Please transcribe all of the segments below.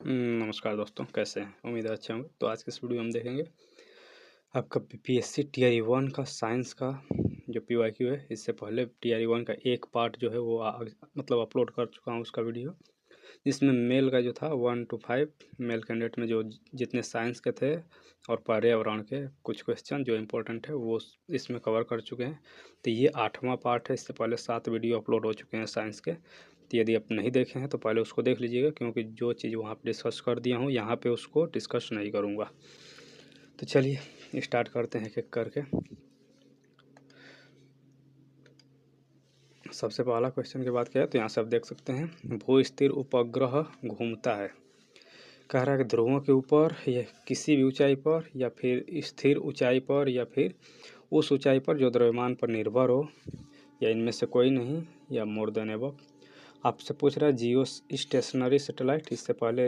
नमस्कार दोस्तों, कैसे हैं? उम्मीद है अच्छे होंगे। तो आज के इस वीडियो में हम देखेंगे आपका पीपीएससी टीआरई 1 का साइंस का जो पीवाईक्यू है। इससे पहले टीआरई 1 का एक पार्ट जो है वो मतलब अपलोड कर चुका हूँ उसका वीडियो, जिसमें मेल का जो था 1 to 5 मेल कैंडिडेट में जो जितने साइंस के थे और पर्यावरण के कुछ क्वेश्चन जो इम्पोर्टेंट है वो इसमें कवर कर चुके हैं। तो ये 8वां पार्ट है। इससे पहले 7 वीडियो अपलोड हो चुके हैं साइंस के। तो यदि आप नहीं देखे हैं तो पहले उसको देख लीजिएगा, क्योंकि जो चीज़ वहाँ पे डिस्कस कर दिया हूँ यहाँ पे उसको डिस्कस नहीं करूँगा। तो चलिए स्टार्ट करते हैं एक-एक करके। सबसे पहला क्वेश्चन की बात किया तो यहाँ से आप देख सकते हैं, भू स्थिर उपग्रह घूमता है। कह रहा है कि ध्रुवों के ऊपर या किसी भी ऊंचाई पर या फिर स्थिर ऊंचाई पर या फिर उस ऊंचाई पर जो द्रव्यमान पर निर्भर हो, या इनमें से कोई नहीं, या मोर देन एबव। आपसे पूछ रहा है जियो स्टेशनरी सैटेलाइट। इससे पहले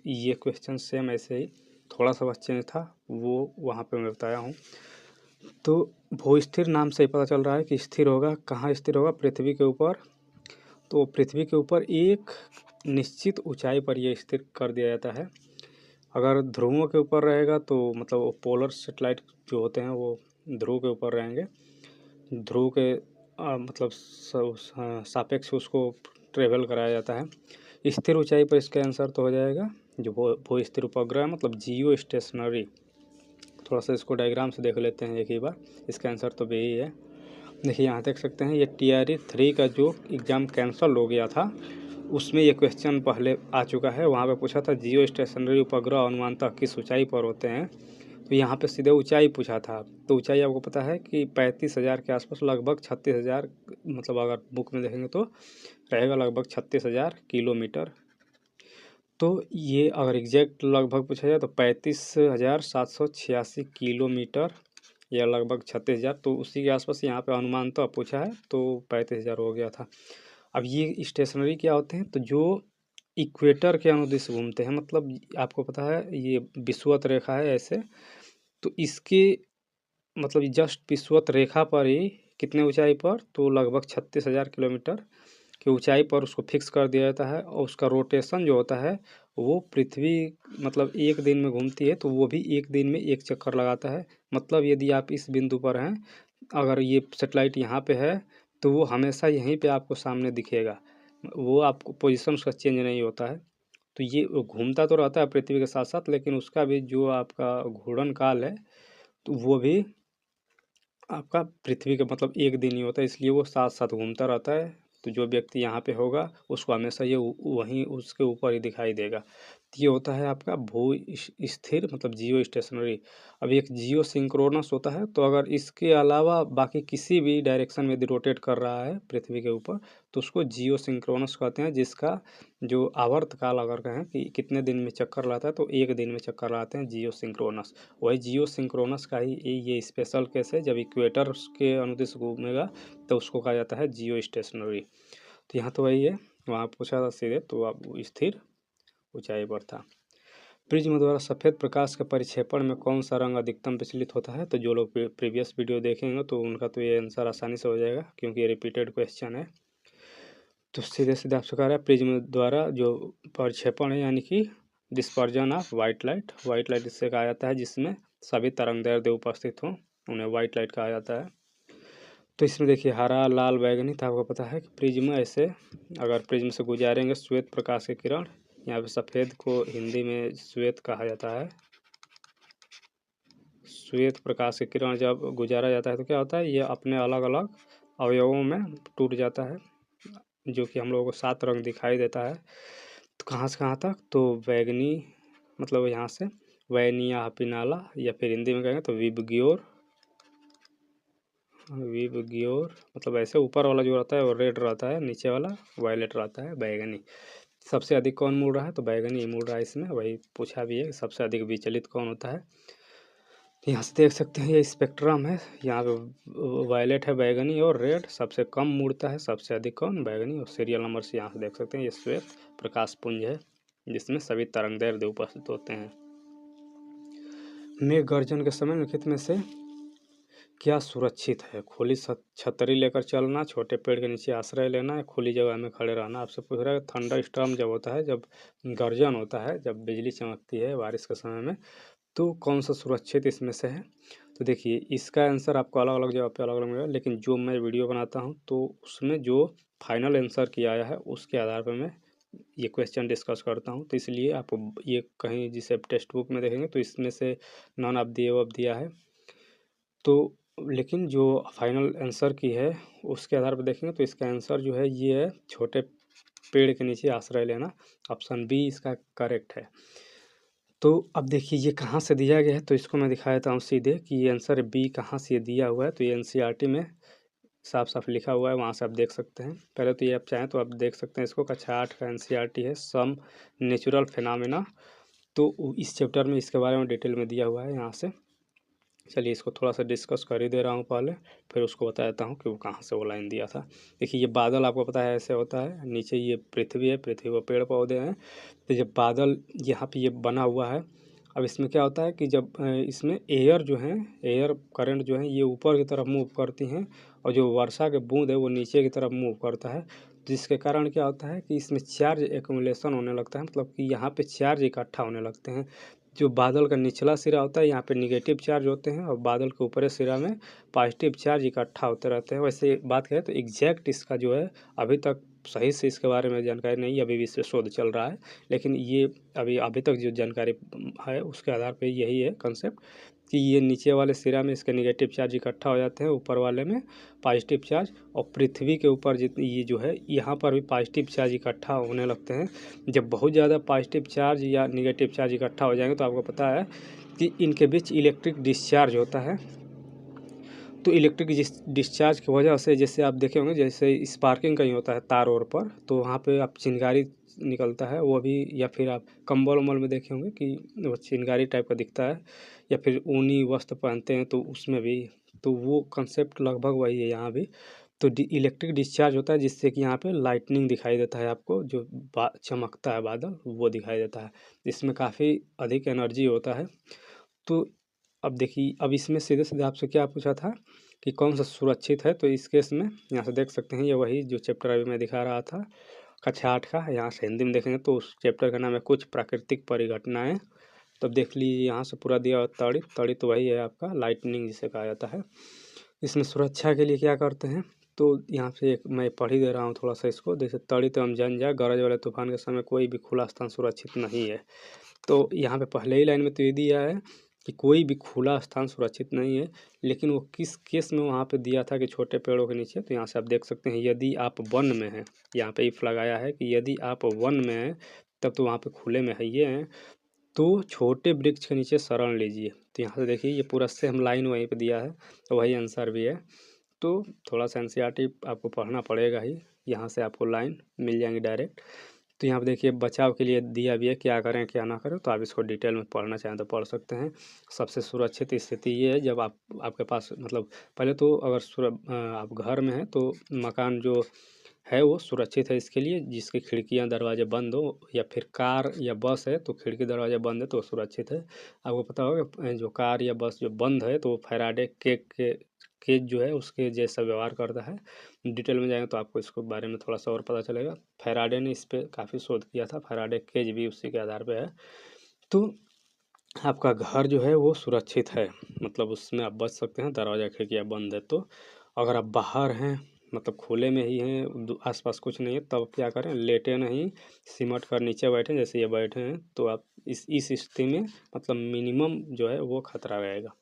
ये क्वेश्चन सेम ऐसे ही थोड़ा सा बस चेंज था, वो वहाँ पे मैं बताया हूँ। तो भू स्थिर नाम से ही पता चल रहा है कि स्थिर होगा। कहाँ स्थिर होगा? पृथ्वी के ऊपर। तो पृथ्वी के ऊपर एक निश्चित ऊंचाई पर यह स्थिर कर दिया जाता है। अगर ध्रुवों के ऊपर रहेगा तो मतलब वो पोलर सैटेलाइट जो होते हैं वो ध्रुव के ऊपर रहेंगे। ध्रुव के मतलब सापेक्ष उसको ट्रेवल कराया जाता है। स्थिर ऊंचाई पर इसका आंसर तो हो जाएगा जो भू स्थिर उपग्रह मतलब जियो स्टेशनरी। थोड़ा सा इसको डायग्राम से देख लेते हैं एक ही बार। इसका आंसर तो यही है। देखिए यहाँ देख सकते हैं, ये टीआरई 3 का जो एग्ज़ाम कैंसिल हो गया था उसमें ये क्वेश्चन पहले आ चुका है। वहाँ पे पूछा था जियो स्टेशनरी उपग्रह अनुमानतः किस ऊंचाई पर होते हैं। तो यहाँ पे सीधे ऊंचाई पूछा था। तो ऊंचाई आपको पता है कि 35,000 के आसपास, लगभग 36,000, मतलब अगर बुक में देखेंगे तो रहेगा लगभग 36,000 किलोमीटर। तो ये अगर एग्जैक्ट लगभग पूछा जाए तो 35,786 किलोमीटर या लगभग 36,000, तो उसी के आसपास यहाँ पे अनुमान तो पूछा है तो 35,000 हो गया था। अब ये स्टेशनरी क्या होते हैं? तो जो इक्वेटर के अनुदिश घूमते हैं, मतलब आपको पता है ये विषुवत रेखा है ऐसे, तो इसके मतलब जस्ट विषुवत रेखा पर ही कितने ऊंचाई पर, तो लगभग 36,000 किलोमीटर की ऊंचाई पर उसको फिक्स कर दिया जाता है। और उसका रोटेशन जो होता है वो पृथ्वी मतलब एक दिन में घूमती है तो वो भी एक दिन में एक चक्कर लगाता है। मतलब यदि आप इस बिंदु पर हैं, अगर ये सेटेलाइट यहाँ पे है तो वो हमेशा यहीं पे आपको सामने दिखेगा, वो आपको पोजीशन उसका चेंज नहीं होता है। तो ये घूमता तो रहता है पृथ्वी के साथ साथ, लेकिन उसका भी जो आपका घूर्णन काल है तो वो भी आपका पृथ्वी का मतलब एक दिन ही होता है, इसलिए वो साथ साथ घूमता रहता है। तो जो व्यक्ति यहाँ पे होगा उसको हमेशा ये वहीं उसके ऊपर ही दिखाई देगा। तो ये होता है आपका भू स्थिर मतलब जियो स्टेशनरी। अब एक जियो सिंक्रोनस होता है। तो अगर इसके अलावा बाकी किसी भी डायरेक्शन में यदि रोटेट कर रहा है पृथ्वी के ऊपर तो उसको जियो सिंक्रोनस कहते हैं, जिसका जो आवर्तकाल अगर कहें कि कितने दिन में चक्कर लाता है तो एक दिन में चक्कर लाते हैं जियो सिंक्रोनस। वही जियो सिंक्रोनस का ही ये स्पेशल केस है, जब इक्वेटर के अनुदिश घूमेगा तो उसको कहा जाता है जियो स्टेशनरी। तो यहाँ तो वही है, वहाँ पूछा था सीधे तो आप स्थिर ऊंचाई पर था। प्रिज्म द्वारा सफ़ेद प्रकाश के परिक्षेपण में कौन सा रंग अधिकतम विचलित होता है? तो जो लोग प्रीवियस वीडियो देखेंगे तो उनका तो ये आंसर आसानी से हो जाएगा, क्योंकि ये रिपीटेड क्वेश्चन है। तो सीधे सीधे आपसे कह रहा है प्रिज्म द्वारा जो प्रक्षेपण है, यानी कि dispersion of white light. White light इससे कहा जाता है जिसमें सभी तरंगदैर्ध्य उपस्थित हों, उन्हें वाइट लाइट कहा जाता है। तो इसमें देखिए हरा, लाल, बैगनी था। आपको पता है कि प्रिज्म ऐसे अगर प्रिज्म से गुजारेंगे श्वेत प्रकाश के किरण, यहाँ पे सफ़ेद को हिंदी में श्वेत कहा जाता है। श्वेत प्रकाश के किरण जब गुजारा जाता है तो क्या होता है, ये अपने अलग अलग अवयवों में टूट जाता है, जो कि हम लोगों को 7 रंग दिखाई देता है। तो कहाँ से कहाँ तक? तो बैगनी मतलब यहाँ से वैनिया पिनाला, या फिर हिंदी में कहेंगे तो विबग्योर। विबग्योर मतलब ऐसे ऊपर वाला जो रहता है वो रेड रहता है, नीचे वाला वायलेट रहता है, बैगनी। सबसे अधिक कौन मुड़ रहा है? तो बैगनी मुड़ रहा है इसमें। वही पूछा भी है सबसे अधिक विचलित कौन होता है। यहाँ से देख सकते हैं ये स्पेक्ट्रम है, यहाँ पे वायलेट है, बैगनी और रेड। सबसे कम मुड़ता है, सबसे अधिक कौन? बैगनी। और सीरियल नंबर से यहाँ से देख सकते हैं ये श्वेत प्रकाश पुंज है जिसमें सभी तरंगदैर्ध्य उपस्थित होते हैं। मेघ गर्जन के समय निम्नलिखित में से क्या सुरक्षित है? खुली छतरी लेकर चलना, छोटे पेड़ के नीचे आश्रय लेना या खुली जगह में खड़े रहना? आपसे पूछ रहा है थंडर स्टॉर्म जब होता है, जब गर्जन होता है, जब बिजली चमकती है बारिश के समय में, तो कौन सा सुरक्षित इसमें से है? तो देखिए इसका आंसर आपको अलग अलग जगह पे अलग अलग मिलेगा, लेकिन जो मैं वीडियो बनाता हूँ तो उसमें जो फाइनल आंसर किया आया है उसके आधार पर मैं ये क्वेश्चन डिस्कस करता हूँ। तो इसलिए आप ये कहीं जिसे टेक्स्ट बुक में देखेंगे तो इसमें से नॉन ऑफ दी अबव दिया है, तो लेकिन जो फाइनल आंसर की है उसके आधार पर देखेंगे तो इसका आंसर जो है ये है छोटे पेड़ के नीचे आश्रय लेना। ऑप्शन बी इसका करेक्ट है। तो अब देखिए ये कहाँ से दिया गया है, तो इसको मैं दिखा देता हूँ सीधे कि ये आंसर बी कहाँ से ये दिया हुआ है। तो ये एनसीईआरटी में साफ साफ लिखा हुआ है, वहाँ से आप देख सकते हैं। पहले तो ये आप चाहें तो आप देख सकते हैं इसको, कक्षा 8 का एनसीईआरटी है, सम नेचुरल फिनोमेना। तो इस चैप्टर में इसके बारे में डिटेल में दिया हुआ है यहाँ से। चलिए इसको थोड़ा सा डिस्कस कर ही दे रहा हूँ पहले, फिर उसको बता देता हूँ कि वो कहाँ से वो लाइन दिया था। देखिए ये बादल आपको पता है ऐसे होता है, नीचे ये पृथ्वी है, पृथ्वी पर पेड़ पौधे हैं, तो जब बादल यहाँ पे ये बना हुआ है, अब इसमें क्या होता है कि जब इसमें एयर जो है, एयर करंट जो है ये ऊपर की तरफ मूव करती हैं और जो वर्षा के बूंद है वो नीचे की तरफ मूव करता है, जिसके कारण क्या होता है कि इसमें चार्ज एक्युमुलेशन होने लगता है, मतलब कि यहाँ पे चार्ज इकट्ठा होने लगते हैं। जो बादल का निचला सिरा होता है यहाँ पे निगेटिव चार्ज होते हैं और बादल के ऊपरी सिरा में पॉजिटिव चार्ज इकट्ठा होते रहते हैं। वैसे बात करें तो एग्जैक्ट इसका जो है अभी तक सही से इसके बारे में जानकारी नहीं है, अभी भी इस पे शोध चल रहा है, लेकिन ये अभी तक जो जानकारी है उसके आधार पे यही है कंसेप्ट कि ये नीचे वाले सिरा में इसके निगेटिव चार्ज इकट्ठा हो जाते हैं, ऊपर वाले में पॉजिटिव चार्ज, और पृथ्वी के ऊपर जितनी ये जो है यहाँ पर भी पॉजिटिव चार्ज इकट्ठा होने लगते हैं। जब बहुत ज़्यादा पॉजिटिव चार्ज या निगेटिव चार्ज इकट्ठा हो जाएंगे तो आपको पता है कि इनके बीच इलेक्ट्रिक डिस्चार्ज होता है। तो इलेक्ट्रिक डिस्चार्ज की वजह से जैसे आप देखे होंगे, जैसे स्पार्किंग कहीं होता है तार ओर पर, तो वहाँ पे आप चिंगारी निकलता है वो भी, या फिर आप कंबल उम्बल में देखे होंगे कि वो चिंगारी टाइप का दिखता है, या फिर ऊनी वस्त्र पहनते हैं तो उसमें भी, तो वो कंसेप्ट लगभग वही है यहाँ भी। तो इलेक्ट्रिक डिस्चार्ज होता है जिससे कि यहाँ पे लाइटनिंग दिखाई देता है आपको, जो चमकता है बादल वो दिखाई देता है, इसमें काफ़ी अधिक एनर्जी होता है। तो अब देखिए अब इसमें सीधे सीधे आपसे क्या पूछा था कि कौन सा सुरक्षित है, तो इस केस में यहाँ से देख सकते हैं ये वही जो चैप्टर अभी मैं दिखा रहा था कक्षा 8 का, यहाँ से हिंदी में देखेंगे तो उस चैप्टर का नाम है कुछ प्राकृतिक परिघटनाएं। तो अब देख लीजिए यहाँ से पूरा दिया हुआ तड़ी तड़ी, तो वही है आपका लाइटनिंग जिसे कहा जाता है। इसमें सुरक्षा के लिए क्या करते हैं, तो यहाँ से एक मैं पढ़ ही दे रहा हूँ थोड़ा सा इसको, जैसे तड़ित एवं जंजा गरज वाले तूफान के समय कोई भी खुला स्थान सुरक्षित नहीं है। तो यहाँ पे पहले ही लाइन में तो ये दिया है कि कोई भी खुला स्थान सुरक्षित नहीं है, लेकिन वो किस केस में वहाँ पे दिया था कि छोटे पेड़ों के नीचे, तो यहाँ से आप देख सकते हैं यदि आप वन में हैं, यहाँ पे इफ लगाया है कि यदि आप वन में हैं तब तो वहाँ पे खुले में है ये हैं, तो छोटे वृक्ष के नीचे शरण लीजिए। तो यहाँ से देखिए ये पूरा सेम लाइन वहीं पे दिया है, तो वही आंसर भी है। तो थोड़ा सा एनसीईआरटी आपको पढ़ना पड़ेगा ही, यहाँ से आपको लाइन मिल जाएंगी डायरेक्ट। तो यहाँ पे देखिए बचाव के लिए दिया भी है क्या करें क्या ना करें, तो आप इसको डिटेल में पढ़ना चाहें तो पढ़ सकते हैं। सबसे सुरक्षित स्थिति ये है जब आपके पास मतलब पहले तो अगर आप घर में हैं तो मकान जो है वो सुरक्षित है इसके लिए जिसकी खिड़कियां दरवाजे बंद हो, या फिर कार या बस है तो खिड़की दरवाजे बंद है तो सुरक्षित है। आपको पता होगा जो कार या बस जो बंद है तो फैराडे के केज जो है उसके जैसा व्यवहार करता है। डिटेल में जाएंगे तो आपको इसके बारे में थोड़ा सा और पता चलेगा। फैराडे ने इस पर काफ़ी शोध किया था, फैराडे केज भी उसी के आधार पे है। तो आपका घर जो है वो सुरक्षित है, मतलब उसमें आप बच सकते हैं, दरवाज़ा खिड़कियाँ बंद है तो। अगर आप बाहर हैं मतलब खुले में ही हैं, आसपास कुछ नहीं है, तब क्या करें, लेटे नहीं, सिमट कर नीचे बैठे जैसे ये बैठे हैं, तो आप इस स्थिति में मतलब मिनिमम जो है वो खतरा रहेगा।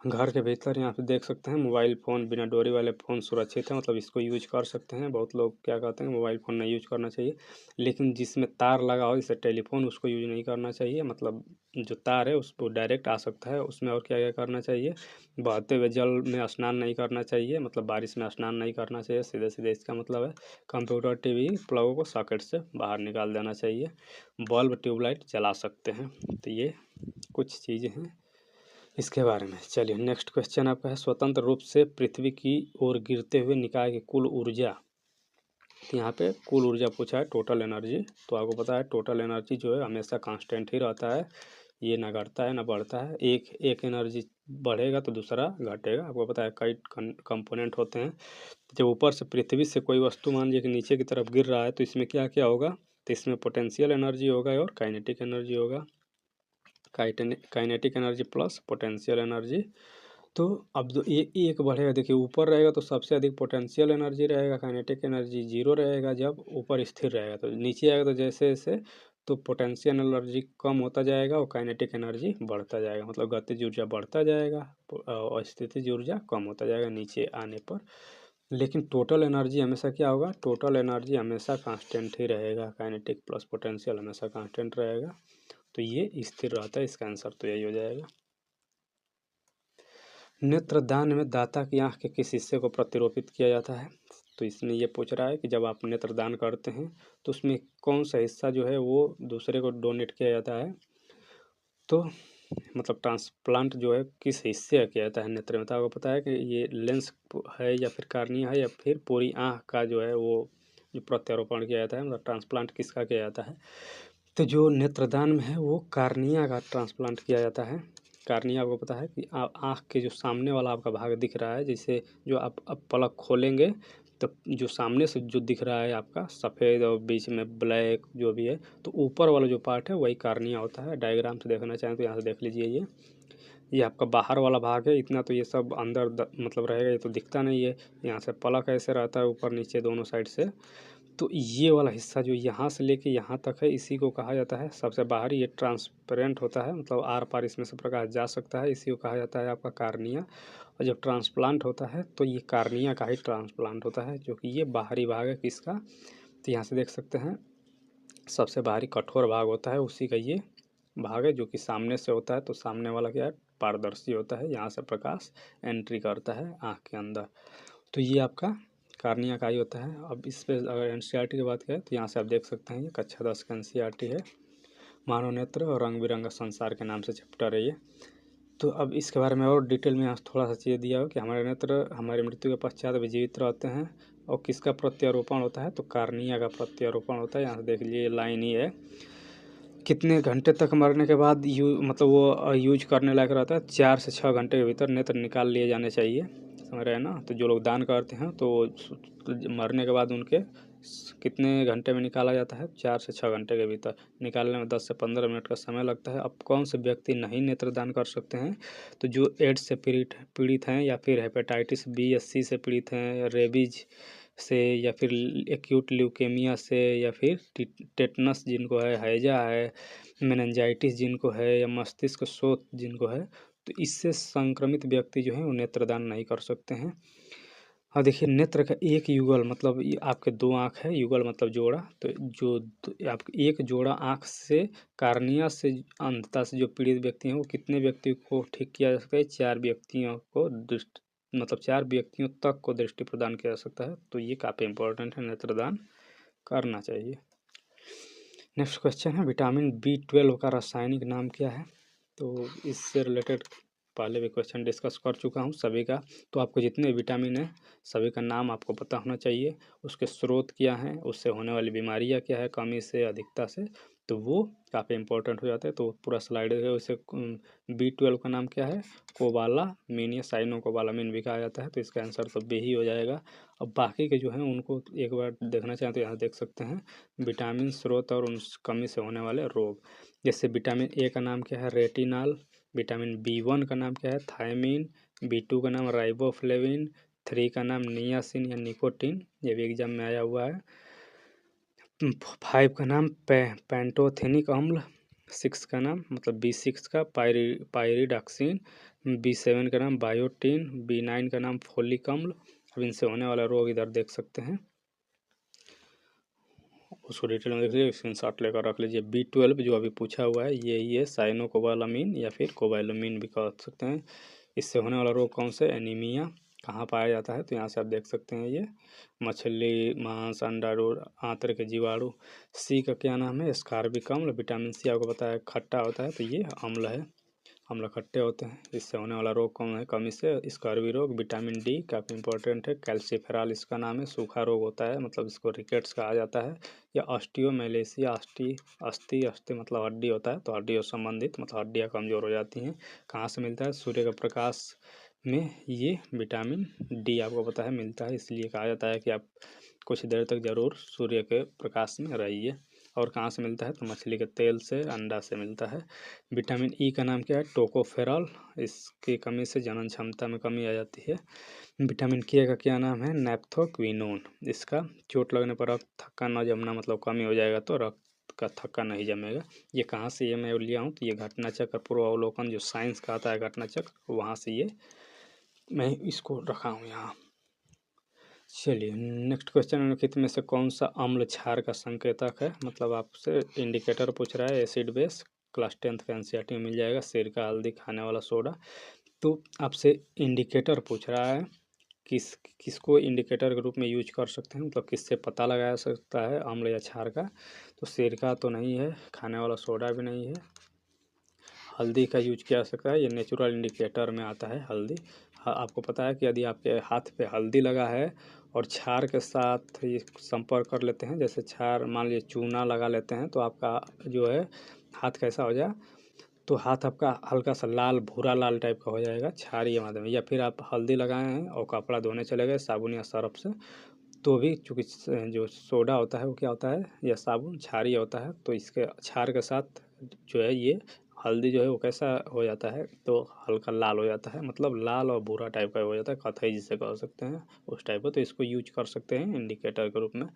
घर के भीतर यहाँ पे देख सकते हैं मोबाइल फ़ोन, बिना डोरी वाले फ़ोन सुरक्षित है, मतलब इसको यूज कर सकते हैं। बहुत लोग क्या कहते हैं मोबाइल फ़ोन नहीं यूज करना चाहिए, लेकिन जिसमें तार लगा हो जैसे टेलीफोन उसको यूज नहीं करना चाहिए, मतलब जो तार है उसको डायरेक्ट आ सकता है उसमें। और क्या क्या करना चाहिए, बहते हुए जल में स्नान नहीं करना चाहिए, मतलब बारिश में स्नान नहीं करना चाहिए, सीधे सीधे इसका मतलब है। कंप्यूटर टीवी प्लगों को सॉकेट से बाहर निकाल देना चाहिए। बल्ब ट्यूबलाइट जला सकते हैं। तो ये कुछ चीज़ें हैं इसके बारे में। चलिए नेक्स्ट क्वेश्चन आपका है स्वतंत्र रूप से पृथ्वी की ओर गिरते हुए निकाय की कुल ऊर्जा। तो यहाँ पे कुल ऊर्जा पूछा है, टोटल एनर्जी। तो आपको पता है टोटल एनर्जी जो है हमेशा कांस्टेंट ही रहता है, ये ना घटता है ना बढ़ता है, एक एनर्जी बढ़ेगा तो दूसरा घटेगा। आपको पता है कई कंपोनेंट होते हैं। जब ऊपर से पृथ्वी से कोई वस्तु मान लीजिए कि नीचे की तरफ गिर रहा है तो इसमें क्या क्या होगा, तो इसमें पोटेंशियल एनर्जी होगा और काइनेटिक एनर्जी होगा। Kinetic energy plus potential energy. तो अब जो ये एक बढ़ेगा, देखिए ऊपर रहेगा तो सबसे अधिक पोटेंशियल एनर्जी रहेगा, काइनेटिक एनर्जी जीरो रहेगा जब ऊपर स्थिर रहेगा। तो नीचे आएगा तो जैसे जैसे तो पोटेंशियल एनर्जी कम होता जाएगा और काइनेटिक एनर्जी बढ़ता जाएगा, मतलब गतिज ऊर्जा बढ़ता जाएगा और स्थितिज ऊर्जा कम होता जाएगा नीचे आने पर। लेकिन टोटल एनर्जी हमेशा क्या होगा, टोटल एनर्जी हमेशा कांस्टेंट ही रहेगा, काइनेटिक प्लस पोटेंशियल हमेशा कांस्टेंट रहेगा। तो ये स्थिर रहता है, इसका आंसर तो यही हो जाएगा। नेत्रदान में दाता की आंख के किस हिस्से को प्रतिरोपित किया जाता है, तो इसमें ये पूछ रहा है कि जब आप नेत्रदान करते हैं तो उसमें कौन सा हिस्सा जो है वो दूसरे को डोनेट किया जाता है, तो मतलब ट्रांसप्लांट जो है किस हिस्से का किया जाता है नेत्र में। तो आपको पता है कि ये लेंस है या फिर कार्निया है या फिर पूरी आँख का जो है वो जो प्रत्यारोपण किया जाता है, मतलब ट्रांसप्लांट किसका किया जाता है। तो जो नेत्रदान में है वो कार्निया का ट्रांसप्लांट किया जाता है। कार्निया आपको पता है कि आँख के जो सामने वाला आपका भाग दिख रहा है, जैसे जो आप अब पलक खोलेंगे तो जो सामने से जो दिख रहा है आपका सफ़ेद और बीच में ब्लैक जो भी है, तो ऊपर वाला जो पार्ट है वही कार्निया होता है। डायग्राम से देखना चाहें तो यहाँ से देख लीजिए, ये आपका बाहर वाला भाग है, इतना तो ये सब अंदर मतलब रहेगा, ये तो दिखता नहीं है। यहाँ से पलक ऐसे रहता है ऊपर नीचे दोनों साइड से। तो ये वाला हिस्सा जो यहाँ से लेके यहाँ तक है इसी को कहा जाता है सबसे बाहरी, ये ट्रांसपेरेंट होता है, मतलब आर पार इसमें से प्रकाश जा सकता है, इसी को कहा जाता है आपका कार्निया। और जब ट्रांसप्लांट होता है तो ये कार्निया का ही ट्रांसप्लांट होता है, जो कि ये बाहरी भाग है किसका, तो यहाँ से देख सकते हैं सबसे बाहरी कठोर भाग होता है उसी का ये भाग है, जो कि सामने से होता है। तो सामने वाला क्या है, पारदर्शी होता है, यहाँ से प्रकाश एंट्री करता है आँख के अंदर। तो ये आपका कार्निया का ही होता है। अब इस पर अगर एनसीईआरटी की बात करें तो यहाँ से आप देख सकते हैं ये कक्षा 10 का एनसीईआरटी है, मानव नेत्र और रंग बिरंगा संसार के नाम से चैप्टर है ये। तो अब इसके बारे में और डिटेल में यहाँ थोड़ा सा चीज़ दिया हो कि हमारे नेत्र हमारी मृत्यु के पश्चात भी जीवित रहते हैं और किसका प्रत्यारोपण होता है, तो कार्निया का प्रत्यारोपण होता है। यहाँ से देख लीजिए लाइन ही है, कितने घंटे तक मरने के बाद मतलब वो यूज करने लायक रहता है, 4 से 6 घंटे के भीतर नेत्र निकाल लिए जाने चाहिए, समझ रहे हैं ना। तो जो लोग दान करते हैं तो मरने के बाद उनके कितने घंटे में निकाला जाता है, 4 से 6 घंटे के भीतर। निकालने में 10 से 15 मिनट का समय लगता है। अब कौन से व्यक्ति नहीं नेत्रदान कर सकते हैं, तो जो एड्स से पीड़ित हैं या फिर हेपेटाइटिस बी या सी से पीड़ित हैं, रेबीज से या फिर एक्यूट ल्यूकेमिया से या फिर टेटनस जिनको है, हैजा है, मेनिंजाइटिस जिनको है या मस्तिष्क शोथ जिनको है, तो इससे संक्रमित व्यक्ति जो है वो नेत्रदान नहीं कर सकते हैं। और देखिए नेत्र का एक युगल, मतलब ये आपके 2 आँख है, युगल मतलब जोड़ा, तो जो आपके एक जोड़ा आँख से कार्निया से अंधता से जो पीड़ित व्यक्ति हैं वो कितने व्यक्ति को ठीक किया जा सकता है, 4 व्यक्तियों को मतलब 4 व्यक्तियों तक को दृष्टि प्रदान किया जा सकता है। तो ये काफ़ी इंपॉर्टेंट है, नेत्रदान करना चाहिए। नेक्स्ट क्वेश्चन है विटामिन B12 का रासायनिक नाम क्या है, तो इससे रिलेटेड पहले भी क्वेश्चन डिस्कस कर चुका हूँ सभी का। तो आपको जितने विटामिन हैं सभी का नाम आपको पता होना चाहिए, उसके स्रोत क्या हैं, उससे होने वाली बीमारियाँ क्या है, कमी से अधिकता से, तो वो काफ़ी इंपॉर्टेंट हो जाता है। तो पूरा स्लाइड है उसे B12 का नाम क्या है, कोबालामिन या साइनोकोबालामिन भी कहा जाता है, तो इसका आंसर तो बी ही हो जाएगा। अब बाकी के जो हैं उनको एक बार देखना चाहें तो यहाँ देख सकते हैं विटामिन स्रोत और उन कमी से होने वाले रोग। जैसे विटामिन ए का नाम क्या है, रेटिनॉल। विटामिन B1 का नाम क्या है, थायमीन। B2 का नाम राइबोफ्लेविन। 3 का नाम नियासिन या निकोटीन, ये भी एग्जाम में आया हुआ है। 5 का नाम पेंटोथेनिक अम्ल। 6 का नाम मतलब B6 का पायरिडॉक्सिन। B7 का नाम बायोटीन। B9 का नाम फोलिक अम्ल। अब इनसे होने वाला रोग इधर देख सकते हैं, उसको डिटेल में देख लीजिए, स्क्रीनशॉट लेकर रख लीजिए। B12 जो अभी पूछा हुआ है ये साइनोकोबालामिन या फिर कोबालामिन भी कह सकते हैं। इससे होने वाला रोग कौन से, एनीमिया, कहाँ पाया जाता है, तो यहाँ से आप देख सकते हैं ये मछली, मांस, अंडा, आंत्र के जीवाणु। सी का क्या नाम है, स्कार्बिक अम्ल। विटामिन सी आपको पता है खट्टा होता है, तो ये अम्ल है। अम्ल खट्टे होते हैं। इससे होने वाला रोग कौन है कमी से? स्कर्वी रोग। विटामिन डी काफ़ी इंपॉर्टेंट है। कैल्सीफेरॉल इसका नाम है। सूखा रोग होता है, मतलब इसको रिकेट्स कहा जाता है। या ऑस्टियोमेलेसिया, अस्थि मतलब हड्डी होता है, तो हड्डी से संबंधित, मतलब हड्डियाँ कमज़ोर हो जाती हैं। कहाँ से मिलता है? सूर्य का प्रकाश में ये विटामिन डी आपको पता है मिलता है, इसलिए कहा जाता है कि आप कुछ देर तक ज़रूर सूर्य के प्रकाश में रहिए। और कहाँ से मिलता है? तो मछली के तेल से, अंडा से मिलता है। विटामिन ई का नाम क्या है? टोकोफेरॉल। इसकी कमी से जनन क्षमता में कमी आ जाती है। विटामिन के का क्या नाम है? नैप्थोक्विनोन। इसका चोट लगने पर रक्त थक्का न जमना, मतलब कमी हो जाएगा तो रक्त का थक्का नहीं जमेगा। ये कहाँ से ये मैं लिया हूँ? तो ये घटना चक्र पूर्वावलोकन जो साइंस का आता है घटना चक्र, वहाँ से ये मैं इसको रखा हूँ यहाँ। चलिए नेक्स्ट क्वेश्चन, निम्नलिखित में से कौन सा अम्ल क्षार का संकेतक है? मतलब आपसे इंडिकेटर पूछ रहा है। एसिड बेस, क्लास 10th का एनसीईआरटी में मिल जाएगा। सिरका, हल्दी, खाने वाला सोडा। तो आपसे इंडिकेटर पूछ रहा है, किसको इंडिकेटर के रूप में यूज कर सकते हैं, मतलब किससे पता लगाया सकता है अम्ल या क्षार का? तो सिरका तो नहीं है, खाने वाला सोडा भी नहीं है। हल्दी का यूज किया जा सकता है, ये नेचुरल इंडिकेटर में आता है हल्दी। आपको पता है कि यदि आपके हाथ पे हल्दी लगा है और क्षार के साथ ये संपर्क कर लेते हैं, जैसे क्षार मान लीजिए चूना लगा लेते हैं, तो आपका जो है हाथ कैसा हो जाए? तो हाथ आपका हल्का सा लाल, भूरा लाल टाइप का हो जाएगा क्षारीय माध्यम में। या फिर आप हल्दी लगाए हैं और कपड़ा धोने चले गए साबुन या सर्फ से, तो भी चूँकि जो सोडा होता है वो क्या होता है, या साबुन क्षारीय होता है, तो इसके क्षार के साथ जो है ये हल्दी जो है वो कैसा हो जाता है? तो हल्का लाल हो जाता है, मतलब लाल और भूरा टाइप का हो जाता है, कथई जिसे कह सकते हैं उस टाइप का। तो इसको यूज कर सकते हैं इंडिकेटर के रूप में।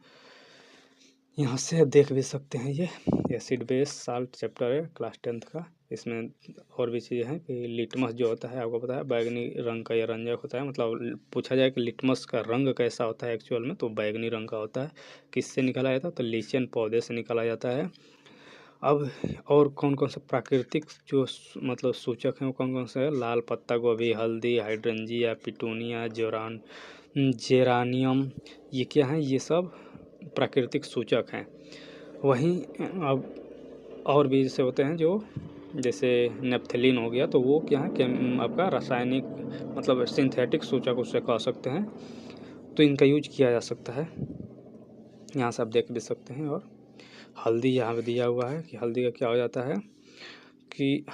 यहाँ से देख भी सकते हैं ये एसिड बेस साल्ट चैप्टर है क्लास 10th का। इसमें और भी चीज़ें हैं कि लिटमस जो होता है आपको पता है बैगनी रंग का ये रंजक होता है, मतलब पूछा जाए कि लिटमस का रंग कैसा होता है एक्चुअल में, तो बैगनी रंग का होता है। किससे निकाला जाता है? तो लीचियन पौधे से निकाला जाता है। अब और कौन कौन से प्राकृतिक जो मतलब सूचक हैं वो कौन कौन से हैं? लाल पत्ता गोभी, हल्दी, हाइड्रेंजिया, पिटूनिया, जेरानियम, ये क्या हैं? ये सब प्राकृतिक सूचक हैं। वहीं अब और भी जैसे होते हैं जो, जैसे नेप्थलीन हो गया, तो वो क्या है? आपका रासायनिक, मतलब सिंथेटिक सूचक उससे कह सकते हैं। तो इनका यूज किया जा सकता है, यहाँ से आप देख भी सकते हैं। और हल्दी यहाँ पे दिया हुआ है कि हल्दी का क्या हो जाता है कि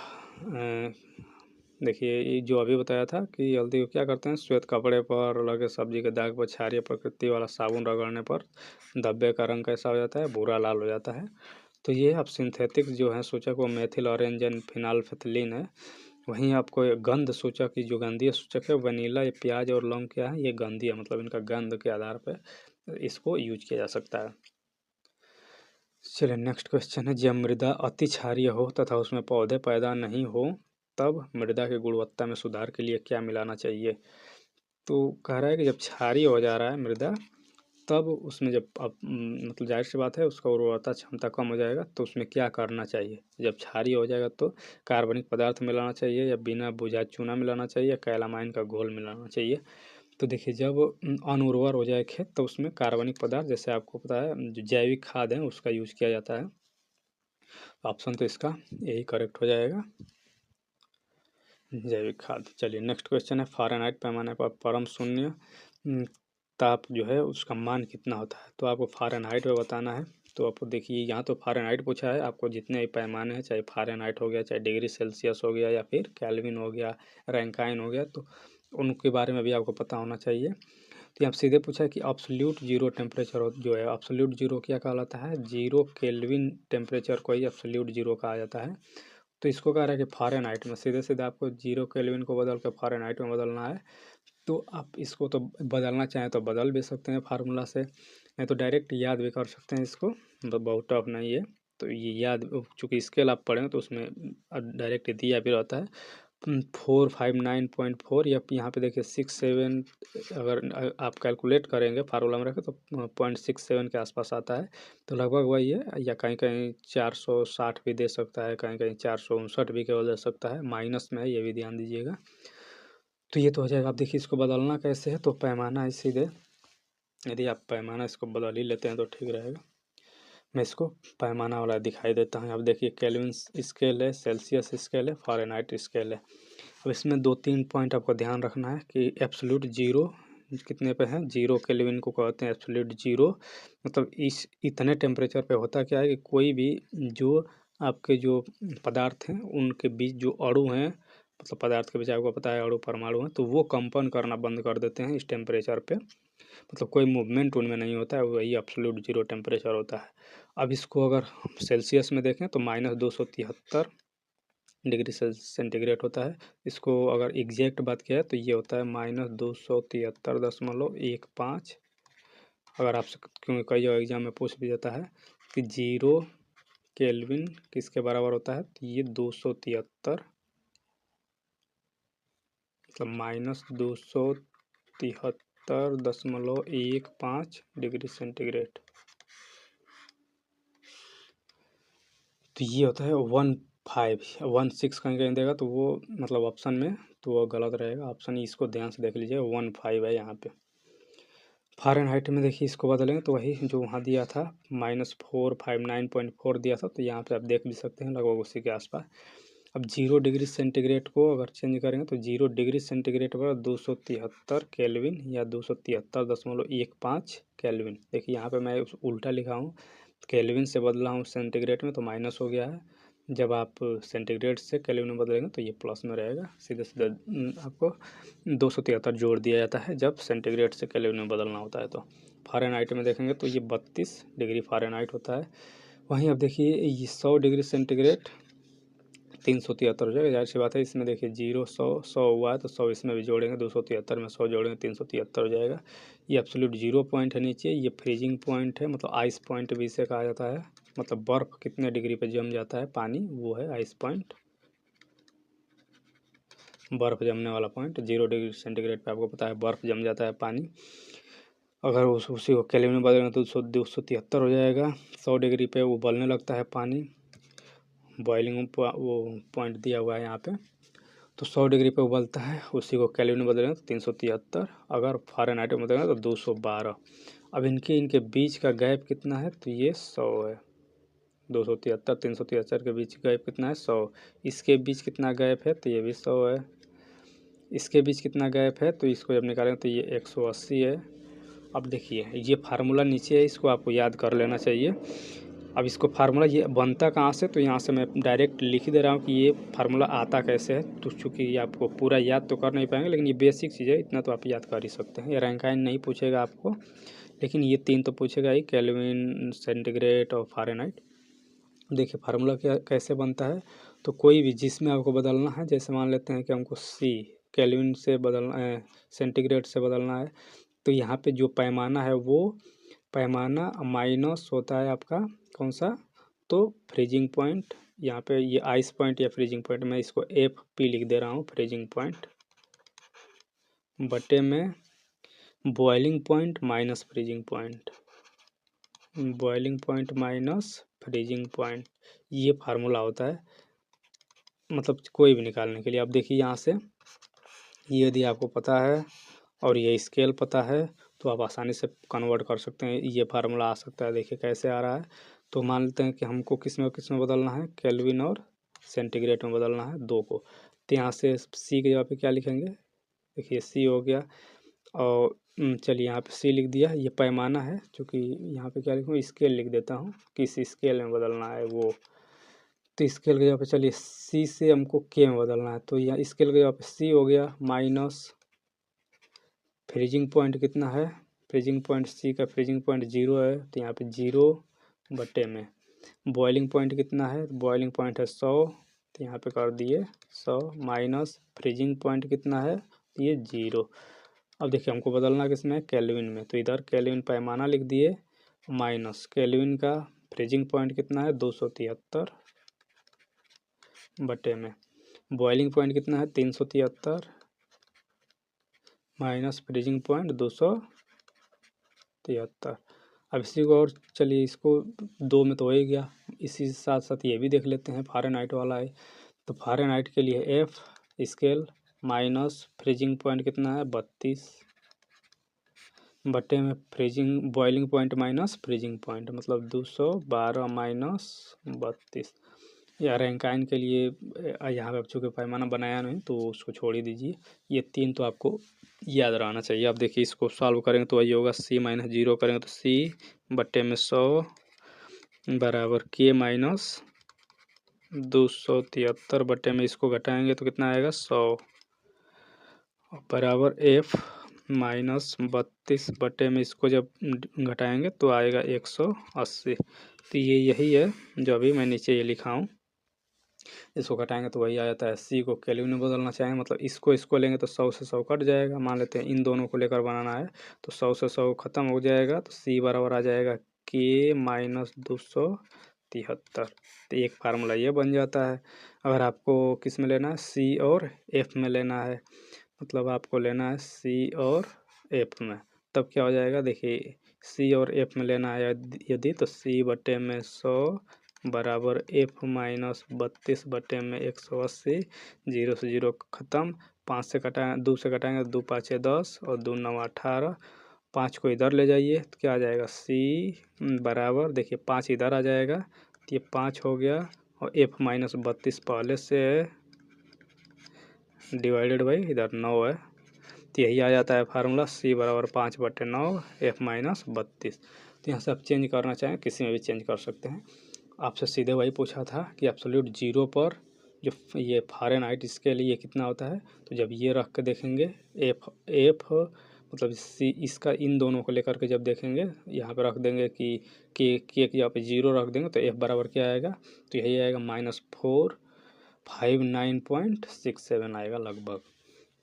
देखिए ये जो अभी बताया था कि हल्दी को क्या करते हैं, श्वेत कपड़े पर लगे सब्जी के दाग पर क्षारीय प्रकृति वाला साबुन रगड़ने पर धब्बे का रंग कैसा हो जाता है? भूरा लाल हो जाता है। तो ये अब सिंथेटिक जो है सूचक वो मेथिल ऑरेंजन फिनाल्फेथलीन है। वहीं आपको ये गंध सूचक की जो गंधीय सूचक है वनीला, ये प्याज और लौंग क्या है? ये गंधीय, मतलब इनका गंध के आधार पर इसको यूज किया जा सकता है। चलिए नेक्स्ट क्वेश्चन है, जब मृदा अति क्षारीय हो तथा उसमें पौधे पैदा नहीं हो तब मृदा की गुणवत्ता में सुधार के लिए क्या मिलाना चाहिए? तो कह रहा है कि जब क्षारीय हो जा रहा है मृदा, तब उसमें जब अब मतलब जाहिर सी बात है उसका उर्वरता क्षमता कम हो जाएगा, तो उसमें क्या करना चाहिए? जब क्षारीय हो जाएगा तो कार्बनिक पदार्थ मिलाना चाहिए, या बिना बुझा चूना मिलाना चाहिए, या कैलामाइन का घोल मिलाना चाहिए? तो देखिए जब अनुर्वर हो जाए खेत तो उसमें कार्बनिक पदार्थ, जैसे आपको पता है जो जैविक खाद है उसका यूज किया जाता है। ऑप्शन तो इसका यही करेक्ट हो जाएगा, जैविक खाद। चलिए नेक्स्ट क्वेश्चन है, फ़ारेनहाइट पैमाने पर परम शून्य ताप जो है उसका मान कितना होता है? तो आपको फ़ारेनहाइट में बताना है। तो आपको देखिए यहाँ तो फ़ारेनहाइट पूछा है, आपको जितने भी पैमाने हैं, चाहे फ़ारेनहाइट हो गया, चाहे डिग्री सेल्सियस हो गया, या फिर केल्विन हो गया, रैंकाइन हो गया, तो उनके बारे में भी आपको पता होना चाहिए। तो यहाँ सीधे पूछा है कि एब्सोल्यूट जीरो टेम्परेचर जो है, एब्सोल्यूट जीरो क्या कहलाता है? जीरो केल्विन टेम्परेचर को ही एब्सोल्यूट जीरो कहा जाता है। तो इसको कह रहा है कि फ़ारेनहाइट में, सीधे सीधे आपको जीरो केल्विन को बदल कर फ़ारेनहाइट में बदलना है। तो आप इसको तो बदलना चाहें तो बदल भी सकते हैं फार्मूला से, नहीं तो डायरेक्ट याद भी कर सकते हैं इसको, बहुत टफ नहीं है। तो ये याद, चूँकि स्केल आप पढ़ें तो उसमें डायरेक्ट दिया भी रहता है 459.4, या यहाँ पे देखिए 67, अगर आप कैलकुलेट करेंगे फार्मूला में रखें तो 0.67 के आसपास आता है। तो लगभग वही है, या कहीं कहीं 460 भी दे सकता है, कहीं कहीं 459 भी केवल दे सकता है, माइनस में है, ये भी ध्यान दीजिएगा। तो ये तो हो जाएगा। आप देखिए इसको बदलना कैसे है, तो पैमाना है सीधे, यदि आप पैमाना इसको बदल ही लेते हैं तो ठीक रहेगा। मैं इसको पैमाना वाला दिखाई देता हूँ। अब देखिए केल्विन स्केल है, सेल्सियस स्केल है, फ़ारेनहाइट स्केल है। अब इसमें 2-3 पॉइंट आपको ध्यान रखना है कि एब्सोल्यूट ज़ीरो कितने पे है, 0 केल्विन को कहते हैं एब्सोल्यूट ज़ीरो। मतलब इस इतने टेम्परेचर पे होता क्या है कि कोई भी जो आपके जो पदार्थ हैं उनके बीच जो अणु हैं, मतलब पदार्थ के बीच आपको पता है अणु परमाणु हैं, तो वो कंपन करना बंद कर देते हैं इस टेम्परेचर पे। मतलब कोई मूवमेंट उनमें नहीं होता है, वही एब्सोल्यूट ज़ीरो टेम्परेचर होता है। अब इसको अगर सेल्सियस में देखें तो -273 डिग्री सेंटीग्रेड होता है। इसको अगर एग्जैक्ट बात किया है तो ये होता है -273.15। अगर आपसे क्योंकि कई जगह एग्जाम में पूछ भी जाता है कि 0 केल्विन किसके बराबर होता है, तो ये 273 मतलब -273.15 डिग्री सेंटीग्रेड। तो ये होता है 15 कहीं कहीं देगा तो वो मतलब ऑप्शन में तो वो गलत रहेगा। ऑप्शन इसको ध्यान से देख लीजिए, 15 है यहाँ पे। फ़ारेनहाइट में देखिए इसको बदलेंगे तो वही जो वहाँ दिया था -459.4 दिया था, तो यहाँ पे आप देख भी सकते हैं लगभग उसी के आसपास। अब 0 डिग्री सेंटीग्रेड को अगर चेंज करेंगे तो 0 डिग्री सेंटीग्रेड पर 273 केल्विन या 273.15 केल्विन। देखिए यहाँ पे मैं उल्टा लिखा हूँ, केल्विन से बदला हूँ सेंटीग्रेड में तो माइनस हो गया है। जब आप सेंटीग्रेड से केल्विन में बदलेंगे तो ये प्लस में रहेगा। सीधे सीधे आपको 273 जोड़ दिया जाता है जब सेंटीग्रेड से केल्विन में बदलना होता है। तो फ़ारेनहाइट में देखेंगे तो ये 32 डिग्री फ़ारेनहाइट होता है। वहीं अब देखिए ये 100 डिग्री सेंटीग्रेड 373 हो जाएगा। जाहिर सी बात है इसमें देखिए 0 100 हुआ है तो 100 इसमें भी जोड़ेंगे, 273 में 100 जोड़ेंगे 373 हो जाएगा। ये एब्सोल्यूट ज़ीरो पॉइंट है नीचे, ये फ्रीजिंग पॉइंट है, मतलब आइस पॉइंट भी इसे कहा जाता है। मतलब बर्फ़ कितने डिग्री पे जम जाता है पानी, वो है आइस पॉइंट, बर्फ़ जमने वाला पॉइंट। 0 डिग्री सेंटीग्रेड पे आपको पता है बर्फ़ जम जाता है पानी। अगर उसी को केल्विन में बदलेंगे तो 273 हो जाएगा। 100 डिग्री पे उबलने लगता है पानी, बॉइलिंग वो पॉइंट दिया हुआ है यहाँ पे। तो 100 डिग्री पे उबलता है, उसी को केल्विन में बदलेंगे तो 373। अगर फ़ारेनहाइट में बदलेंगे तो 212। अब इनके बीच का गैप कितना है, तो ये 100 है। 273 373 के बीच गैप कितना है, 100। इसके बीच कितना गैप है, तो ये भी 100 है। इसके बीच कितना गैप है, तो इसको जब निकालेंगे तो ये 180 है। अब देखिए ये फार्मूला नीचे है, इसको आपको याद कर लेना चाहिए। अब इसको फार्मूला ये बनता कहाँ से, तो यहाँ से मैं डायरेक्ट लिख ही दे रहा हूँ कि ये फार्मूला आता कैसे है। तो चूँकि ये आपको पूरा याद तो कर नहीं पाएंगे, लेकिन ये बेसिक चीज़ है, इतना तो आप याद कर ही सकते हैं। ये रैंकाइन नहीं पूछेगा आपको, लेकिन ये 3 तो पूछेगा ही, केल्विन, सेंटीग्रेड और फ़ारेनहाइट। देखिए फार्मूला क्या कैसे बनता है, तो कोई भी जिसमें आपको बदलना है, जैसे मान लेते हैं कि हमको केल्विन से बदलना है, सेंटीग्रेड से बदलना है, तो यहाँ पे जो पैमाना है वो पैमाना माइनस होता है आपका कौन सा, तो फ्रीजिंग पॉइंट। यहाँ पे ये आइस पॉइंट या फ्रीजिंग पॉइंट, मैं इसको FP लिख दे रहा हूँ, फ्रीजिंग पॉइंट बटे में boiling point minus freezing point, boiling point minus freezing point. ये फार्मूला होता है मतलब कोई भी निकालने के लिए। आप देखिए यहाँ से ये यदि आपको पता है और ये स्केल पता है तो आप आसानी से कन्वर्ट कर सकते हैं, ये फार्मूला आ सकता है। देखिए कैसे आ रहा है, तो मान लेते हैं कि हमको किस में बदलना है, केल्विन और सेंटीग्रेड में बदलना है 2 को। तो यहाँ से C की जगह पे क्या लिखेंगे, देखिए C हो गया। और चलिए यहाँ पे C लिख दिया, ये पैमाना है, क्योंकि यहाँ पे क्या लिखूँ, स्केल लिख देता हूँ, किस स्केल में बदलना है वो। तो स्केल की जगह पे चलिए C से हमको K में बदलना है, तो यहाँ स्केल की जगह पे C हो गया माइनस फ्रीजिंग पॉइंट कितना है, फ्रीजिंग पॉइंट C का फ्रीजिंग पॉइंट 0 है, तो यहाँ पे 0 बटे में बॉइलिंग पॉइंट कितना है, बॉइलिंग पॉइंट है 100, तो यहाँ पे कर दिए 100 माइनस फ्रीजिंग पॉइंट कितना है, तो ये 0। अब देखिए हमको बदलना किस में, केल्विन में, तो इधर केल्विन पैमाना लिख दिए माइनस केल्विन का फ्रीजिंग पॉइंट कितना है 273 बटे में बॉइलिंग पॉइंट कितना है 373 माइनस फ्रीजिंग पॉइंट 273। अब इसी को और चलिए इसको 2 में तो हो ही गया, इसी साथ साथ ये भी देख लेते हैं, फ़ारेनहाइट वाला है। तो फ़ारेनहाइट के लिए F scale minus freezing point कितना है 32 बटे में freezing boiling point minus freezing point, मतलब 212 माइनस 32। या रैंकाइन के लिए यहाँ पे चूँकि पैमाना बनाया नहीं तो उसको छोड़ ही दीजिए। ये 3 तो आपको याद रहना चाहिए। अब देखिए इसको सॉल्व करेंगे तो वही होगा, C माइनस 0 करेंगे तो C बटे में 100 बराबर K माइनस 273 बटे में इसको घटाएंगे तो कितना आएगा 100 बराबर F माइनस 32 बटे में इसको जब घटाएंगे तो आएगा 180। तो ये यही है जो अभी मैं नीचे ये लिखा हूँ। इसको घटाएंगे तो वही आ जाता है। C को केल्विन में बदलना चाहेंगे, मतलब इसको लेंगे तो 100 से 100 कट जाएगा। मान लेते हैं इन दोनों को लेकर बनाना है तो 100 से 100 ख़त्म हो जाएगा तो C बराबर आ जाएगा K माइनस 273। तो एक फार्मूला ये बन जाता है। अगर आपको किस में लेना है, C और F में लेना है, मतलब आपको लेना है C और F में, तब क्या हो जाएगा देखिए, C और F में लेना है यदि तो C बटे में 100 बराबर F माइनस 32 बटे में 180। 0 से 0 ख़त्म, 5 से घटाएँ 2 से घटाएंगे तो 2 5 10 और 2 9 18। 5 को इधर ले जाइए तो क्या आ जाएगा, C बराबर देखिए 5 इधर आ जाएगा तो ये 5 हो गया और F माइनस 32 पहले से है डिवाइडेड बाई इधर 9 है। तो यही आ जाता है फार्मूला, C बराबर 5 बटे 9 F माइनस 32। तो यहाँ से आप चेंज करना चाहें किसी में भी चेंज कर सकते हैं। आपसे सीधे वही पूछा था कि एब्सोल्यूट 0 पर जो ये फ़ारेनहाइट इसके लिए कितना होता है, तो जब ये रख के देखेंगे F मतलब C इसका इन दोनों को लेकर के जब देखेंगे यहाँ पे रख देंगे कि के की जगह पे 0 रख देंगे तो F बराबर क्या आएगा, तो यही आएगा -459.67 आएगा लगभग।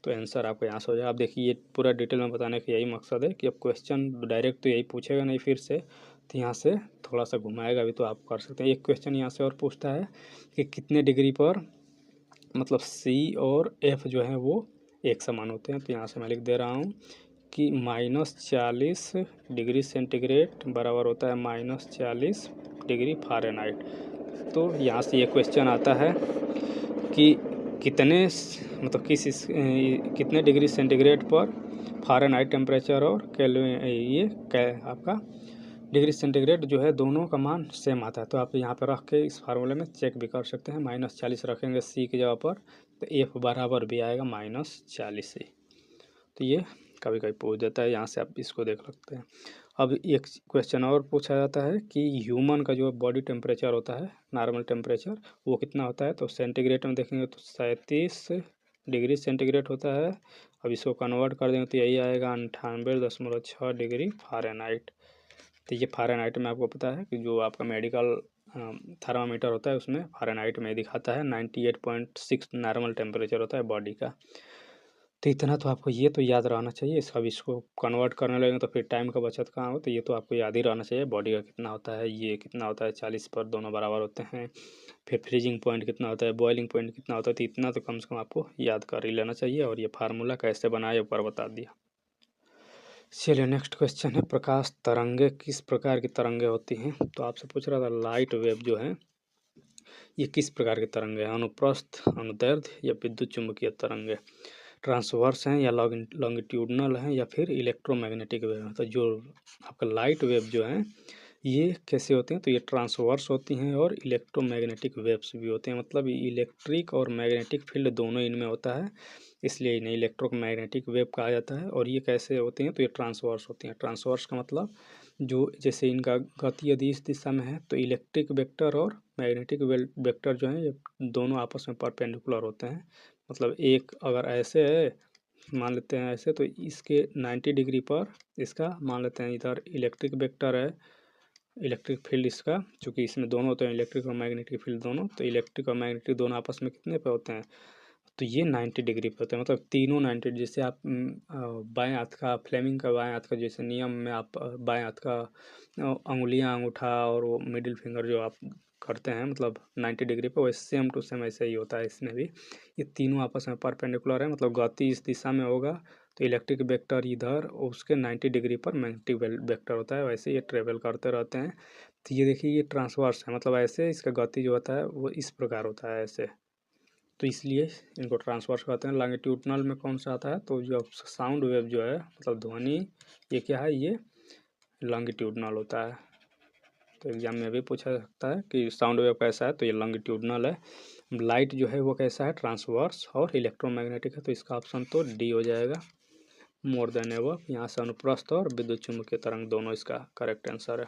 तो आंसर आपका यहाँ से हो जाएगा। आप देखिए ये पूरा डिटेल में बताने का यही मकसद है कि अब क्वेश्चन डायरेक्ट तो यही पूछेगा नहीं फिर से, तो यहाँ से थोड़ा सा घुमाएगा भी तो आप कर सकते हैं। एक क्वेश्चन यहाँ से और पूछता है कि कितने डिग्री पर मतलब C और F जो है वो एक समान होते हैं। तो यहाँ से मैं लिख दे रहा हूँ कि -40 डिग्री सेंटीग्रेड बराबर होता है -40 डिग्री फ़ारेनहाइट। तो यहाँ से ये क्वेश्चन आता है कि कितने मतलब कितने डिग्री सेंटीग्रेड पर फ़ारेनहाइट टेम्परेचर और केल्विन ये आपका डिग्री सेंटीग्रेड जो है दोनों का मान सेम आता है। तो आप यहाँ पर रख के इस फार्मूले में चेक भी कर सकते हैं। -40 रखेंगे C की जगह पर तो F बराबर भी आएगा -40 से। तो ये कभी कभी पूछ देता है, यहाँ से आप इसको देख सकते हैं। अब एक क्वेश्चन और पूछा जाता है कि ह्यूमन का जो बॉडी टेम्परेचर होता है नॉर्मल टेम्परेचर वो कितना होता है, तो सेंटीग्रेड में देखेंगे तो 37 डिग्री सेंटीग्रेड होता है। अब इसको कन्वर्ट कर देंगे तो यही आएगा 98.6 डिग्री फ़ारेनहाइट। तो ये फ़ारेनहाइट में आपको पता है कि जो आपका मेडिकल थर्मामीटर होता है उसमें फ़ारेनहाइट में दिखाता है 98.6 नॉर्मल टेम्परेचर होता है बॉडी का। तो इतना तो आपको ये तो याद रहना चाहिए। अब इसको कन्वर्ट करने लगेंगे तो फिर टाइम का बचत कहाँ हो, तो ये तो आपको याद ही रहना चाहिए। बॉडी का कितना होता है, ये कितना होता है, 40 पर दोनों बराबर होते हैं। फिर फ्रीजिंग पॉइंट कितना होता है, बॉइलिंग पॉइंट कितना होता है, तो इतना तो कम से कम आपको याद कर ही लेना चाहिए। और ये फार्मूला कैसे बनाया ऊपर बता दिया। चलिए नेक्स्ट क्वेश्चन है, प्रकाश तरंगे किस प्रकार की तरंगे होती हैं। तो आपसे पूछ रहा था लाइट वेव जो है ये किस प्रकार की तरंगे हैं, अनुप्रस्थ, अनुदैर्ध्य या विद्युत चुम्बकीय तरंगे, ट्रांसवर्स हैं या लॉन्गिट्यूडनल हैं या फिर इलेक्ट्रोमैग्नेटिक वेव है। तो जो आपका लाइट वेव जो है ये कैसे होते हैं, तो ये ट्रांसवर्स होती हैं और इलेक्ट्रोमैग्नेटिक वेव्स भी होते हैं। मतलब इलेक्ट्रिक और मैग्नेटिक फील्ड दोनों इनमें होता है, इसलिए इन्हें इलेक्ट्रोमैग्नेटिक वेव कहा जाता है। और ये कैसे होती हैं, तो ये ट्रांसवर्स होती हैं। ट्रांसवर्स का मतलब जो जैसे इनका गति यदि इस दिशा में है तो इलेक्ट्रिक वेक्टर और मैग्नेटिक वेक्टर जो है ये दोनों आपस में परपेंडिकुलर होते हैं। मतलब एक अगर ऐसे है, मान लेते हैं ऐसे, तो इसके 90 डिग्री पर इसका मान लेते हैं इधर इलेक्ट्रिक वेक्टर है, इलेक्ट्रिक फील्ड इसका, चूँकि इसमें दोनों होते हैं इलेक्ट्रिक और मैग्नेटिक फील्ड दोनों, तो इलेक्ट्रिक और मैग्नेटिक दोनों आपस में कितने पे होते हैं, तो ये 90 डिग्री पे होते हैं। मतलब तीनों 90, जैसे आप बाएं हाथ का फ्लेमिंग का बाएं हाथ का जैसे नियम में आप बाएं हाथ का अंगुलियां अंगूठा और वो मिडिल फिंगर जो आप करते हैं मतलब 90 डिग्री पे, वैसे सेम टू सेम ऐसे ही होता है इसमें भी। ये तीनों आपस में परपेंडिकुलर है, मतलब गति इस दिशा में होगा तो इलेक्ट्रिक वेक्टर इधर और उसके 90 डिग्री पर मैग्नेटिक वेक्टर होता है, वैसे ये ट्रेवल करते रहते हैं। तो ये देखिए ये ट्रांसवर्स है, मतलब ऐसे इसका गति जो होता है वो इस प्रकार होता है ऐसे, तो इसलिए इनको ट्रांसवर्स कहते हैं। लॉन्गिट्यूडनल में कौन सा आता है, तो जो साउंड वेव जो है मतलब ध्वनि, ये क्या है, ये लॉन्गिट्यूडनल होता है। तो एग्जाम में भी पूछा सकता है कि साउंड वेव कैसा है, तो ये लॉन्गिट्यूडनल है। लाइट जो है वो कैसा है, ट्रांसवर्स और इलेक्ट्रोमैग्नेटिक है, तो इसका ऑप्शन तो डी हो जाएगा, मोर देन एबव। यहाँ से अनुप्रस्थ और विद्युत चुम्बकीय तरंग दोनों इसका करेक्ट आंसर है।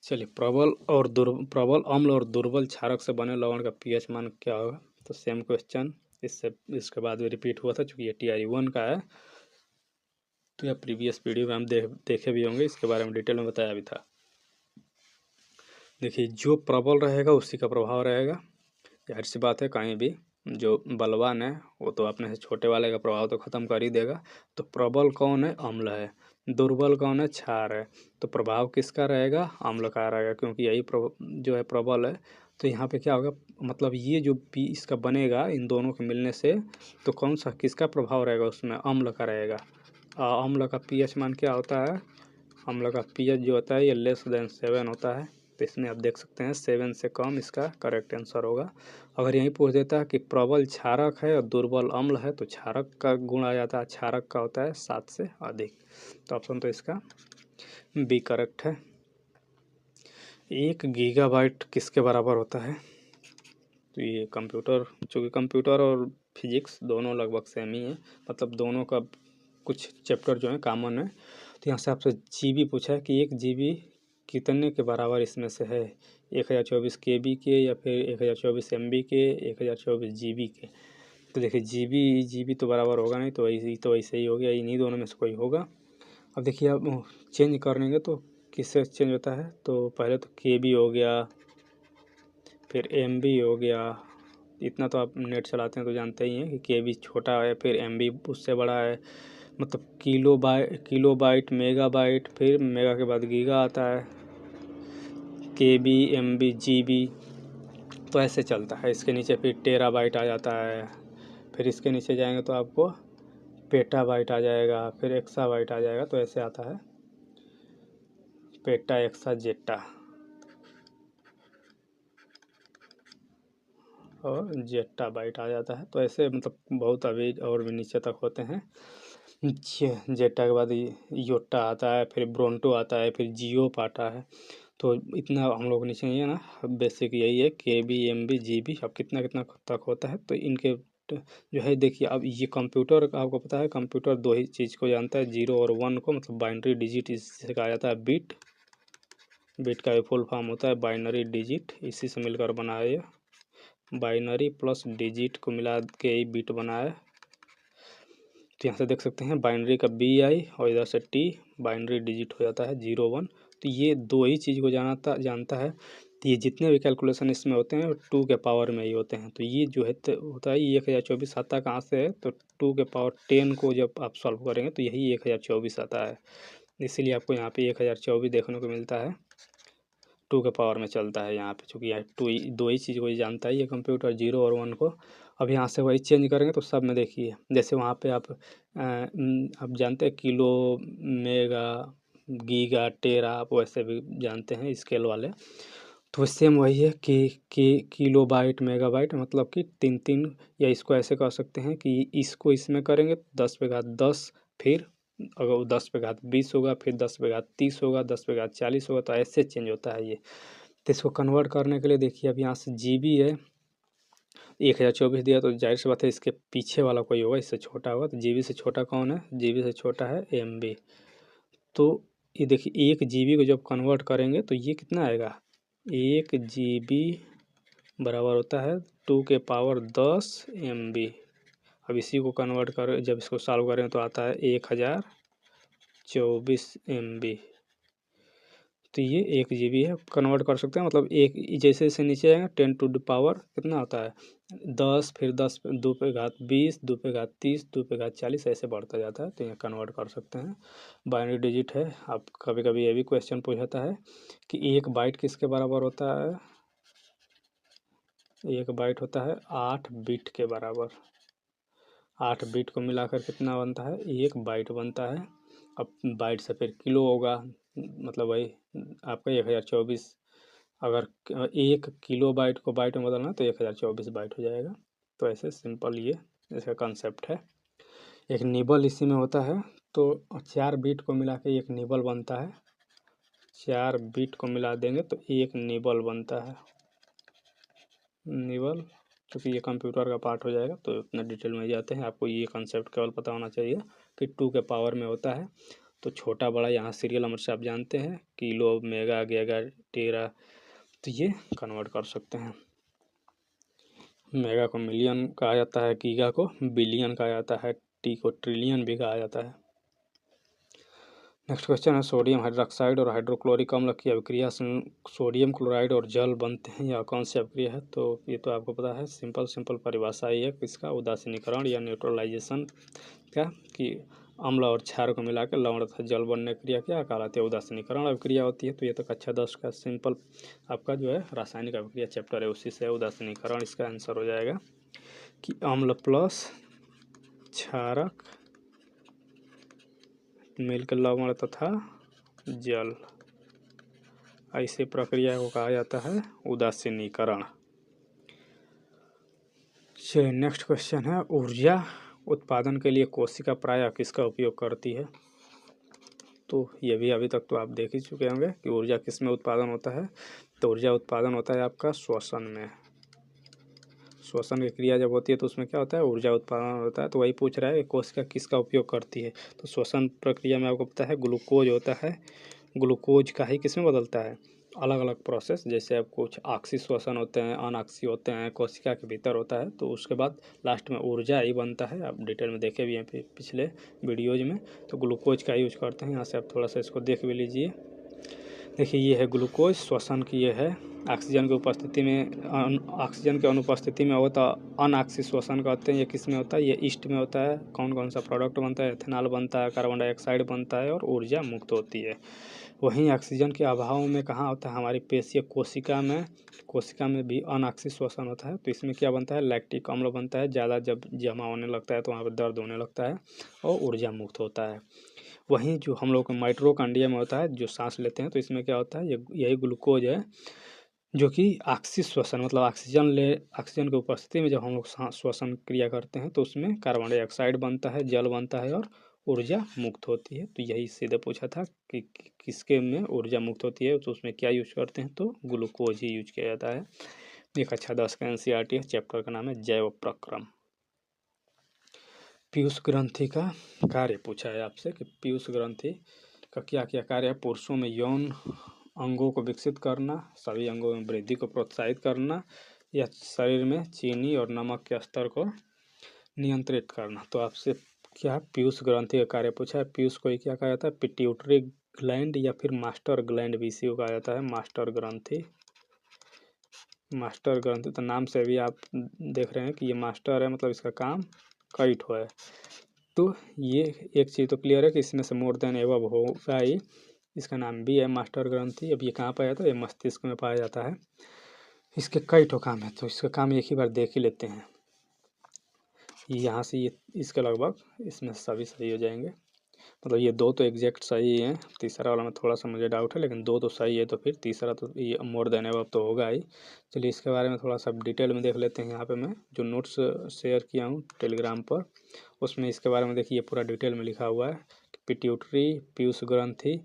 चलिए, प्रबल अम्ल और दुर्बल क्षारक से बने लवण का पीएच मान क्या होगा। तो सेम क्वेश्चन इसके बाद भी रिपीट हुआ था, चूंकि ये TRE 1 का है, तो यह प्रीवियस वीडियो में हम देखे भी होंगे, इसके बारे में डिटेल में बताया भी था। देखिए, जो प्रबल रहेगा उसी का प्रभाव रहेगा, जाहिर सी बात है। कहीं भी जो बलवान है वो तो अपने से छोटे वाले का प्रभाव तो खत्म कर ही देगा। तो प्रबल कौन है, अम्ल है। दुर्बल कौन है, क्षार है। तो प्रभाव किसका रहेगा, अम्ल का रहेगा, क्योंकि यही जो है प्रबल है। तो यहाँ पे क्या होगा, मतलब ये जो पी इसका बनेगा इन दोनों के मिलने से, तो कौन सा किसका प्रभाव रहेगा उसमें, अम्ल का रहेगा। अम्ल का पीएच मान क्या होता है, अम्ल का पीएच जो होता है ये <7 होता है। तो इसमें आप देख सकते हैं 7 से कम इसका करेक्ट आंसर होगा। अगर यही पूछ देता है कि प्रबल क्षारक है और दुर्बल अम्ल है, तो क्षारक का गुण आ जाता है, क्षारक का होता है 7 से अधिक। तो ऑप्शन तो इसका बी करेक्ट है। 1 गीगाबाइट किसके बराबर होता है। तो ये कंप्यूटर, चूँकि कंप्यूटर और फिजिक्स दोनों लगभग सेम ही है, मतलब दोनों का कुछ चैप्टर जो है कॉमन है। तो यहाँ से आपसे GB पूछा है कि 1 GB कितने के बराबर इसमें से है, 1024 KB के या फिर 1024 MB के, 1024 GB के। तो देखिए GB तो बराबर होगा नहीं, तो वैसे ही हो गया, इन्हीं दोनों में से कोई होगा। अब देखिए, अब चेंज करेंगे तो किससे चेंज होता है, तो पहले तो KB हो गया, फिर MB हो गया। इतना तो आप नेट चलाते हैं तो जानते ही हैं कि KB छोटा है, फिर MB उससे बड़ा है। मतलब किलोबाइट, मेगाबाइट, फिर मेगा के बाद गीगा आता है, KB, MB, GB, तो ऐसे चलता है। इसके नीचे फिर टेराबाइट आ जाता है, फिर इसके नीचे जाएंगे तो आपको पेटाबाइट आ जाएगा, फिर एक्साबाइट आ जाएगा। तो ऐसे आता है पेटा, एक्सा, जेटा और जेटा बाइट आ जाता है। तो ऐसे मतलब बहुत अभी और भी नीचे तक होते हैं। जेटा के बाद योटा आता है, फिर ब्रोंटो आता है, फिर जियोप आता है। तो इतना हम लोग नीचे ही है ना, बेसिक यही है KB, MB, GB। अब कितना कितना तक होता है, तो इनके जो है देखिए, अब ये कंप्यूटर का आपको पता है, कंप्यूटर दो ही चीज़ को जानता है, 0 और 1 को, मतलब बाइनरी डिजिट इससे कहा जाता है बिट। बिट का भी फुल फॉर्म होता है बाइनरी डिजिट, इसी से मिलकर बना है ये, बाइनरी प्लस डिजिट को मिला के ही बिट बना है। तो यहाँ से देख सकते हैं बाइनरी का BI और इधर से T, बाइनरी डिजिट हो जाता है 0 1। तो ये दो ही चीज़ को जानता है। तो ये जितने भी कैलकुलेशन इसमें होते हैं 2 के पावर में ही होते हैं। तो ये जो है होता है, ये 1024 आता कहाँ से है, तो 2 के पावर 10 को जब आप सॉल्व करेंगे तो यही 1024 आता है। इसीलिए आपको यहाँ पे 1024 देखने को मिलता है, 2 के पावर में चलता है यहाँ पे, चूँकि यहाँ दो ही चीज़ को ही जानता है ये कंप्यूटर, 0 और 1 को। अब यहाँ से वही चेंज करेंगे तो सब में देखिए, जैसे वहाँ पे आप जानते हैं किलो, मेगा, गीगा, टेरा, आप वैसे भी जानते हैं स्केल वाले। तो सेम वही है कि किलो बाइट, मेगा बाइट, मतलब कि 3 3, या इसको ऐसे कह सकते हैं कि इसको इसमें करेंगे 10 पे घात 10, फिर अगर वो 10 पे घात 20 होगा, फिर 10 पे घात 30 होगा, 10 पे घात 40 होगा, तो ऐसे चेंज होता है ये। तो इसको कन्वर्ट करने के लिए देखिए, अब यहाँ से GB है, 1024 दिया, तो जाहिर सी बात है इसके पीछे वाला कोई होगा, इससे छोटा होगा। तो GB से छोटा कौन है, GB से छोटा है MB। तो ये देखिए 1 GB को जब कन्वर्ट करेंगे तो ये कितना आएगा, 1 GB बराबर होता है 2 के पावर 10 MB। अब इसी को कन्वर्ट कर, जब इसको सॉल्व करें तो आता है 1024 MB। तो ये 1 GB है, कन्वर्ट कर सकते हैं, मतलब एक जैसे जैसे नीचे आएगा 10 टू द पावर कितना होता है 10, फिर 10 2 पे घात 20, 2 पे घात 30, 2 पे घात 40, ऐसे बढ़ता जाता है। तो ये कन्वर्ट कर सकते हैं, बाइनरी डिजिट है। आप कभी कभी ये भी क्वेश्चन पूछता है कि 1 बाइट किसके बराबर होता है, 1 बाइट होता है 8 बिट के बराबर। 8 बिट को मिलाकर कितना बनता है, 1 बाइट बनता है। अब बाइट से फिर किलो होगा, मतलब वही आपका 1024 अगर 1 किलोबाइट को बाइट में बदलना है तो 1024 बाइट हो जाएगा। तो ऐसे सिंपल ये इसका कंसेप्ट है। एक निबल इसी में होता है, तो 4 बिट को मिला के एक निबल बनता है। 4 बिट को मिला देंगे तो एक निबल बनता है। निबल, क्योंकि ये कंप्यूटर का पार्ट हो जाएगा तो उतना डिटेल में जाते हैं। आपको ये कंसेप्ट केवल पता होना चाहिए कि 2 के पावर में होता है। तो छोटा बड़ा यहाँ सीरियल नंबर से आप जानते हैं, किलो, मेगा, गीगा, टेरा, तो ये कन्वर्ट कर सकते हैं। मेगा को मिलियन कहा जाता है, गीगा को बिलियन कहा जाता है, टी को ट्रिलियन भी कहा जाता है। नेक्स्ट क्वेश्चन है, सोडियम हाइड्रोक्साइड और हाइड्रोक्लोरिक अम्ल की अभिक्रिया से सोडियम क्लोराइड और जल बनते हैं, या कौन सी अभिक्रिया है? तो ये तो आपको पता है, सिंपल परिभाषा ही है इसका, उदासीनीकरण या न्यूट्रलाइजेशन का, कि अम्ल और क्षार को मिलाकर लवण तथा जल बनने क्रिया क्या कहलाती है? उदासीनीकरण अभिक्रिया होती है। तो ये तो कक्षा 10 का सिंपल आपका जो है रासायनिक अभिक्रिया चैप्टर है, उसी से उदासीनीकरण इसका आंसर हो जाएगा कि अम्ल प्लस क्षारक मिलकर लवण तथा जल, ऐसी प्रक्रिया को कहा जाता है उदासीनीकरण। चलिए नेक्स्ट क्वेश्चन है, ऊर्जा उत्पादन के लिए कोशिका प्रायः किसका उपयोग करती है? तो ये भी अभी तक तो आप देख ही चुके होंगे कि ऊर्जा किस में उत्पादन होता है। तो ऊर्जा उत्पादन होता है आपका श्वसन में। श्वसन की क्रिया जब होती है तो उसमें क्या होता है? ऊर्जा उत्पादन होता है। तो वही पूछ रहा है कि कोशिका किसका उपयोग करती है। तो श्वसन प्रक्रिया में आपको पता है ग्लूकोज होता है, ग्लूकोज का ही किस में बदलता है? अलग अलग प्रोसेस, जैसे अब कुछ ऑक्सी श्वसन होते हैं, अनऑक्सी होते हैं, कोशिका के भीतर होता है। तो उसके बाद लास्ट में ऊर्जा ही बनता है। आप डिटेल में देखे भी हैं पिछले वीडियोज में। तो ग्लूकोज का यूज करते हैं। यहाँ से आप थोड़ा सा इसको देख भी लीजिए। देखिए ये है ग्लूकोज, श्वसन की ये है। ऑक्सीजन की उपस्थिति में, ऑक्सीजन की अनुपस्थिति में होता अनऑक्सी श्वसन कहते हैं। ये किस में होता है? ये ईस्ट में होता है। कौन कौन सा प्रोडक्ट बनता है? एथेनॉल बनता है, कार्बन डाइऑक्साइड बनता है और ऊर्जा मुक्त होती है। वहीं ऑक्सीजन के अभाव में कहाँ होता है? हमारी पेशीय कोशिका में, कोशिका में भी अनऑक्सी श्वसन होता है। तो इसमें क्या बनता है? लैक्टिक अम्ल बनता है। ज़्यादा जब जमा होने लगता है तो वहाँ पर दर्द होने लगता है और ऊर्जा मुक्त होता है। वहीं जो हम लोग माइटोकॉन्ड्रिया में होता है, जो सांस लेते हैं, तो इसमें क्या होता है? यही ग्लूकोज है, जो कि ऑक्सी श्वसन, मतलब ऑक्सीजन की उपस्थिति में जब हम लोग श्वसन क्रिया करते हैं तो उसमें कार्बन डाइऑक्साइड बनता है, जल बनता है और ऊर्जा मुक्त होती है। तो यही सीधे पूछा था कि किसके में ऊर्जा मुक्त होती है, तो उसमें क्या यूज करते हैं? तो ग्लूकोज ही यूज किया जाता है। ये कक्षा 10 का NCERT है, चैप्टर का नाम है जैव प्रक्रम। पीयूष ग्रंथि का कार्य पूछा है आपसे कि पीयूष ग्रंथि का क्या क्या कार्य है? पुरुषों में यौन अंगों को विकसित करना, सभी अंगों में वृद्धि को प्रोत्साहित करना, या शरीर में चीनी और नमक के स्तर को नियंत्रित करना। तो आपसे क्या पीयूष ग्रंथि का कार्य पूछा है। पीयूष को क्या कहा जाता है? पिट्यूटरी ग्लैंड या फिर मास्टर ग्लैंड भी इसी को कहा जाता है, मास्टर ग्रंथि। मास्टर ग्रंथि तो नाम से भी आप देख रहे हैं कि ये मास्टर है, मतलब इसका काम कई ठो है। तो ये एक चीज़ तो क्लियर है कि इसमें से मोर देन एबव होगा ही। इसका नाम भी है मास्टर ग्रंथि। अब ये कहाँ पाया जाता है? ये मस्तिष्क में पाया जाता है। इसके कई ठो काम है, तो इसका काम एक ही बार देख ही लेते हैं। यहाँ से ये इसके लगभग इसमें सभी सही हो जाएंगे। मतलब ये 2 तो एग्जैक्ट सही है, तीसरा वाला में थोड़ा सा मुझे डाउट है, लेकिन 2 तो सही है, तो फिर तीसरा तो ये मोर देन एबव तो होगा ही। चलिए इसके बारे में थोड़ा सा डिटेल में देख लेते हैं। यहाँ पे मैं जो नोट्स शेयर किया हूँ टेलीग्राम पर, उसमें इसके बारे में देखिए पूरा डिटेल में लिखा हुआ है। पिट्यूटरी, पीयूष ग्रंथि,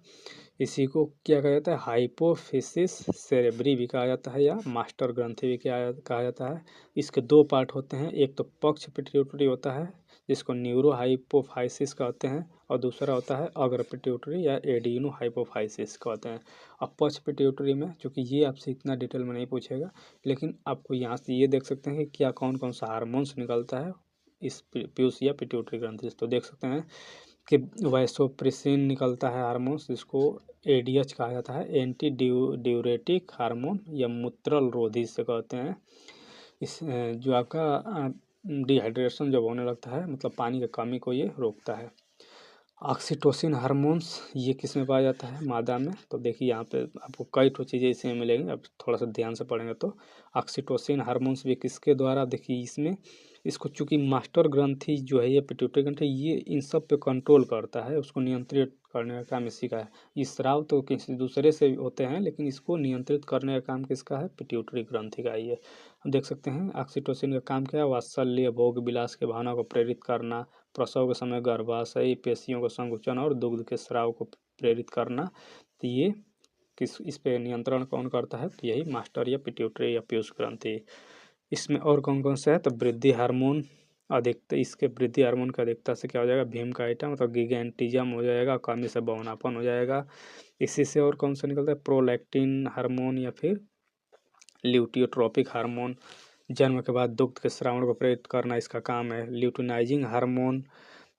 इसी को क्या कहा जाता है? हाइपोफिसिस सेरेब्री भी कहा जाता है, या मास्टर ग्रंथि भी क्या कहा जाता है। इसके 2 पार्ट होते हैं, एक तो पक्ष पिट्यूटरी होता है जिसको न्यूरो हाइपोफाइसिस कहते हैं, और दूसरा होता है अग्र पिट्यूटरी या एडिनो हाइपोफाइसिस कहते हैं। अब पक्ष पिट्यूटरी में, चूँकि ये आपसे इतना डिटेल में नहीं पूछेगा, लेकिन आपको यहाँ से ये देख सकते हैं कि क्या कौन कौन सा हार्मोन्स निकलता है इस पीयूष या पिट्यूटरी ग्रंथि से। तो देख सकते हैं कि वाइसोप्रेसिन निकलता है हार्मोन्स, जिसको ADH कहा जाता है, एंटी ड्यूरेटिक हार्मोन, या मूत्रल रोधी से कहते हैं। इस जो आपका डिहाइड्रेशन जब होने लगता है, मतलब पानी की कमी को ये रोकता है। ऑक्सीटोसिन हार्मोन्स ये किस में पाया जाता है? मादा में। तो देखिए यहाँ पे आपको कई ठो चीज़ें इसमें मिलेंगी, अब थोड़ा सा ध्यान से पढ़ेंगे तो ऑक्सीटोसिन हार्मोन्स भी किसके द्वारा, देखिए इसमें इसको चूंकि मास्टर ग्रंथि जो है ये पिट्यूटरी ग्रंथि ये इन सब पे कंट्रोल करता है, उसको नियंत्रित करने का काम इसी का है। ये स्राव तो किसी दूसरे से होते हैं लेकिन इसको नियंत्रित करने का काम किसका है? पिट्यूटरी ग्रंथि का ही है। हम देख सकते हैं ऑक्सीटोसिन का काम क्या है? वात्सल्य, भोग विलास के भावना को प्रेरित करना, प्रसव के समय गर्भाशय पेशियों का संकुचन और दुग्ध के स्राव को प्रेरित करना। तो ये इस पे नियंत्रण कौन करता है? तो यही मास्टर या पिट्यूटरी या पीयूष ग्रंथि। इसमें और कौन कौन से है? तो वृद्धि हार्मोन अधिकता, इसके वृद्धि हार्मोन की अधिकता से क्या हो जाएगा? भीम का आइटम मतलब गिगेंटिज्म हो जाएगा, कमी से बौनापन हो जाएगा। इसी से और कौन सा निकलता है? प्रोलैक्टिन हार्मोन या फिर ल्यूटियोट्रोपिक हार्मोन, जन्म के बाद दुग्ध के स्रावण को प्रेरित करना इसका काम है। ल्यूटिनाइजिंग हार्मोन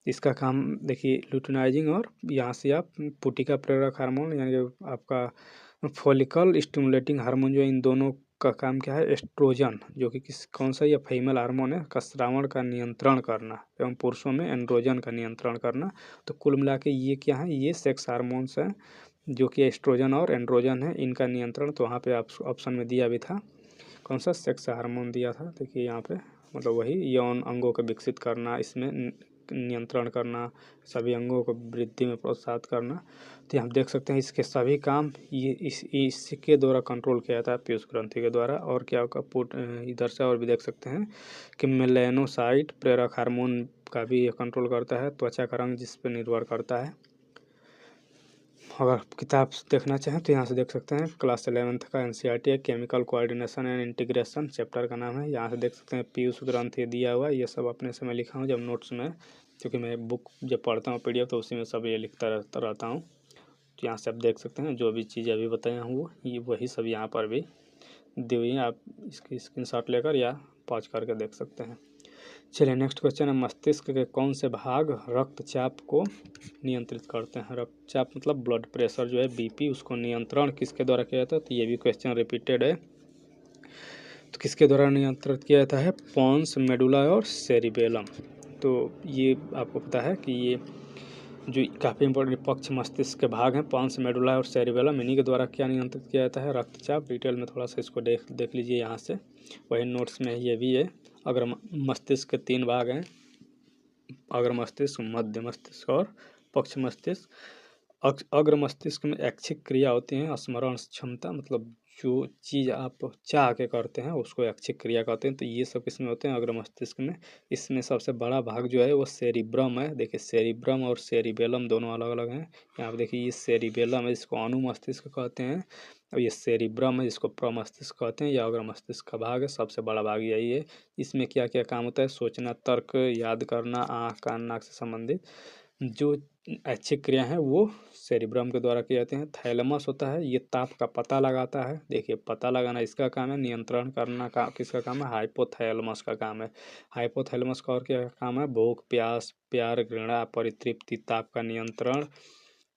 इसका काम देखिए ल्यूटिनाइजिंग, और यहाँ से आप पुटिका प्रेरक हार्मोन यानी कि आपका फॉलिकल स्टिमुलेटिंग हार्मोन जो इन दोनों का काम क्या है? एस्ट्रोजन जो कि कौन सा ये फीमेल हार्मोन है का श्रावण का नियंत्रण करना एवं पुरुषों में एंड्रोजन का नियंत्रण करना। तो कुल मिला के ये क्या है? ये सेक्स हार्मोन्स हैं जो कि एस्ट्रोजन और एंड्रोजन है, इनका नियंत्रण। तो वहाँ पे आप ऑप्शन में दिया भी था कौन सा? सेक्स हार्मोन दिया था। देखिए यहाँ पे मतलब वही यौन अंगों को विकसित करना, इसमें नियंत्रण करना, सभी अंगों को वृद्धि में प्रोत्साहित करना। तो हम देख सकते हैं इसके सभी काम ये इसके द्वारा कंट्रोल किया जाता है पीयूष ग्रंथि के द्वारा। और क्या होगा इधर से और भी देख सकते हैं कि मेलेनोसाइट प्रेरक हार्मोन का भी ये कंट्रोल करता है, त्वचा का रंग जिस पर निर्भर करता है। अगर किताब देखना चाहें तो यहाँ से देख सकते हैं, क्लास 11th का NCERT है, chemical coordination and integration chapter का नाम है। यहाँ से देख सकते हैं पीयूष ग्रंथि दिया हुआ है, ये सब अपने से मैं लिखा हूँ जब नोट्स में, क्योंकि मैं बुक जब पढ़ता हूँ PDF तो उसी में सब ये लिखता रहता हूँ। तो यहाँ से आप देख सकते हैं जो भी चीज़ें अभी बताया हूँ वो ये वही सब यहाँ पर भी दी हुई है, आप इसकी स्क्रीनशॉट लेकर या पॉज करके देख सकते हैं। चलिए नेक्स्ट क्वेश्चन है, मस्तिष्क के कौन से भाग रक्तचाप को नियंत्रित करते हैं? रक्तचाप मतलब ब्लड प्रेशर जो है BP, उसको नियंत्रण किसके द्वारा किया जाता है? तो ये भी क्वेश्चन रिपीटेड है। तो किसके द्वारा नियंत्रित किया जाता है? पोन्स, मेडुला और सेरिबेलम। तो ये आपको पता है कि ये जो काफ़ी इंपॉर्टेंट पक्ष मस्तिष्क के भाग हैं पोन्स, मेडुला और सेरिबेलम, इन्हीं के द्वारा क्या नियंत्रित किया जाता है? रक्तचाप। डिटेल में थोड़ा सा इसको देख लीजिए यहाँ से, वही नोट्स में ये भी है। अगर मस्तिष्क के 3 भाग हैं, अग्र मस्तिष्क, मध्य मस्तिष्क और पक्ष मस्तिष्क। अग्र मस्तिष्क में ऐच्छिक क्रिया होती है, स्मरण क्षमता मतलब जो चीज़ आप चाह के करते हैं उसको ऐच्छिक क्रिया कहते हैं। तो ये सब किसमें होते हैं? अग्र मस्तिष्क में। इसमें सबसे बड़ा भाग जो है वो सेरिब्रम है। देखिए सेरिब्रम और सेरिबेलम दोनों अलग अलग हैं। यहाँ पे देखिए ये सेरिबेलम है जिसको अनुमस्तिष्क कहते हैं, और ये सेरिब्रम है जिसको प्रमस्तिष्क कहते हैं। यह अग्र मस्तिष्क का भाग है, सबसे बड़ा भाग यही है। इसमें क्या क्या काम होता है? सोचना, तर्क, याद करना, आँख कान नाक से संबंधित जो ऐच्छिक क्रिया है वो सेरिब्रम के द्वारा किए जाते हैं। थैलेमस होता है, ये ताप का पता लगाता है। देखिए पता लगाना इसका काम है, नियंत्रण करना का किसका काम है? हाइपोथैलेमस का काम है। हाइपोथैलेमस का और क्या काम है? भूख, प्यास, प्यार, घृणा, परितृप्ति, ताप का नियंत्रण।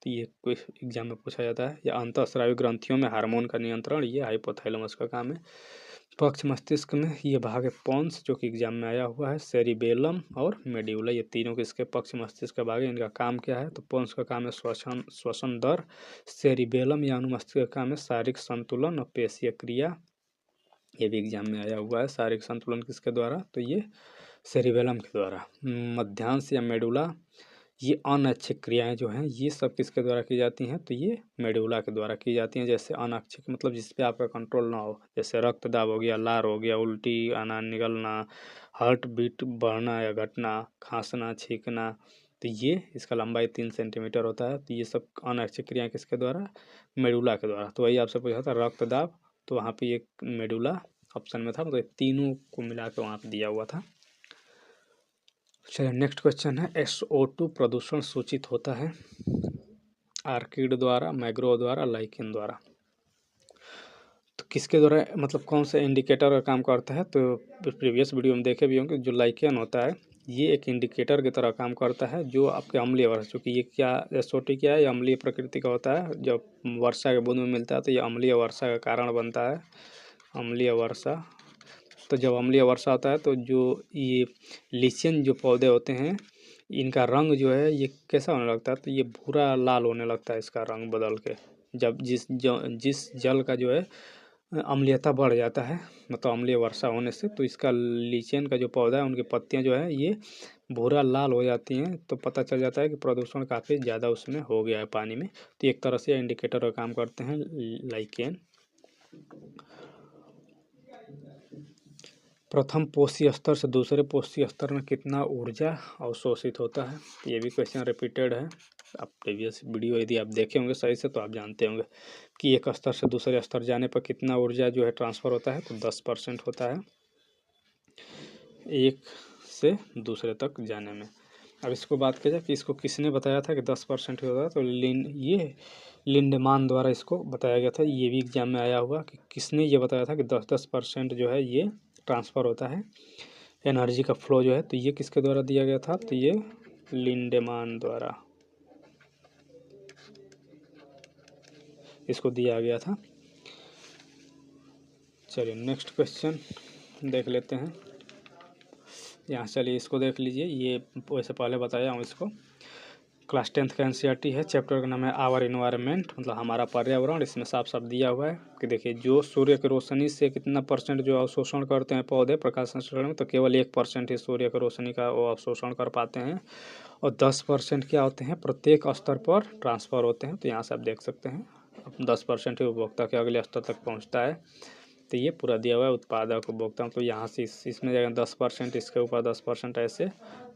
तो ये कोई एग्जाम में पूछा जाता है। या अंतःस्रावी ग्रंथियों में हार्मोन का नियंत्रण, ये हाइपोथैलेमस का काम है। पक्ष मस्तिष्क में ये भाग है पोन्स जो कि एग्जाम में आया हुआ है, सेरिबेलम और मेड्यूला, ये तीनों किसके? पक्ष मस्तिष्क का भाग है। इनका काम क्या है? तो पोन्स का काम है श्वसन दर, सेरिबेलम या अनुमस्तिष्क का काम है शारीरिक संतुलन और पेशीय क्रिया, ये भी एग्जाम में आया हुआ है। शारीरिक संतुलन किसके द्वारा? तो ये सेरिबेलम के द्वारा। मध्यांश या मेडुला, ये अनैच्छिक क्रियाएं जो हैं ये सब किसके द्वारा की जाती हैं? तो ये मेडुला के द्वारा की जाती हैं। जैसे अनैच्छिक मतलब जिस पे आपका कंट्रोल ना हो, जैसे रक्तदाब हो गया, लार हो गया, उल्टी आना, निगलना, हार्ट बीट बढ़ना या घटना, खांसना, छींकना। तो ये इसका लंबाई 3 सेंटीमीटर होता है। तो ये सब अनैच्छिक क्रियाएं किसके द्वारा? मेडुला के द्वारा। तो वही आपसे पूछा था रक्तदाब, तो वहाँ पे एक मेडुला ऑप्शन में था, मतलब तीनों को मिला के वहाँ पे दिया हुआ था। चलिए नेक्स्ट क्वेश्चन है, SO2 प्रदूषण सूचित होता है आर्किड द्वारा, मैग्रो द्वारा, लाइकेन द्वारा। तो किसके द्वारा मतलब कौन सा इंडिकेटर का काम करता है? तो प्रीवियस वीडियो में देखे भी होंगे, जो लाइकेन होता है ये एक इंडिकेटर की तरह काम करता है जो आपके अम्लीय वर्षा, चूँकि ये क्या SO2 क्या है? ये अम्लीय प्रकृति का होता है। जब वर्षा के बूंद में मिलता है तो ये अम्लीय वर्षा का कारण बनता है, अम्लीय वर्षा। तो जब अम्लीय वर्षा होता है तो जो ये लीचेन जो पौधे होते हैं इनका रंग जो है ये कैसा होने लगता है, तो ये भूरा लाल होने लगता है इसका रंग बदल के, जब जिस जल का जो है अम्लीयता बढ़ जाता है, मतलब अम्लीय वर्षा होने से, तो इसका लीचेन का जो पौधा है उनकी पत्तियां जो है ये भूरा लाल हो जाती हैं, तो पता चल जाता है कि प्रदूषण काफ़ी ज़्यादा उसमें हो गया है पानी में। तो एक तरह से इंडिकेटर का काम करते हैं लाइकेन। प्रथम पोषी स्तर से दूसरे पोषी स्तर में कितना ऊर्जा अवशोषित होता है, ये भी क्वेश्चन रिपीटेड है। आप प्रीवियस वीडियो यदि आप देखे होंगे सही से तो आप जानते होंगे कि एक स्तर से दूसरे स्तर जाने पर कितना ऊर्जा जो है ट्रांसफ़र होता है, तो 10% होता है एक से दूसरे तक जाने में। अब इसको बात किया जाए कि इसको किसने बताया था कि 10% होता है, तो लिंडमान द्वारा इसको बताया गया था। ये भी एग्जाम में आया हुआ कि किसने ये बताया था कि 10% जो है ये ट्रांसफ़र होता है एनर्जी का फ्लो जो है, तो ये किसके द्वारा दिया गया था, तो ये लिंडमान द्वारा इसको दिया गया था। चलिए नेक्स्ट क्वेश्चन देख लेते हैं। यहाँ चलिए इसको देख लीजिए, ये वैसे पहले बताया हूँ इसको। क्लास 10th का एनसीईआरटी है, चैप्टर का नाम है आवर इन्वायरमेंट, मतलब हमारा पर्यावरण। इसमें साफ साफ दिया हुआ है कि देखिए जो सूर्य की रोशनी से कितना % जो अवशोषण करते हैं पौधे प्रकाश संश्लेषण में, तो केवल 1% ही सूर्य की रोशनी का वो अवशोषण कर पाते हैं, और 10% क्या होते हैं प्रत्येक स्तर पर ट्रांसफ़र होते हैं। तो यहाँ से आप देख सकते हैं 10% ही उपभोक्ता के अगले स्तर तक पहुँचता है। तो ये पूरा दिया हुआ है उत्पादक उपभोक्ता, तो यहाँ से इसमें जाएगा 10%, इसके ऊपर 10%, ऐसे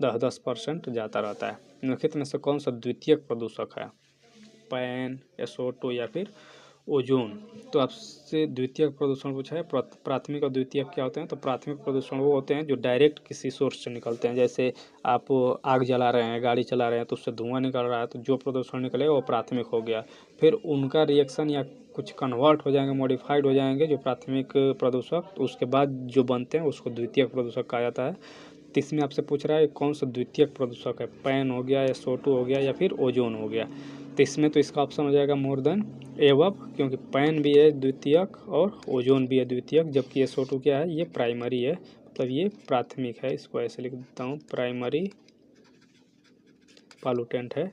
10% जाता रहता है। निम्नलिखित में से कौन सा द्वितीयक प्रदूषक है, पैन, SO2 या फिर ओजोन। तो आपसे द्वितीयक प्रदूषण पूछा है, प्राथमिक और द्वितीयक क्या होते हैं, तो प्राथमिक प्रदूषण वो होते हैं जो डायरेक्ट किसी सोर्स से निकलते हैं। जैसे आप आग जला रहे हैं, गाड़ी चला रहे हैं, तो उससे धुआं निकल रहा है, तो जो प्रदूषण निकलेगा वो प्राथमिक हो गया। फिर उनका रिएक्शन या कुछ कन्वर्ट हो जाएंगे, मॉडिफाइड हो जाएंगे जो प्राथमिक प्रदूषक, तो उसके बाद जो बनते हैं उसको द्वितीयक प्रदूषक कहा जाता है। तो इसमें आपसे पूछ रहा है कौन सा द्वितीयक प्रदूषक है, पैन हो गया, SO2 हो गया या फिर ओजोन हो गया। तो इसमें तो इसका ऑप्शन हो जाएगा मोर देन एबव, क्योंकि पैन भी है द्वितीयक और ओजोन भी है द्वितीयक, जबकि SO2 क्या है, ये प्राइमरी है, मतलब ये प्राथमिक है। इसको ऐसे लिख देता हूँ, प्राइमरी पॉल्यूटेंट है।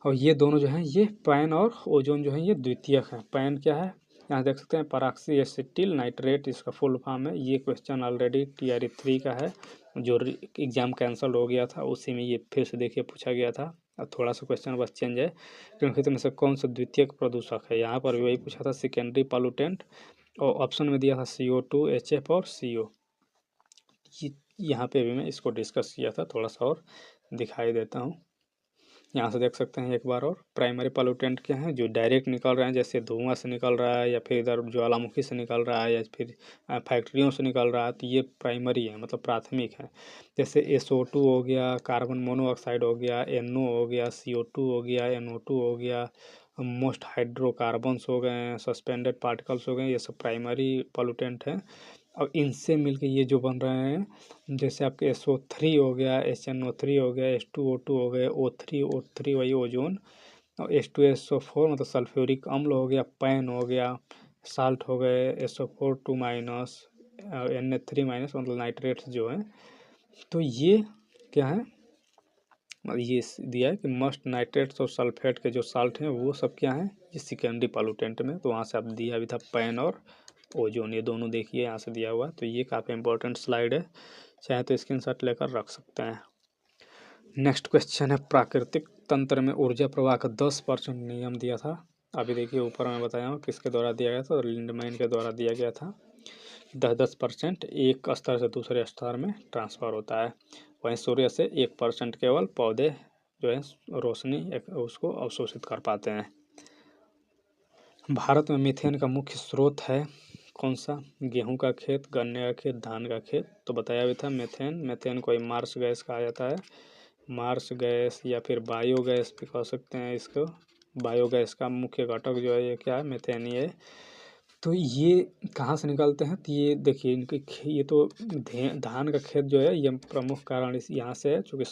और ये दोनों जो हैं ये पैन और ओजोन जो है ये द्वितीयक है। पैन क्या है, यहाँ देख सकते हैं पराक्सी एसिटिल नाइट्रेट, इसका फुल फॉर्म है। ये क्वेश्चन ऑलरेडी TRE 3 का है, जो एग्ज़ाम कैंसिल हो गया था, उसी में ये फिर से देखिए पूछा गया था। अब थोड़ा सा क्वेश्चन बस चेंज है, क्योंकि में से कौन सा द्वितीयक प्रदूषक है, यहाँ पर भी वही पूछा था सेकेंडरी पॉल्यूटेंट, और ऑप्शन में दिया था CO2, HF और CO। यहाँ पे भी मैं इसको डिस्कस किया था, थोड़ा सा और दिखाई देता हूँ। यहाँ से देख सकते हैं एक बार और, प्राइमरी पॉल्यूटेंट क्या हैं, जो डायरेक्ट निकल रहे हैं, जैसे धुआं से निकल रहा है या फिर इधर ज्वालामुखी से निकल रहा है या फिर फैक्ट्रियों से निकल रहा है, तो ये प्राइमरी है, मतलब प्राथमिक है। जैसे SO2 हो गया, कार्बन मोनोऑक्साइड हो गया, NO हो गया, CO2 हो गया, NO2 हो गया, मोस्ट हाइड्रोकार्बन्स हो गए, सस्पेंडेड पार्टिकल्स हो गए, ये सब प्राइमरी पॉल्यूटेंट हैं। और इनसे मिलके ये जो बन रहे हैं, जैसे आपके SO3 हो गया, HNO3 हो गया, H2O2 हो गया, O3 वही ओजोन, और H2SO4 मतलब सल्फ्यूरिक अम्ल हो गया, पैन हो गया, साल्ट हो गए, SO4 2 माइनस, Na3 माइनस मतलब नाइट्रेट्स जो हैं। तो ये क्या है, ये दिया है कि मस्ट नाइट्रेट्स और सल्फेट के जो साल्ट हैं वो सब क्या हैं, ये सेकेंडरी पॉल्यूटेंट में। तो वहाँ से आप दिया भी था पैन और ओजोन, ये दोनों देखिए यहाँ से दिया हुआ। तो ये काफ़ी इंपॉर्टेंट स्लाइड है, चाहे तो स्क्रीनशॉट लेकर रख सकते हैं। नेक्स्ट क्वेश्चन है, प्राकृतिक तंत्र में ऊर्जा प्रवाह का 10% नियम दिया था। अभी देखिए ऊपर मैं बताया हूँ किसके द्वारा दिया गया था, लिंडमैन के द्वारा दिया गया था। 10% एक स्तर से दूसरे स्तर में ट्रांसफ़र होता है। वहीं सूर्य से 1% केवल पौधे जो है रोशनी उसको अवशोषित कर पाते हैं। भारत में मीथेन का मुख्य स्रोत है कौन सा, गेहूं का खेत, गन्ने का खेत, धान का खेत। तो बताया भी था मीथेन को मार्स गैस कहा जाता है, मार्स गैस या फिर बायोगैस भी कह सकते हैं इसको। बायोगैस का मुख्य घटक जो है ये क्या है, मीथेन ही है। तो ये कहाँ से निकलते हैं, तो ये देखिए इनके ये तो धान का खेत जो है ये प्रमुख कारण इस यहाँ से है, चूँकि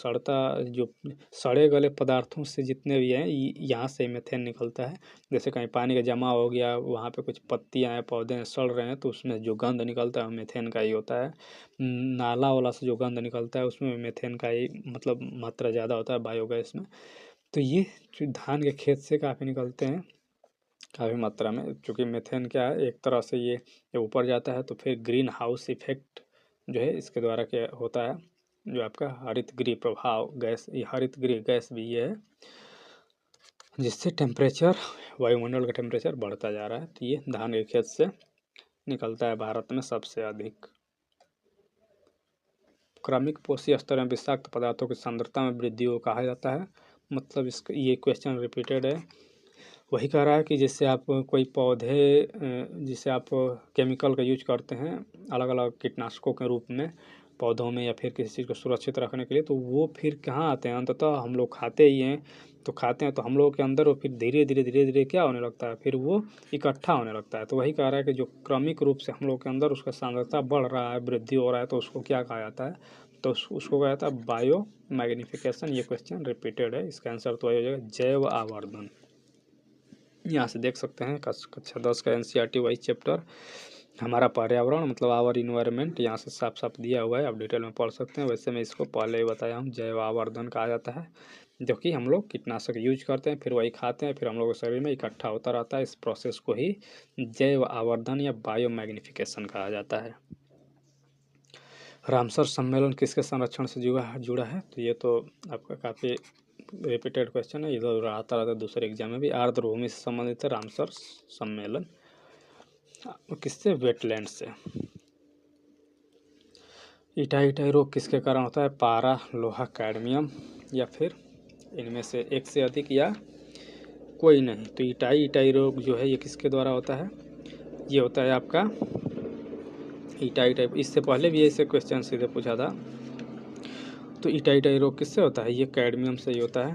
जो सड़े गले पदार्थों से जितने भी हैं यहाँ से मीथेन निकलता है। जैसे कहीं पानी का जमा हो गया, वहाँ पे कुछ पत्तियाँ हैं, पौधे हैं, सड़ रहे हैं, तो उसमें जो गंध निकलता है मीथेन का ही होता है। नाला वाला से जो गंध निकलता है उसमें मीथेन का ही मतलब मात्रा ज़्यादा होता है बायोगैस में। तो ये जो धान के खेत से काफ़ी निकलते हैं काफ़ी मात्रा में, चूँकि मीथेन क्या है, एक तरह से ये जब ऊपर जाता है तो फिर ग्रीन हाउस इफेक्ट जो है इसके द्वारा क्या होता है, जो आपका हरितगृह प्रभाव गैस, ये हरितगृह गैस भी ये है जिससे टेम्परेचर, वायुमंडल का टेम्परेचर बढ़ता जा रहा है। तो ये धान के खेत से निकलता है भारत में सबसे अधिक। क्रमिक पोषी स्तर में विषाक्त पदार्थों की सांद्रता में वृद्धि को कहा जाता है। मतलब इसका ये क्वेश्चन रिपीटेड है। वही कह रहा है कि जैसे आप कोई पौधे जिसे आप केमिकल का यूज करते हैं अलग अलग कीटनाशकों के रूप में पौधों में या फिर किसी चीज़ को सुरक्षित रखने के लिए, तो वो फिर कहाँ आते हैं, अंततः हम लोग खाते ही हैं। तो खाते हैं तो हम लोगों के अंदर वो फिर धीरे धीरे क्या होने लगता है, फिर वो इकट्ठा होने लगता है। तो वही कह रहा है कि जो क्रमिक रूप से हम लोग के अंदर उसका सांद्रता बढ़ रहा है, वृद्धि हो रहा है, तो उसको क्या कहा जाता है, तो उसको कहा जाता है बायो मैग्निफिकेशन। ये क्वेश्चन रिपीटेड है, इसका आंसर तो वही हो जाएगा जैव आवर्धन। यहाँ से देख सकते हैं कक्षा 10 का एनसीईआरटी वाइज चैप्टर हमारा पर्यावरण मतलब आवर इन्वायरमेंट, यहाँ से साफ साफ दिया हुआ है, आप डिटेल में पढ़ सकते हैं। वैसे मैं इसको पहले ही बताया हूँ, जैव आवर्धन कहा जाता है, जो कि हम लोग कीटनाशक यूज करते हैं, फिर वही खाते हैं, फिर हम लोग के शरीर में इकट्ठा होता रहता है। इस प्रोसेस को ही जैव आवर्धन या बायो मैग्निफिकेशन कहा जाता है। रामसर सम्मेलन किसके संरक्षण से जुड़ा है, तो ये तो आपका काफ़ी रिपीटेड क्वेश्चन है, इधर आता रहता है दूसरे एग्जाम में भी। आर्द्रभूमि से संबंधित है रामसर सम्मेलन, किससे, वेटलैंड से। इटाई रोग किसके कारण होता है, पारा, लोहा, कैडमियम या फिर इनमें से एक से अधिक या कोई नहीं। तो इटाई रोग जो है ये किसके द्वारा होता है, ये होता है आपका इटाई। इससे पहले भी ऐसे क्वेश्चन सीधे पूछा था। तो इटाई रोग किससे होता है, ये कैडमियम से ही होता है।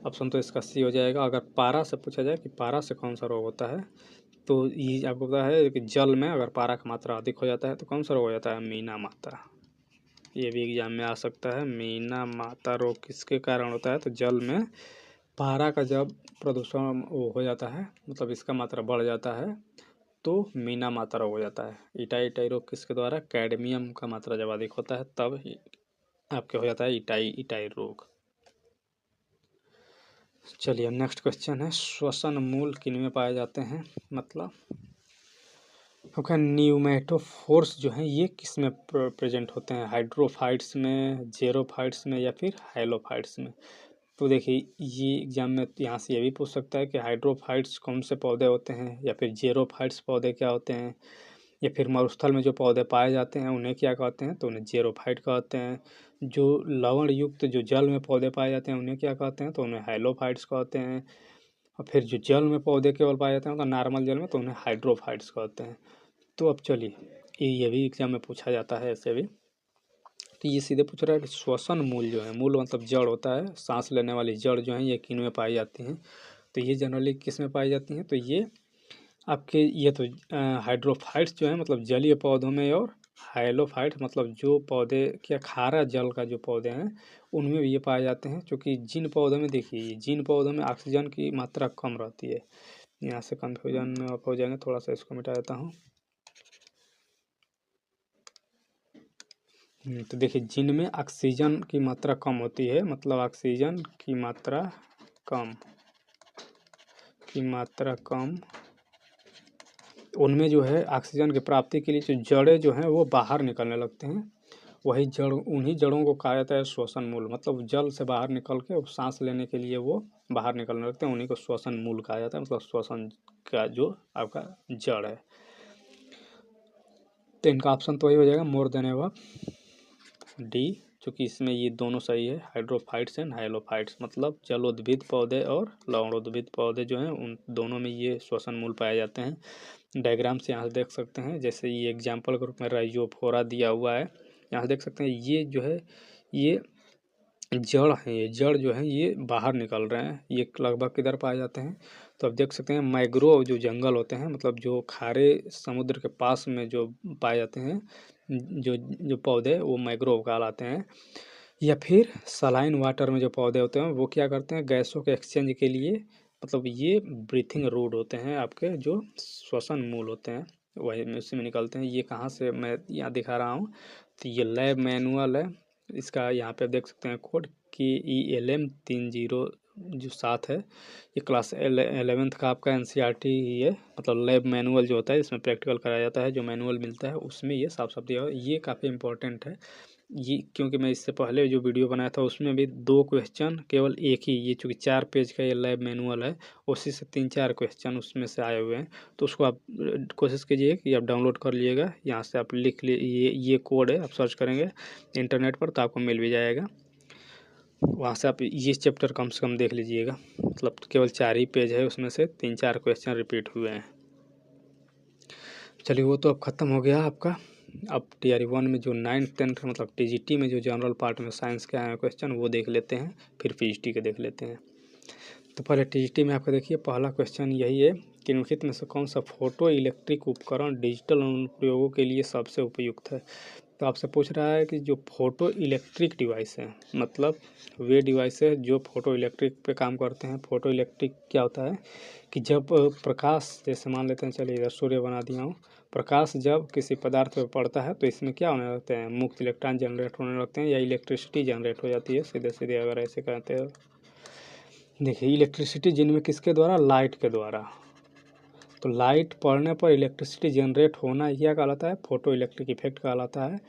ऑप्शन तो इसका सी हो जाएगा। अगर पारा से पूछा जाए कि पारा से कौन सा रोग होता है, तो ये आपको पता है कि जल में अगर पारा की मात्रा अधिक हो जाता है तो कौन सा रोग हो जाता है, मीना माता। ये भी एग्जाम में आ सकता है। मीना माता रोग किसके कारण होता है, तो जल में पारा का जब प्रदूषण वो हो जाता है, मतलब इसका मात्रा बढ़ जाता है, तो मीना माता रोग हो जाता है। इटाई रोग किसके द्वारा, कैडमियम का मात्रा जब अधिक होता है तब आपके हो जाता है इटाई रोग। चलिए नेक्स्ट क्वेश्चन है, श्वसन मूल किन में पाए जाते हैं, मतलब ओके, न्यूमेटोफोर्स जो हैं ये किस में प्रेजेंट होते हैं, हाइड्रोफाइट्स में, जेरोफाइट्स में या फिर हाइलोफाइट्स में। तो देखिए ये एग्जाम में यहाँ से ये भी पूछ सकता है कि हाइड्रोफाइट्स कौन से पौधे होते हैं, या फिर जेरोफाइट्स पौधे क्या होते हैं, या फिर मरुस्थल में जो पौधे पाए जाते हैं उन्हें क्या कहते हैं, तो उन्हें जेरोफाइट कहते हैं। जो लवण युक्त जो जल में पौधे पाए जाते हैं उन्हें क्या कहते हैं, तो उन्हें हाइलोफाइट्स कहते हैं। और फिर जो जल में पौधे केवल पाए जाते हैं तो नॉर्मल जल में, तो उन्हें हाइड्रोफाइट्स कहते हैं। तो अब चलिए ये भी एग्जाम में पूछा जाता है ऐसे भी। तो ये सीधे पूछ रहा है कि श्वसन मूल जो है, मूल मतलब जड़ होता है, सांस लेने वाली जड़ जो है ये किन में पाई जाती हैं, तो ये जनरली किस में पाई जाती हैं, तो ये आपके ये तो हाइड्रोफाइट्स जो है मतलब जलीय पौधों में, और हाइलोफाइट्स मतलब जो पौधे क्या खारा जल का जो पौधे हैं उनमें भी ये पाए जाते हैं। क्योंकि जिन पौधों में देखिए, जिन पौधों में ऑक्सीजन की मात्रा कम रहती है, यहाँ से कन्फ्यूजन आप हो जाएंगे, थोड़ा सा इसको मिटा देता हूँ। तो देखिए जिनमें ऑक्सीजन की मात्रा कम होती है, मतलब ऑक्सीजन की मात्रा कम, उनमें जो है ऑक्सीजन की प्राप्ति के लिए जो जड़ें जो हैं वो बाहर निकलने लगते हैं। वही जड़, उन्हीं जड़ों को कहा जाता है श्वसन मूल, मतलब जल से बाहर निकल के सांस लेने के लिए वो बाहर निकलने लगते हैं, उन्हीं को श्वसन मूल कहा जाता है, मतलब श्वसन का जो आपका जड़ है। तो इनका ऑप्शन तो वही हो जाएगा, मोर देन एबव, डी, क्योंकि इसमें ये दोनों सही है, हाइड्रोफाइट्स एंड हाइलोफाइट्स, मतलब जलोद्भिद पौधे और लवणोद्भिद पौधे जो हैं उन दोनों में ये श्वसन मूल पाए जाते हैं। डायग्राम से यहाँ से देख सकते हैं, जैसे ये एग्जाम्पल के रूप में राइजोफोरा दिया हुआ है, यहाँ से देख सकते हैं ये जो है ये जड़ है, ये जड़ जो है ये बाहर निकल रहे हैं, ये लगभग किधर पाए जाते हैं, तो आप देख सकते हैं मैंग्रोव जो जंगल होते हैं, मतलब जो खारे समुद्र के पास में जो पाए जाते हैं जो जो पौधे, वो मैंग्रोव कहलाते हैं। या फिर सलाइन वाटर में जो पौधे होते हैं वो क्या करते हैं, गैसों के एक्सचेंज के लिए, मतलब ये ब्रीथिंग रोड होते हैं आपके, जो श्वसन मूल होते हैं वही में उसी में निकलते हैं। ये कहाँ से मैं यहाँ दिखा रहा हूँ, तो ये लैब मैनुअल है इसका, यहाँ पे आप देख सकते हैं कोड KELM 30 जो 7 है। ये क्लास 11th का आपका NCERT ही है, मतलब लैब मैनुअल जो होता है इसमें प्रैक्टिकल कराया जाता है, जो मैनुअल मिलता है उसमें ये साफ साफ दिया हुआ है। ये काफ़ी इंपॉर्टेंट है ये, क्योंकि मैं इससे पहले जो वीडियो बनाया था उसमें भी 2 क्वेश्चन केवल एक ही, ये चूँकि 4 पेज का ये लैब मैनुअल है, उसी से 3-4 क्वेश्चन उसमें से आए हुए हैं। तो उसको आप कोशिश कीजिए कि आप डाउनलोड कर लीजिएगा, यहाँ से आप लिख लिए, ये कोड है, आप सर्च करेंगे इंटरनेट पर तो आपको मिल भी जाएगा। वहाँ से आप ये चैप्टर कम से कम देख लीजिएगा, मतलब केवल 4 ही पेज है, उसमें से 3-4 क्वेश्चन रिपीट हुए हैं। चलिए वो तो अब ख़त्म हो गया आपका। अब TRE 1 में जो 9th 10th मतलब TGT में जो जनरल पार्ट में साइंस के आए हैं क्वेश्चन वो देख लेते हैं, फिर PGT के देख लेते हैं। तो पहले TGT में आपका देखिए पहला क्वेश्चन यही है कि निम्नलिखित में से कौन सा फोटो इलेक्ट्रिक उपकरण डिजिटल अनुप्रयोगों के लिए सबसे उपयुक्त है। तो आपसे पूछ रहा है कि जो फोटो इलेक्ट्रिक डिवाइस है, मतलब वे डिवाइस है जो फोटो इलेक्ट्रिक पे काम करते हैं। फोटो इलेक्ट्रिक क्या होता है कि जब प्रकाश, जैसे मान लेते हैं, चलिए इधर सूर्य बना दिया हूँ, प्रकाश जब किसी पदार्थ पर पड़ता है तो इसमें क्या होने लगते हैं, मुक्त इलेक्ट्रॉन जनरेट होने लगते हैं या इलेक्ट्रिसिटी जनरेट हो जाती है, सीधे सीधे अगर ऐसे कहते हैं। देखिए इलेक्ट्रिसिटी जिनमें किसके द्वारा, लाइट के द्वारा। तो लाइट पड़ने पर इलेक्ट्रिसिटी जनरेट होना यह कहलाता है फोटो इलेक्ट्रिक इफेक्ट कहलाता है।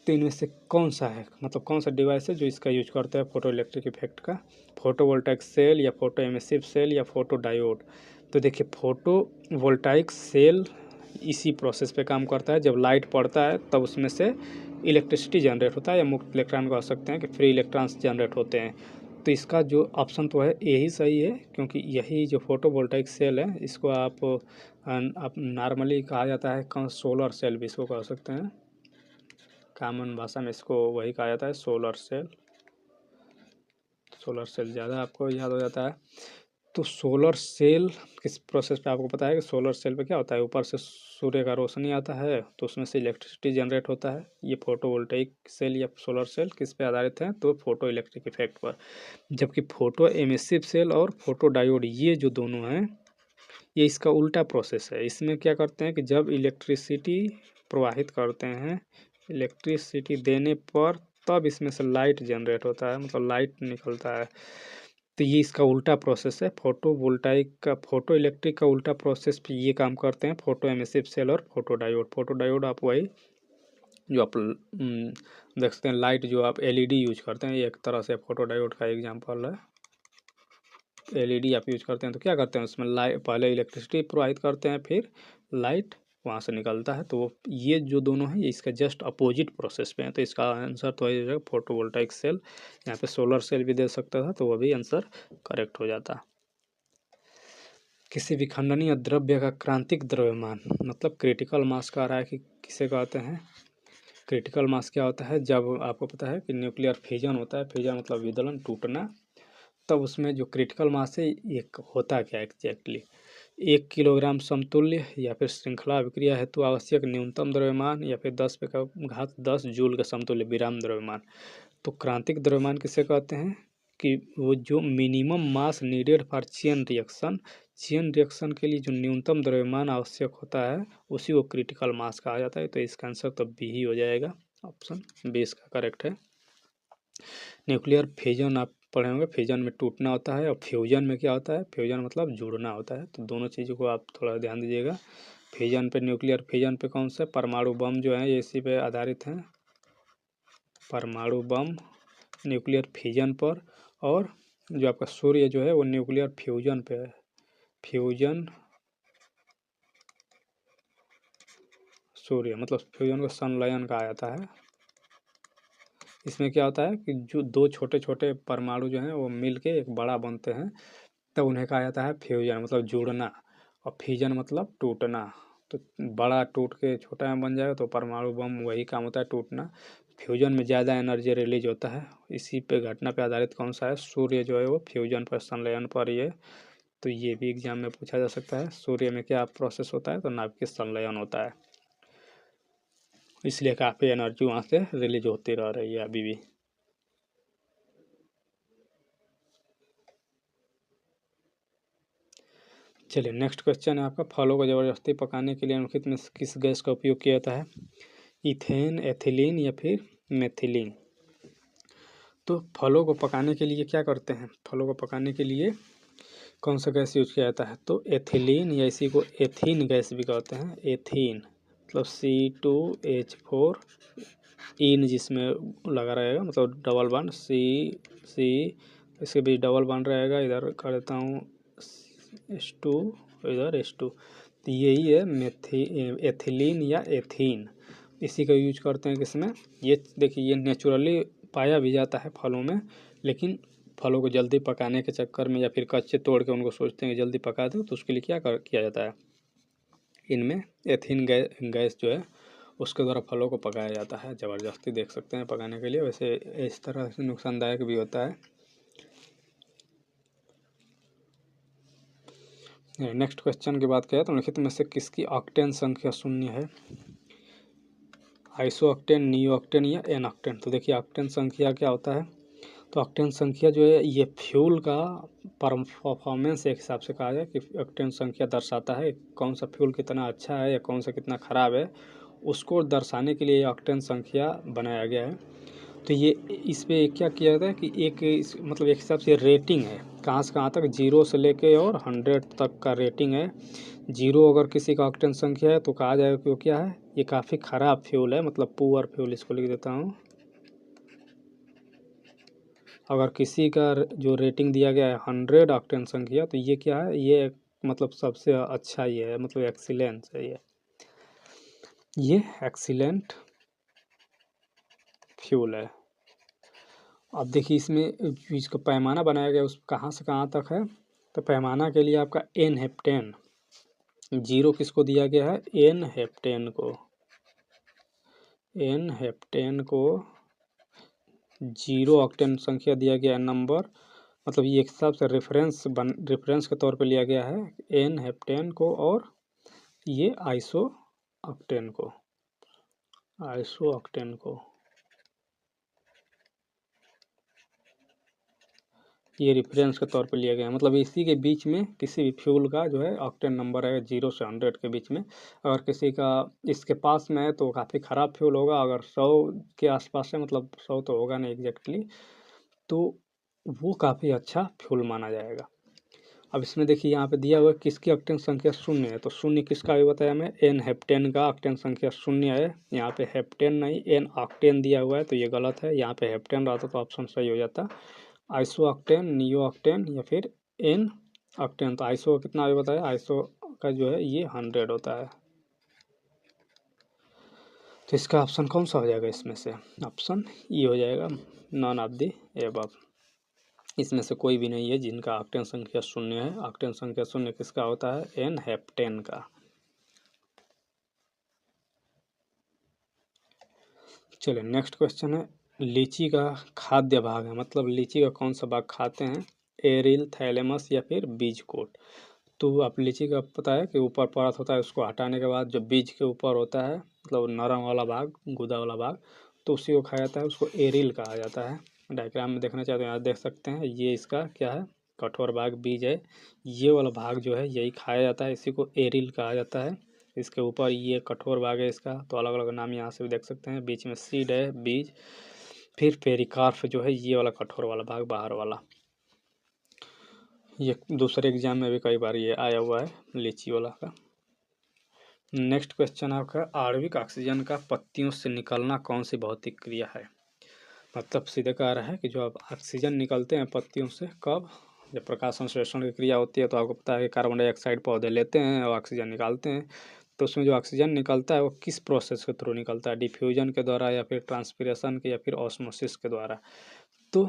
तो इनमें से कौन सा है, मतलब कौन सा डिवाइस है जो इसका यूज करता है फोटो इलेक्ट्रिक इफेक्ट का, फोटो वोल्टाइक सेल या फोटो एमिसिव सेल या फोटो डायोड। तो देखिए फोटो वोल्टाइक सेल इसी प्रोसेस पे काम करता है, जब लाइट पड़ता है तब उसमें से इलेक्ट्रिसिटी जनरेट होता है, या मुक्त इलेक्ट्रॉन कह सकते हैं कि फ्री इलेक्ट्रॉन्स जनरेट होते हैं। तो इसका जो ऑप्शन तो है यही सही है, क्योंकि यही जो फोटो वोल्टाइक सेल है इसको आप नॉर्मली कहा जाता है, सोलर सेल भी इसको कह सकते हैं, कॉमन भाषा में इसको वही कहा जाता है सोलर सेल। सोलर सेल ज़्यादा आपको याद हो जाता है। तो सोलर सेल किस प्रोसेस पे, आपको पता है कि सोलर सेल पे क्या होता है, ऊपर से सूर्य का रोशनी आता है तो उसमें से इलेक्ट्रिसिटी जनरेट होता है। ये फोटोवोल्टाइक सेल या सोलर सेल किस पे आधारित है, तो फोटो इलेक्ट्रिक इफेक्ट पर। जबकि फोटो एमिसिव सेल और फोटो डायोड ये जो दोनों हैं, ये इसका उल्टा प्रोसेस है। इसमें क्या करते हैं कि जब इलेक्ट्रिसिटी प्रवाहित करते हैं, इलेक्ट्रिसिटी देने पर तब इसमें से लाइट जनरेट होता है, मतलब लाइट निकलता है। तो ये इसका उल्टा प्रोसेस है, फोटो वोल्टाइक का, फोटो इलेक्ट्रिक का उल्टा प्रोसेस पे ये काम करते हैं फोटो एमिसिव सेल और फोटो डायोड। फोटो डायोड आप वही जो आप देख सकते हैं, लाइट जो आप LED यूज करते हैं, ये एक तरह से फोटो डायोड का एग्जांपल है। LED आप यूज करते हैं तो क्या करते हैं, उसमें लाइट पहले इलेक्ट्रिसिटी प्रोवाइड करते हैं, फिर लाइट वहाँ से निकलता है। तो ये जो दोनों हैं ये इसका जस्ट अपोजिट प्रोसेस पे हैं। तो इसका आंसर तो है फोटोवोल्टाइक सेल। यहाँ पे सोलर सेल भी दे सकता था तो वह भी आंसर करेक्ट हो जाता। किसी विखंडनीय द्रव्य का क्रांतिक द्रव्यमान, मतलब क्रिटिकल मास का रहा है कि किसे कहते हैं। क्रिटिकल मास क्या होता है, जब आपको पता है कि न्यूक्लियर फिजन होता है, फिजन मतलब विदलन, टूटना, तब उसमें जो क्रिटिकल मास है एक होता क्या एग्जैक्टली, 1 किलोग्राम समतुल्य या फिर श्रृंखला अभिक्रिया हेतु आवश्यक न्यूनतम द्रव्यमान, या फिर 10⁻10 जूल का समतुल्य विराम द्रव्यमान। तो क्रांतिक द्रव्यमान किसे कहते हैं कि वो जो minimum mass needed for chain reaction, chain reaction के लिए जो न्यूनतम द्रव्यमान आवश्यक होता है उसी को क्रिटिकल मास कहा जाता है। तो इसका आंसर तो बी ही हो जाएगा, ऑप्शन बी इसका करेक्ट है। न्यूक्लियर फिजन आप पढ़े होंगे, फिजन में टूटना होता है, और फ्यूजन में क्या होता है, फ्यूजन मतलब जुड़ना होता है। तो दोनों चीज़ों को आप थोड़ा ध्यान दीजिएगा। फिजन पे, न्यूक्लियर फिजन पे कौन सा, परमाणु बम जो है ये इसी पे आधारित हैं, परमाणु बम न्यूक्लियर फिजन पर। और जो आपका सूर्य जो है वो न्यूक्लियर फ्यूजन पे है, फ्यूजन सूर्य, मतलब फ्यूजन को संलयन कहा जाता है। इसमें क्या होता है कि जो 2 छोटे छोटे परमाणु जो हैं वो मिलके एक बड़ा बनते हैं, तब उन्हें कहा जाता है फ्यूजन, मतलब जुड़ना। और फिजन मतलब टूटना। तो बड़ा टूट के छोटा में बन जाएगा तो परमाणु बम वही काम होता है, टूटना। फ्यूजन में ज़्यादा एनर्जी रिलीज होता है। इसी पे घटना पे आधारित कौन सा है, सूर्य जो है वो फ्यूजन पर, संलयन पर ये तो ये भी एग्जाम में पूछा जा सकता है। सूर्य में क्या प्रोसेस होता है, तो नाभिकीय संलयन होता है, इसलिए काफ़ी एनर्जी वहाँ से रिलीज होती रह रही है अभी भी। चलिए नेक्स्ट क्वेश्चन है आपका, फलों को ज़बरदस्ती पकाने के लिए निम्नलिखित में से किस गैस का उपयोग किया जाता है, इथेन, एथिलीन या फिर मेथिलीन। तो फलों को पकाने के लिए क्या करते हैं, फलों को पकाने के लिए कौन सा गैस यूज किया जाता है, तो एथिलीन या इसी को एथीन गैस भी कहते हैं। एथीन मतलब C2H4 इन जिसमें लगा रहेगा, मतलब डबल बॉन्ड C इसके बीच डबल बॉन्ड रहेगा, इधर कर देता हूँ H2, इधर H2, तो यही है एथिलीन या एथीन, इसी का यूज करते हैं किसमें। ये देखिए ये नेचुरली पाया भी जाता है फलों में, लेकिन फलों को जल्दी पकाने के चक्कर में या फिर कच्चे तोड़ के उनको सोचते हैं कि जल्दी पका दो, तो उसके लिए किया जाता है, इनमें एथीन गैस जो है उसके द्वारा फलों को पकाया जाता है ज़बरदस्ती, देख सकते हैं पकाने के लिए। वैसे इस तरह से नुकसानदायक भी होता है। नेक्स्ट क्वेश्चन की बात करें तो निम्नलिखित में से किसकी ऑक्टेन संख्या शून्य है, आइसो ऑक्टेन, नियो ऑक्टेन या एन ऑक्टेन। तो देखिए ऑक्टेन संख्या क्या होता है, तो ऑक्टेन संख्या जो है ये फ्यूल का परफॉर्मेंस एक हिसाब से कहा जाए कि ऑक्टेन संख्या दर्शाता है कौन सा फ्यूल कितना अच्छा है या कौन सा कितना ख़राब है, उसको दर्शाने के लिए ऑक्टेन संख्या बनाया गया है। तो ये इस पे क्या किया जाता है कि मतलब एक हिसाब से रेटिंग है, कहाँ से कहाँ तक, 0 से लेके और 100 तक का रेटिंग है। 0 अगर किसी का ऑक्टेन संख्या है तो कहा जाएगा कि वो क्या है, ये काफ़ी ख़राब फ्यूल है, मतलब पुअर फ्यूल, इसको लिख देता हूँ। अगर किसी का जो रेटिंग दिया गया है 100 ऑक्टेन संख्या, तो ये क्या है, ये मतलब सबसे अच्छा ये है, मतलब एक्सीलेंस है ये एक्सीलेंट फ्यूल है। अब देखिए इसमें इसका पैमाना बनाया गया उस कहाँ से कहाँ तक है, तो पैमाना के लिए आपका एन हेप्टेन, 0 किसको दिया गया है, एन हेप्टेन को 0 ऑक्टेन संख्या दिया गया है नंबर, मतलब ये एक हिसाब से रेफरेंस के तौर पे लिया गया है एन हेप्टेन को, और ये आइसो ऑक्टेन को ये रेफरेंस के तौर पे लिया गया है, मतलब इसी के बीच में किसी भी फ्यूल का जो है ऑक्टेन नंबर है 0 से 100 के बीच में। अगर किसी का इसके पास में है तो काफ़ी ख़राब फ्यूल होगा, अगर 100 के आसपास है, मतलब 100 तो होगा नहीं एग्जैक्टली, तो वो काफ़ी अच्छा फ्यूल माना जाएगा। अब इसमें देखिए यहाँ पे दिया हुआ है किसकी ऑक्टेन संख्या शून्य है, तो शून्य किसका भी बताया मैं, एन हेप्टेन का ऑक्टेन संख्या शून्य है। यहाँ पे हेप्टेन नहीं एन ऑक्टेन दिया हुआ है, तो ये गलत है, यहाँ पे हेप्टेन रहता तो ऑप्शन सही हो जाता। आइसो ऑक्टेन, नियो ऑक्टेन या फिर एन ऑक्टेन, तो आइसो कितना भी बताया, आइसो का जो है ये 100 होता है, तो इसका ऑप्शन कौन सा हो जाएगा इसमें से, ऑप्शन ई हो जाएगा, नॉन ऑफ द एबव। इसमें से कोई भी नहीं है जिनका ऑक्टेन संख्या शून्य है। ऑक्टेन संख्या शून्य किसका होता है, एन हेप्टेन का। चलिए नेक्स्ट क्वेश्चन है, लीची का खाद्य भाग है, मतलब लीची का कौन सा भाग खाते हैं, एरिल, थैलेमस या फिर बीज कोट। तो आप लीची का पता है कि ऊपर परत होता है, उसको हटाने के बाद जो बीज के ऊपर होता है, मतलब नरम वाला भाग, गुदा वाला भाग, तो उसी को खाया जाता है, उसको एरिल कहा जाता है। डायग्राम में देखना चाहते हैं, यहाँ देख सकते हैं, ये इसका क्या है, कठोर भाग बीज है, ये वाला भाग जो है यही खाया जाता है, इसी को एरिल कहा जाता है। इसके ऊपर ये कठोर भाग है इसका, तो अलग अलग नाम यहाँ से भी देख सकते हैं, बीच में सीड है, बीज, फिर पेरिकार्प जो है ये वाला कठोर वाला भाग बाहर वाला। ये दूसरे एग्जाम में भी कई बार ये आया हुआ है लीची वाला का। नेक्स्ट क्वेश्चन आपका, आणविक ऑक्सीजन का पत्तियों से निकलना कौन सी भौतिक क्रिया है, मतलब सीधे कह रहा है कि जो अब ऑक्सीजन निकलते हैं पत्तियों से, कब, जब प्रकाश संश्लेषण की क्रिया होती है, तो आपको पता है कि कार्बन डाइऑक्साइड पौधे लेते हैं और ऑक्सीजन निकालते हैं, तो उसमें जो ऑक्सीजन निकलता है वो किस प्रोसेस के थ्रू निकलता है, डिफ्यूजन के द्वारा या फिर ट्रांसपिरेशन के या फिर ऑस्मोसिस के द्वारा। तो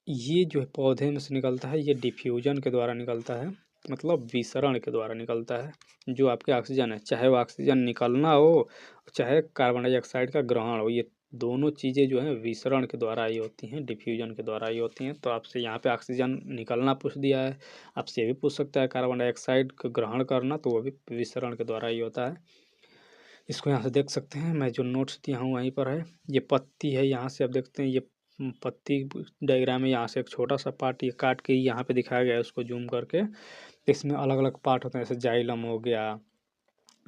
ये जो है पौधे में से निकलता है, ये डिफ्यूजन के द्वारा निकलता है, मतलब विसरण के द्वारा निकलता है। जो आपके ऑक्सीजन है, चाहे वो ऑक्सीजन निकलना हो चाहे कार्बन डाइऑक्साइड का ग्रहण हो, ये दोनों चीज़ें जो हैं विसरण के द्वारा आई होती हैं, डिफ्यूजन के द्वारा आई होती हैं। तो आपसे यहाँ पे ऑक्सीजन निकलना पूछ दिया है, आपसे ये भी पूछ सकता है कार्बन डाइऑक्साइड को ग्रहण करना, तो वो भी विसरण के द्वारा ही होता है। इसको यहाँ से देख सकते हैं, मैं जो नोट्स दिया हूँ वहीं पर है। ये पत्ती है, यहाँ से आप देखते हैं ये पत्ती डायग्राम है। यहाँ से एक छोटा सा पार्ट ये काट के यहाँ पे दिखाया गया है, उसको जूम करके। इसमें अलग अलग पार्ट होते हैं, जैसे जाइलम हो गया,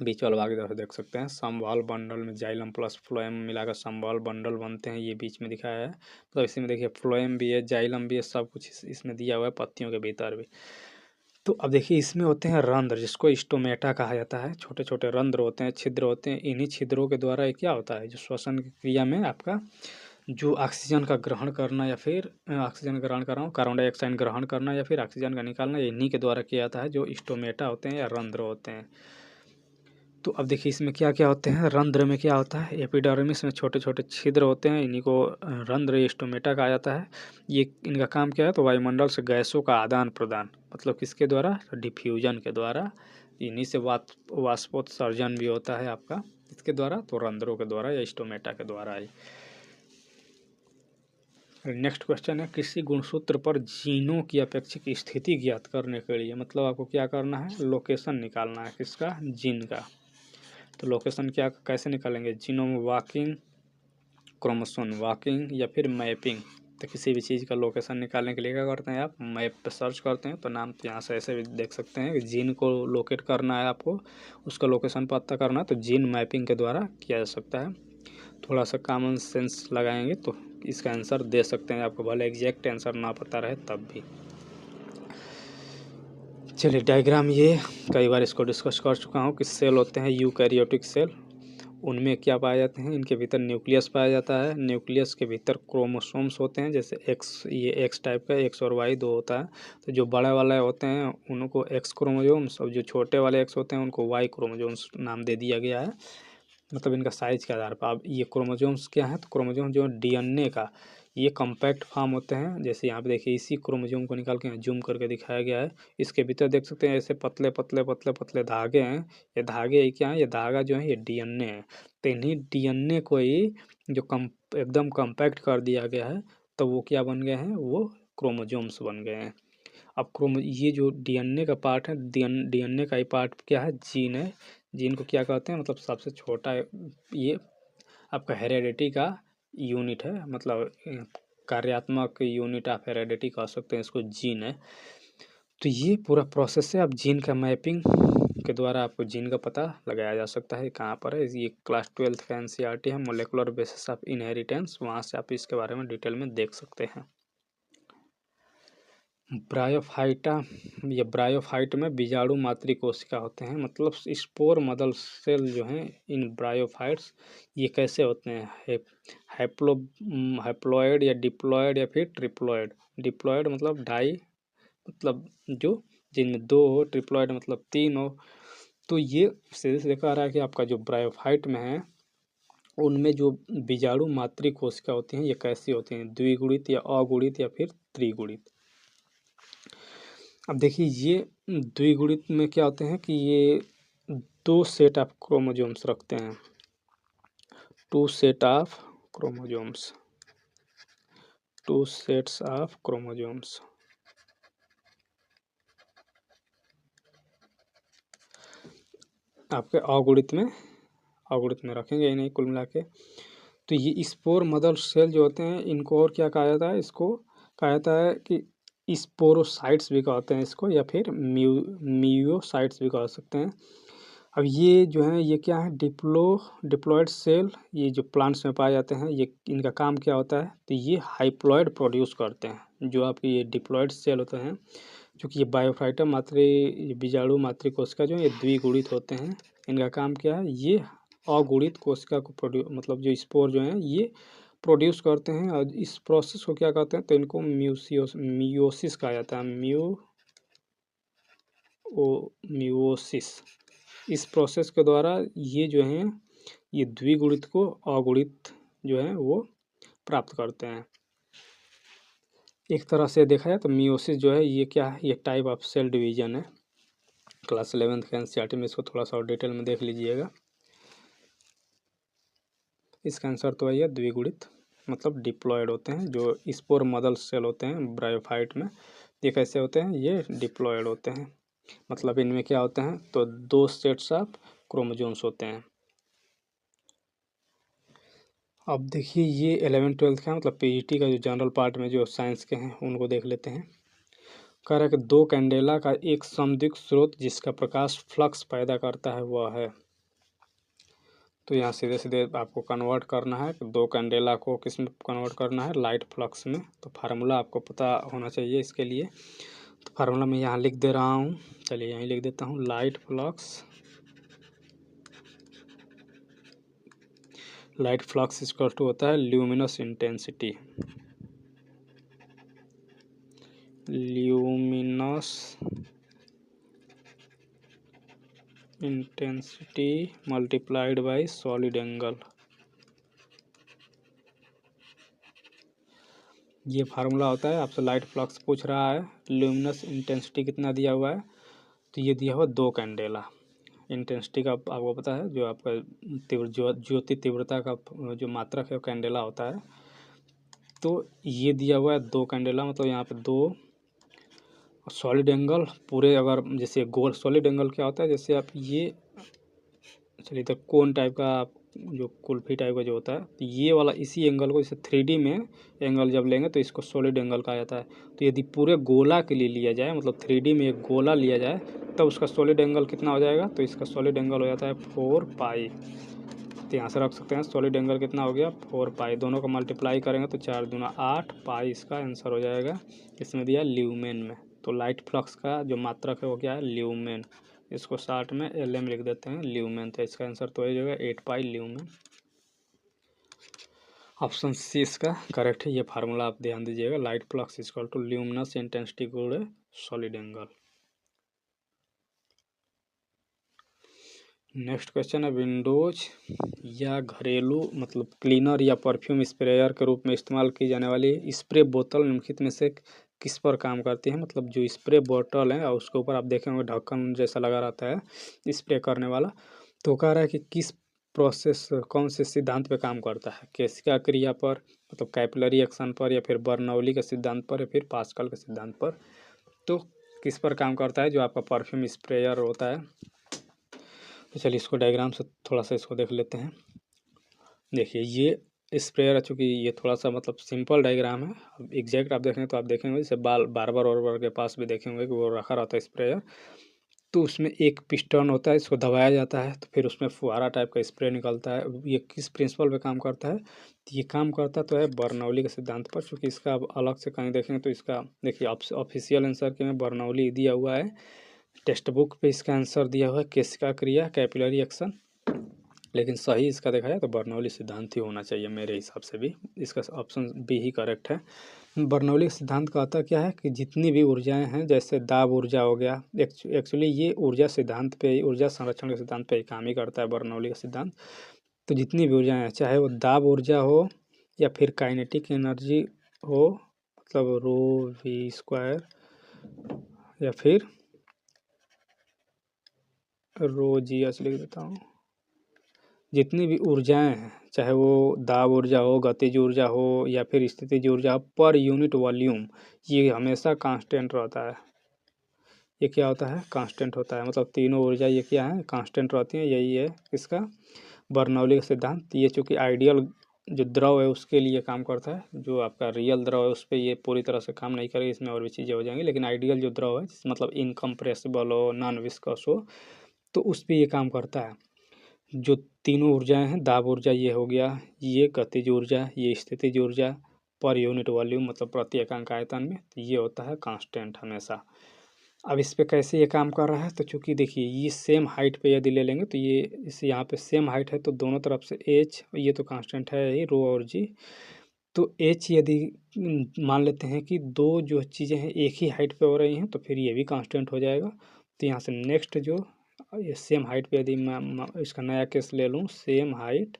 बीच वाला भाग इधर से देख सकते हैं। समवाल बंडल में जाइलम प्लस फ्लोएम मिलाकर समवाल बंडल बनते हैं, ये बीच में दिखाया है। तो इसी में देखिए फ्लोएम भी है, जाइलम भी है, सब कुछ इसमें दिया हुआ है, पत्तियों के भीतर भी। तो अब देखिए इसमें होते हैं रंध्र, जिसको स्टोमेटा कहा जाता है। छोटे छोटे रंध्र होते हैं, छिद्र होते हैं। इन्हीं छिद्रों के द्वारा ये क्या होता है, जो श्वसन की क्रिया में आपका जो ऑक्सीजन का ग्रहण करना या फिर ऑक्सीजन ग्रहण कर रहा हूँ, कार्बन डाइऑक्साइड ग्रहण करना या फिर ऑक्सीजन का निकालना, इन्हीं के द्वारा किया जाता है, जो स्टोमेटा होते हैं या रंध्र होते हैं। तो अब देखिए इसमें क्या क्या होते हैं। रंध्र में क्या होता है, एपिडर्मिस में छोटे छोटे छिद्र होते हैं, इन्हीं को रंध्र स्टोमेटा कहा जाता है। ये इनका काम क्या है, तो वायुमंडल से गैसों का आदान प्रदान, मतलब किसके द्वारा, डिफ्यूजन के द्वारा। इन्हीं से वाष्पोत्सर्जन भी होता है आपका, इसके द्वारा, तो रंध्रों के द्वारा या स्टोमेटा के द्वारा ही। नेक्स्ट क्वेश्चन है, किसी गुणसूत्र पर जीनों की अपेक्षित स्थिति ज्ञात करने के लिए, मतलब आपको क्या करना है, लोकेशन निकालना है, किसका, जीन का। तो लोकेशन क्या कैसे निकालेंगे, जीनोम वॉकिंग, क्रोमोसोम वॉकिंग या फिर मैपिंग। तो किसी भी चीज़ का लोकेशन निकालने के लिए क्या करते हैं, आप मैप पे सर्च करते हैं। तो नाम तो यहाँ से ऐसे भी देख सकते हैं कि जीन को लोकेट करना है आपको, उसका लोकेशन पता करना है, तो जीन मैपिंग के द्वारा किया जा सकता है। थोड़ा सा कॉमन सेंस लगाएंगे तो इसका आंसर दे सकते हैं, आपको भले एग्जैक्ट आंसर ना पता रहे तब भी। चलिए डायग्राम, ये कई बार इसको डिस्कस कर चुका हूँ कि सेल होते हैं यूकैरियोटिक सेल, उनमें क्या पाए जाते हैं, इनके भीतर न्यूक्लियस पाया जाता है। न्यूक्लियस के भीतर क्रोमोसोम्स होते हैं, जैसे एक्स, ये एक्स टाइप का, एक्स और वाई दो होता है। तो जो बड़े वाले होते हैं उनको एक्स क्रोमोसोम्स, और जो छोटे वाले एक्स होते हैं उनको वाई क्रोमोसोम्स नाम दे दिया गया है, मतलब इनका साइज के आधार पर। अब ये क्रोमोसोम्स क्या है, तो क्रोमोसोम जो डीएनए का ये कॉम्पैक्ट फॉर्म होते हैं। जैसे यहाँ पे देखिए इसी क्रोमोसोम को निकाल के जूम करके दिखाया गया है। इसके भीतर देख सकते हैं ऐसे पतले पतले पतले पतले धागे हैं। ये धागे क्या है, ये धागा जो है ये डीएनए है। तो इन्हीं डीएनए को ही जो एकदम कॉम्पैक्ट कर दिया गया है, तो वो क्या बन गए हैं, वो क्रोमोसोम्स बन गए हैं। अब ये जो डीएनए का पार्ट है, डीएनए का ही पार्ट क्या है, जीन है। जीन को क्या कहते हैं, मतलब सबसे छोटा ये आपका हेरेडिटी का यूनिट है, मतलब कार्यात्मक यूनिट आप हेरेडिटी कह सकते हैं इसको, जीन है। तो ये पूरा प्रोसेस है। अब जीन का मैपिंग के द्वारा आपको जीन का पता लगाया जा सकता है कहाँ पर है। ये क्लास 12 का एनसीईआरटी है, मोलेकुलर बेसिस ऑफ इनहेरिटेंस, वहाँ से आप इसके बारे में डिटेल में देख सकते हैं। ब्रायोफाइटा, ये ब्रायोफाइट में बीजाणु मातृ कोशिका होते हैं, मतलब स्पोर मदर सेल जो हैं इन ब्रायोफाइट्स, ये कैसे होते हैं, हैप्लॉयड या डिप्लॉयड या फिर ट्रिप्लॉयड। डिप्लॉयड मतलब ढाई, मतलब जो जिनमें दो हो, ट्रिप्लॉयड मतलब तीन हो। तो ये सीधे से देखा रहा है कि आपका जो ब्रायोफाइट में है उनमें जो बीजाणु मातृ कोशिका होती हैं ये कैसी होती हैं, द्विगुणित या अगुणित या फिर त्रिगुणित। अब देखिए ये द्विगुणित में क्या होते हैं कि ये दो सेट ऑफ क्रोमोसोम्स रखते हैं, two set of chromosomes, two sets of chromosomes. आपके अगुणित में रखेंगे इन्हें कुल मिला के। तो ये स्पोर मदर सेल जो होते हैं इनको और क्या कहा जाता है, इसको कहा जाता है कि स्पोरोसाइट्स भी कहते हैं इसको, या फिर मियोसाइट्स भी कह सकते हैं। अब ये जो है ये क्या है, डिप्लॉयड सेल, ये जो प्लांट्स में पाए जाते हैं, ये इनका काम क्या होता है, तो ये हाइप्लॉयड प्रोड्यूस करते हैं। जो आपके ये डिप्लॉयड सेल होते हैं, क्योंकि ये बायोफाइटा बीजाणु मातृ कोशिका जो है ये द्विगुणित होते हैं। इनका काम क्या है, ये अगुणित कोशिका को मतलब जो स्पोर जो है ये प्रोड्यूस करते हैं, और इस प्रोसेस को क्या कहते हैं, तो इनको मियोसिस कहा जाता है, मियोसिस। इस प्रोसेस के द्वारा ये जो हैं ये द्विगुणित को अगुणित जो है वो प्राप्त करते हैं। एक तरह से देखा जाए तो मियोसिस जो है ये क्या है, ये टाइप ऑफ सेल डिवीजन है। क्लास 11th के एनसीईआरटी में इसको थोड़ा सा और डिटेल में देख लीजिएगा। इसका आंसर तो वही है द्विगुणित, मतलब डिप्लॉयड होते हैं। जो स्पोर मदर सेल होते हैं ब्रायोफाइट में, ये कैसे होते हैं, ये डिप्लॉयड होते हैं। मतलब इनमें क्या होते हैं, तो 2 सेट्स ऑफ क्रोमोसोम्स होते हैं। अब देखिए ये 11th-12th का मतलब पीजीटी का जो जनरल पार्ट में जो साइंस के हैं उनको देख लेते हैं। कह रहा है कि 2 कैंडेला का एक समद्विक स्रोत जिसका प्रकाश फ्लक्स पैदा करता है वह है। तो यहाँ सीधे सीधे आपको कन्वर्ट करना है, 2 कैंडेला को किस में कन्वर्ट करना है, लाइट फ्लक्स में। तो फार्मूला आपको पता होना चाहिए इसके लिए। तो फार्मूला मैं यहाँ लिख दे रहा हूँ, चलिए यहीं लिख देता हूँ। लाइट फ्लक्स इक्वल टू होता है luminous intensity. Luminous intensity multiplied by solid angle. ये फार्मूला होता है। आपसे लाइट फ्लक्स पूछ रहा है, ल्यूमिनस इंटेंसिटी कितना दिया हुआ है, तो ये दिया हुआ 2 कैंडेला। इंटेंसिटी का आपको पता है, जो आपका ज्योति तीव्रता का जो मात्रक है वो कैंडेला होता है। तो ये दिया हुआ है 2 कैंडेला, मतलब यहाँ पे 2 सॉलिड एंगल पूरे। अगर जैसे गोल सॉलिड एंगल क्या होता है, जैसे आप ये चलिए तो कोन टाइप का आप जो कुल्फी टाइप का जो होता है, तो ये वाला इसी एंगल को जैसे 3D में एंगल जब लेंगे तो इसको सॉलिड एंगल कहा जाता है। तो यदि पूरे गोला के लिए लिया जाए, मतलब 3D में एक गोला लिया जाए, तब उसका सॉलिड एंगल कितना हो जाएगा, तो इसका सॉलिड एंगल हो जाता है 4 पाई। तो यहाँ से रख सकते हैं सॉलिड एंगल कितना हो गया, 4 पाई। दोनों का मल्टीप्लाई करेंगे तो 4 दूना 8 पाई इसका आंसर हो जाएगा। इसमें दिया ल्यूमेन में। तो लाइट फ्लक्स का जो मात्रक है वो क्या है, ल्यूमेन। इसको शॉर्ट में LM लिख देते हैं, ल्यूमेन। तो इसका आंसर तो हो जाएगा 8 पाई ल्यूमेन। ऑप्शन सी इसका करेक्ट है। ये फार्मूला आप ध्यान दीजिएगा, light flux equal to luminous intensity गुणे सॉलिड एंगल। नेक्स्ट क्वेश्चन है, विंडोज या घरेलू मतलब क्लीनर या परफ्यूम स्प्रेयर के रूप में इस्तेमाल की जाने वाली स्प्रे बोतल निम्नलिखित में से किस पर काम करती है। मतलब जो स्प्रे बोतल है और उसके ऊपर आप देखेंगे ढक्कन जैसा लगा रहता है स्प्रे करने वाला। तो कह रहा है कि किस प्रोसेस कौन से सिद्धांत पे काम करता है, केशिका क्रिया पर, मतलब कैपिलरी एक्शन पर, या फिर बर्नौली के सिद्धांत पर, या फिर पास्कल के सिद्धांत पर। तो किस पर काम करता है जो आपका परफ्यूम स्प्रेयर होता है। तो चलिए इसको डायग्राम से थोड़ा सा इसको देख लेते हैं। देखिए ये स्प्रेयर है, चूँकि ये थोड़ा सा मतलब सिंपल डायग्राम है। अब एग्जैक्ट आप देखेंगे तो आप देखेंगे जैसे बार्बर वार्बर के पास भी देखेंगे कि वो रखा रहता है स्प्रेयर। तो उसमें एक पिस्टन होता है, इसको दबाया जाता है तो फिर उसमें फुहारा टाइप का स्प्रे निकलता है। ये किस प्रिंसिपल पे काम करता है, तो ये काम करता तो है बर्नौली के सिद्धांत पर। चूँकि इसका अब अलग से कहीं देखेंगे तो इसका देखिए ऑफिशियल आंसर के में बर्नौली दिया हुआ है, टेक्स्ट बुक पे इसका आंसर दिया हुआ है केशिका क्रिया कैपिलरी एक्शन। लेकिन सही इसका देखा जाए तो बर्नौली सिद्धांत ही होना चाहिए मेरे हिसाब से भी। इसका ऑप्शन बी ही करेक्ट है। बर्नौली सिद्धांत कहता क्या है कि जितनी भी ऊर्जाएं हैं, जैसे दाब ऊर्जा हो गया, एक्चुअली ये ऊर्जा सिद्धांत पे, ऊर्जा संरक्षण के सिद्धांत पे ही काम ही करता है बर्नौली का सिद्धांत। तो जितनी भी ऊर्जाएं हैं, चाहे वो दाब ऊर्जा हो या फिर काइनेटिक एनर्जी हो, मतलब रो वी स्क्वायर, या फिर रो जी एच लिख देता हूँ। जितनी भी ऊर्जाएं हैं, चाहे वो दाब ऊर्जा हो, गतिज ऊर्जा हो, या फिर स्थितिज ऊर्जा हो, पर यूनिट वॉल्यूम ये हमेशा कांस्टेंट रहता है। ये क्या होता है, कांस्टेंट होता है। मतलब तीनों ऊर्जा ये क्या है, कांस्टेंट रहती है। यही है इसका बर्नौली का सिद्धांत। ये चूँकि आइडियल जो द्रव है उसके लिए काम करता है, जो आपका रियल द्रव है उस पर ये पूरी तरह से काम नहीं करेगी, इसमें और भी चीज़ें हो जाएंगी। लेकिन आइडियल जो द्रव है मतलब इनकम्प्रेसिबल हो, नॉन विस्कस हो, तो उस पर ये काम करता है। जो तीनों ऊर्जाएं हैं, दाब ऊर्जा ये हो गया, ये गतिज ऊर्जा, ये स्थितिज ऊर्जा, पर यूनिट वॉल्यूम मतलब प्रति एकांक आयतन में, तो ये होता है कांस्टेंट हमेशा। अब इस पे कैसे ये काम कर रहा है, तो चूंकि देखिए ये सेम हाइट पे यदि ले लेंगे तो ये इस यहाँ पे सेम हाइट है, तो दोनों तरफ से एच, ये तो कांस्टेंट है ही, रो और जी। तो एच यदि मान लेते हैं कि दो जो चीज़ें हैं एक ही हाइट पे हो रही हैं, तो फिर ये भी कांस्टेंट हो जाएगा। तो यहाँ से नेक्स्ट जो ये सेम हाइट पे यदि मैं इसका नया केस ले लूँ, same height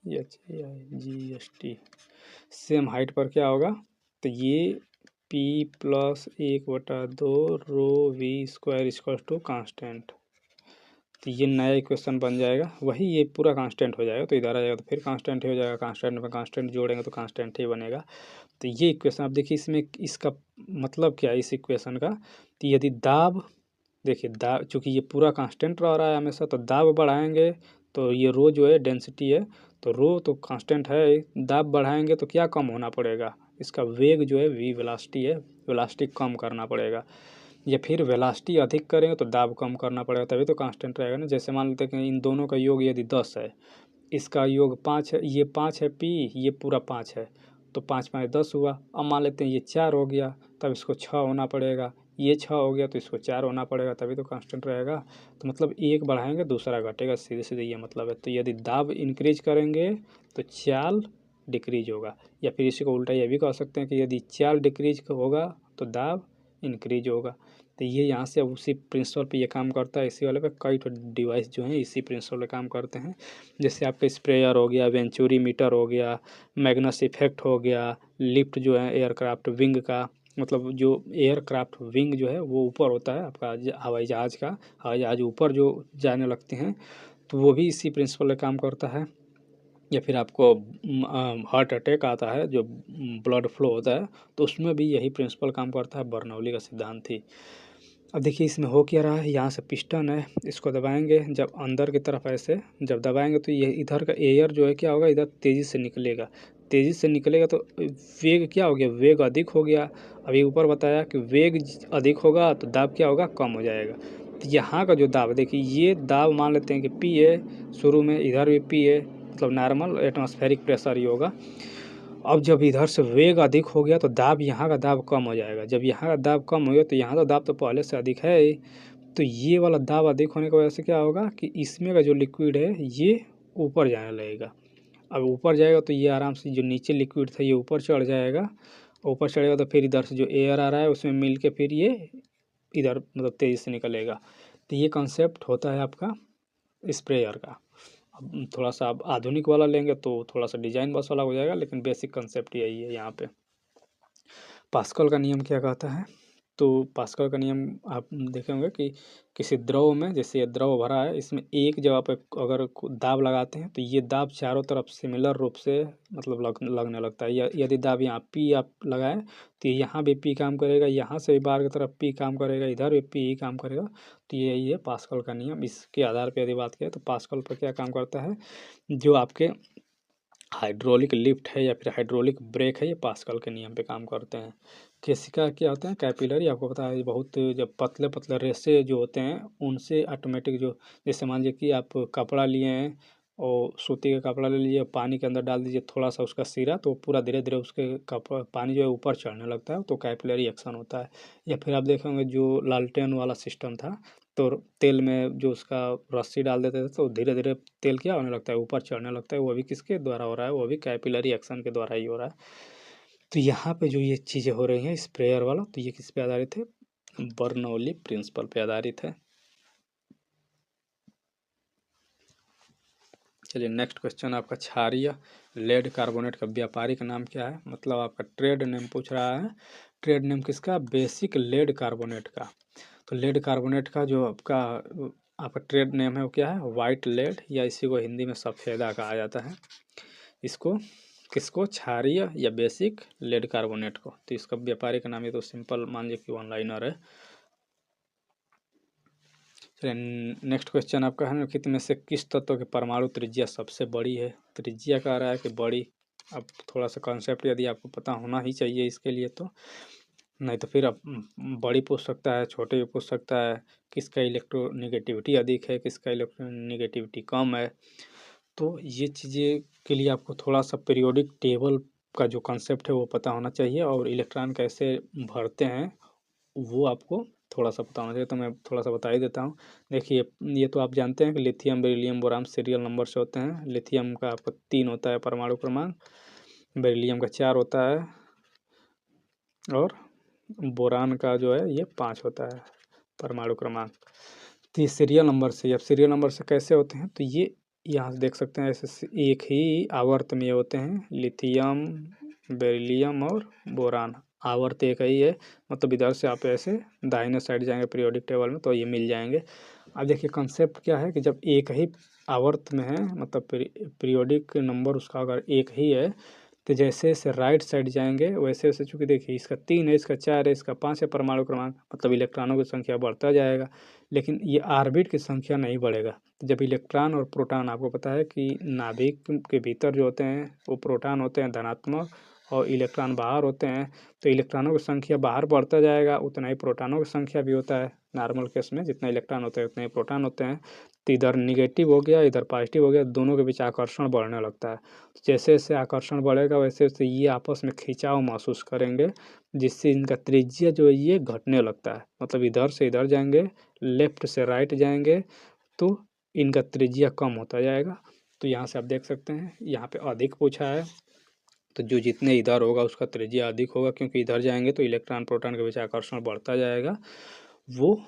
HIGST, same height पर क्या होगा, तो ये P+1/2 rho V square equal to constant. तो ये नया इक्वेशन बन जाएगा, वही ये पूरा कांस्टेंट हो जाएगा। तो इधर आ जाएगा तो फिर कांस्टेंट ही हो जाएगा, कांस्टेंट में कांस्टेंट जोड़ेंगे तो कांस्टेंट ही बनेगा। तो ये इक्वेशन आप देखिए, इसमें इसका मतलब क्या है इस इक्वेशन का, तो यदि दाब, देखिए दाब, चूँकि ये पूरा कांस्टेंट रह रहा है हमेशा, तो दाब बढ़ाएंगे तो ये रो जो है डेंसिटी है, तो रो तो कांस्टेंट है, दाब बढ़ाएंगे तो क्या कम होना पड़ेगा, इसका वेग जो है वी वेलोसिटी है, वेलोसिटी कम करना पड़ेगा। या फिर वेलोसिटी अधिक करेंगे तो दाब कम करना पड़ेगा, तभी तो कांस्टेंट रहेगा ना। जैसे मान लेते हैं कि इन दोनों का योग यदि 10 है, इसका योग 5 है, ये 5 है पी, ये पूरा 5 है, तो 5 5 10 हुआ। अब मान लेते हैं ये 4 हो गया, तब इसको 6 होना पड़ेगा, ये 6 हो गया तो इसको 4 होना पड़ेगा, तभी तो कांस्टेंट रहेगा। तो मतलब एक बढ़ाएंगे दूसरा घटेगा, सीधे सीधे ये मतलब है। तो यदि दाब इंक्रीज करेंगे तो चाल डिक्रीज होगा, या फिर इसी को उल्टा ये भी कह सकते हैं कि यदि चाल डिक्रीज होगा तो दाब इंक्रीज होगा। तो ये यहाँ से उसी प्रिंसिपल पे ये काम करता है। इसी वाले पे कई तो डिवाइस जो हैं इसी प्रिंसिपल पे काम करते हैं। जैसे आपका स्प्रेयर हो गया, वेंचुरी मीटर हो गया, मैग्नस इफेक्ट हो गया, लिफ्ट जो है एयरक्राफ्ट विंग का, मतलब जो एयरक्राफ्ट विंग जो है वो ऊपर होता है आपका हवाई जहाज़ का, हवाई जहाज़ ऊपर जो जाने लगते हैं, तो वो भी इसी प्रिंसिपल पे काम करता है। या फिर आपको हार्ट अटैक आता है, जो ब्लड फ्लो होता है, तो उसमें भी यही प्रिंसिपल काम करता है, बर्नौली का सिद्धांत ही। अब देखिए इसमें हो क्या रहा है, यहाँ से पिस्टन है, इसको दबाएंगे, जब अंदर की तरफ ऐसे जब दबाएंगे तो ये इधर का एयर जो है क्या होगा, इधर तेज़ी से निकलेगा, तेज़ी से निकलेगा तो वेग क्या हो गया, वेग अधिक हो गया। अभी ऊपर बताया कि वेग अधिक होगा तो दाब क्या होगा, कम हो जाएगा। तो यहाँ का जो दाब देखिए, ये दाब मान लेते हैं कि पी है शुरू में, इधर भी पी है, मतलब नॉर्मल एटमॉस्फेरिक प्रेशर ही होगा। अब जब इधर से वेग अधिक हो गया तो दाब, यहाँ का दाब कम हो जाएगा। जब यहाँ का दाब कम हो गया तो यहाँ का दाब तो पहले से अधिक है ही, तो ये वाला दाब अधिक होने की वजह से क्या होगा कि इसमें का जो लिक्विड है ये ऊपर जाने लगेगा। अब ऊपर जाएगा तो ये आराम से, जो नीचे लिक्विड था ये ऊपर चढ़ जाएगा, ऊपर चढ़ेगा तो फिर इधर से जो एयर आ रहा है उसमें मिल के फिर ये इधर मतलब तेज़ी से निकलेगा। तो ये कंसेप्ट होता है आपका स्प्रेयर का। अब थोड़ा सा आप आधुनिक वाला लेंगे तो थोड़ा सा डिजाइन बस वाला हो जाएगा, लेकिन बेसिक कंसेप्ट यही है यहाँ पे। पास्कल का नियम क्या कहता है, तो पास्कल का नियम आप देखे होंगे कि किसी द्रव में, जैसे ये द्रव भरा है, इसमें एक जगह पे अगर दाब लगाते हैं तो ये दाब चारों तरफ सिमिलर रूप से मतलब लगने लगता है। यदि दाब यहाँ पी आप लगाएं तो यहाँ भी पी काम करेगा, यहाँ से भी बाहर की तरफ पी काम करेगा, इधर भी पी ही काम करेगा। तो यही है पास्कल का नियम। इसके आधार पर यदि बात करें तो पास्कल पर क्या काम करता है, जो आपके हाइड्रोलिक लिफ्ट है या फिर हाइड्रोलिक ब्रेक है, ये पास्कल के नियम पे काम करते हैं। केसिका क्या होते हैं, कैपिलरी, आपको पता है बहुत जब पतले पतले रेसे जो होते हैं उनसे ऑटोमेटिक जो, जैसे मान लीजिए कि आप कपड़ा लिए हैं और सूती का कपड़ा ले लीजिए, पानी के अंदर डाल दीजिए थोड़ा सा उसका सिरा, तो पूरा धीरे धीरे उसके कपड़ा पानी जो है ऊपर चढ़ने लगता है, तो कैपिलरी एक्शन होता है। या फिर आप देखेंगे जो लालटेन वाला सिस्टम था, तो तेल में जो उसका रस्सी डाल देते थे तो धीरे धीरे तेल क्या होने लगता है, ऊपर चढ़ने लगता है। वो भी किसके द्वारा हो रहा है, वो भी कैपिलरी एक्शन के द्वारा ही हो रहा है। तो यहाँ पे जो ये चीज़ें हो रही हैं स्प्रेयर वाला, तो ये किस पे आधारित है, बर्नौली प्रिंसिपल पे आधारित है। चलिए नेक्स्ट क्वेश्चन आपका, क्षारीय लेड कार्बोनेट का व्यापारिक नाम क्या है, मतलब आपका ट्रेड नेम पूछ रहा है। ट्रेड नेम किसका, बेसिक लेड कार्बोनेट का। तो लेड कार्बोनेट का जो आपका ट्रेड नेम है वो क्या है, वाइट लेड, या इसी को हिंदी में सफ़ेदा कहा जाता है। इसको किसको, क्षारीय या बेसिक लेड कार्बोनेट को। तो इसका व्यापारिक नाम, ये तो सिंपल मान लीजिए कि वन लाइनर है। चलिए नेक्स्ट क्वेश्चन आपका है, निम्नलिखित में से किस तत्व की परमाणु त्रिज्या सबसे बड़ी है। त्रिज्या कह रहा है कि बड़ी। अब थोड़ा सा कॉन्सेप्ट यदि आपको पता होना ही चाहिए इसके लिए, तो नहीं तो फिर आप बड़ी पूछ सकता है, छोटे भी पूछ सकता है, किसका इलेक्ट्रोनिगेटिविटी अधिक है, किसका इलेक्ट्रोनिगेटिविटी कम है। तो ये चीज़ें के लिए आपको थोड़ा सा पीरियोडिक टेबल का जो कंसेप्ट है वो पता होना चाहिए, और इलेक्ट्रॉन कैसे भरते हैं वो आपको थोड़ा सा पता होना चाहिए। तो मैं थोड़ा सा बता ही देता हूँ। देखिए ये तो आप जानते हैं कि lithium beryllium boron serial number से होते हैं। लिथियम का आपको 3 होता है परमाणु क्रमांक, बेरिलियम का 4 होता है, और बोरान का जो है ये 5 होता है परमाणु क्रमांक। तो ये सीरियल नंबर से, अब सीरियल नंबर से कैसे होते हैं, तो ये यहाँ से देख सकते हैं ऐसे एक ही आवर्त में ये होते हैं, लिथियम बेरिलियम और बोरान, आवर्त एक ही है। मतलब इधर से आप ऐसे दाहिने साइड जाएंगे पीरियोडिक टेबल में तो ये मिल जाएंगे। अब देखिए कंसेप्ट क्या है कि जब एक ही आवर्त में है, मतलब पीरियोडिक नंबर उसका अगर एक ही है, तो जैसे जैसे राइट साइड जाएंगे वैसे वैसे, चूँकि देखिए इसका 3 है, इसका 4 है, इसका 5 है परमाणु क्रमांक, मतलब इलेक्ट्रॉनों की संख्या बढ़ता जाएगा, लेकिन ये ऑर्बिट की संख्या नहीं बढ़ेगा। तो जब इलेक्ट्रॉन और प्रोटॉन, आपको पता है कि नाभिक के भीतर जो होते हैं वो प्रोटॉन होते हैं धनात्मक और इलेक्ट्रॉन बाहर होते हैं, तो इलेक्ट्रॉनों की संख्या बाहर बढ़ता जाएगा, उतना ही प्रोटॉनों की संख्या भी होता है। नॉर्मल केस में जितना इलेक्ट्रॉन होते हैं उतने ही प्रोटॉन होते हैं। तो इधर निगेटिव हो गया, इधर पॉजिटिव हो गया, दोनों के बीच आकर्षण बढ़ने लगता है। तो जैसे जैसे आकर्षण बढ़ेगा वैसे वैसे ये आपस में खिंचाव महसूस करेंगे, जिससे इनका त्रिज्या जो है ये घटने लगता है। मतलब इधर से इधर जाएंगे, लेफ्ट से राइट जाएंगे, तो इनका त्रिज्या कम होता जाएगा। तो यहाँ से आप देख सकते हैं, यहाँ पे अधिक पूछा है, तो जो जितने इधर होगा उसका त्रिज्या अधिक होगा, क्योंकि इधर जाएंगे तो इलेक्ट्रॉन प्रोटॉन के बीच आकर्षण बढ़ता जाएगा, वो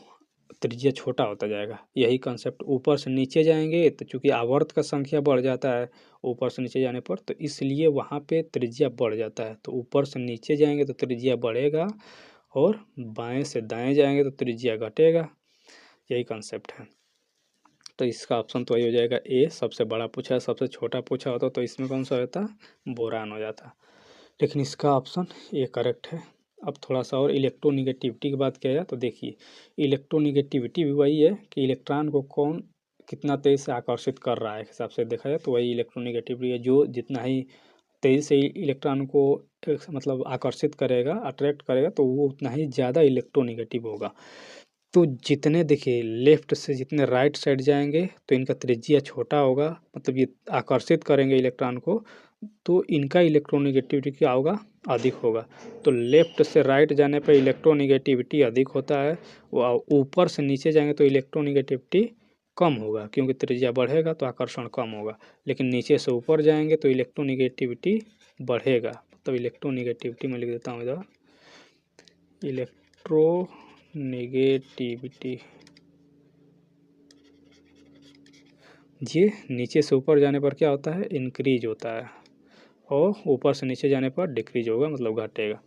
त्रिज्या छोटा होता जाएगा। यही कंसेप्ट ऊपर से नीचे जाएंगे तो चूंकि आवर्त का संख्या बढ़ जाता है ऊपर से नीचे जाने पर, तो इसलिए वहाँ पे त्रिज्या बढ़ जाता है। तो ऊपर से नीचे जाएंगे तो त्रिज्या बढ़ेगा, और बाएं से दाएं जाएंगे तो त्रिज्या घटेगा। यही कंसेप्ट है। तो इसका ऑप्शन तो वही हो जाएगा ए, सबसे बड़ा पूछा है, सबसे छोटा पूछा होता तो इसमें कौन सा होता, बोरान हो जाता। लेकिन इसका ऑप्शन ए करेक्ट है। अब थोड़ा सा और इलेक्ट्रोनिगेटिविटी की बात किया जाए तो देखिए, इलेक्ट्रोनिगेटिविटी भी वही है कि इलेक्ट्रॉन को कौन कितना तेज़ी से आकर्षित कर रहा है, हिसाब से देखा जाए तो वही इलेक्ट्रोनिगेटिविटी है। जो जितना ही तेज़ी से इलेक्ट्रॉन को मतलब आकर्षित करेगा, अट्रैक्ट करेगा, तो वो उतना ही ज़्यादा इलेक्ट्रोनिगेटिव होगा। तो जितने देखिए लेफ्ट से जितने राइट साइड जाएंगे तो इनका त्रिज्या छोटा होगा, मतलब ये आकर्षित करेंगे इलेक्ट्रॉन को, तो इनका इलेक्ट्रोनिगेटिविटी क्या होगा, अधिक होगा। तो लेफ्ट से राइट जाने पर इलेक्ट्रोनिगेटिविटी अधिक होता है, वो ऊपर से नीचे जाएंगे तो इलेक्ट्रोनिगेटिविटी कम होगा, क्योंकि त्रिज्या बढ़ेगा तो आकर्षण कम होगा। लेकिन नीचे से ऊपर जाएंगे तो इलेक्ट्रोनिगेटिविटी बढ़ेगा। तो इलेक्ट्रोनिगेटिविटी में लिख देता हूँ इधर, इलेक्ट्रोनिगेटिविटी ये नीचे से ऊपर जाने पर क्या होता है, इंक्रीज होता है, और ऊपर से नीचे जाने पर डिक्रीज होगा, मतलब घटेगा।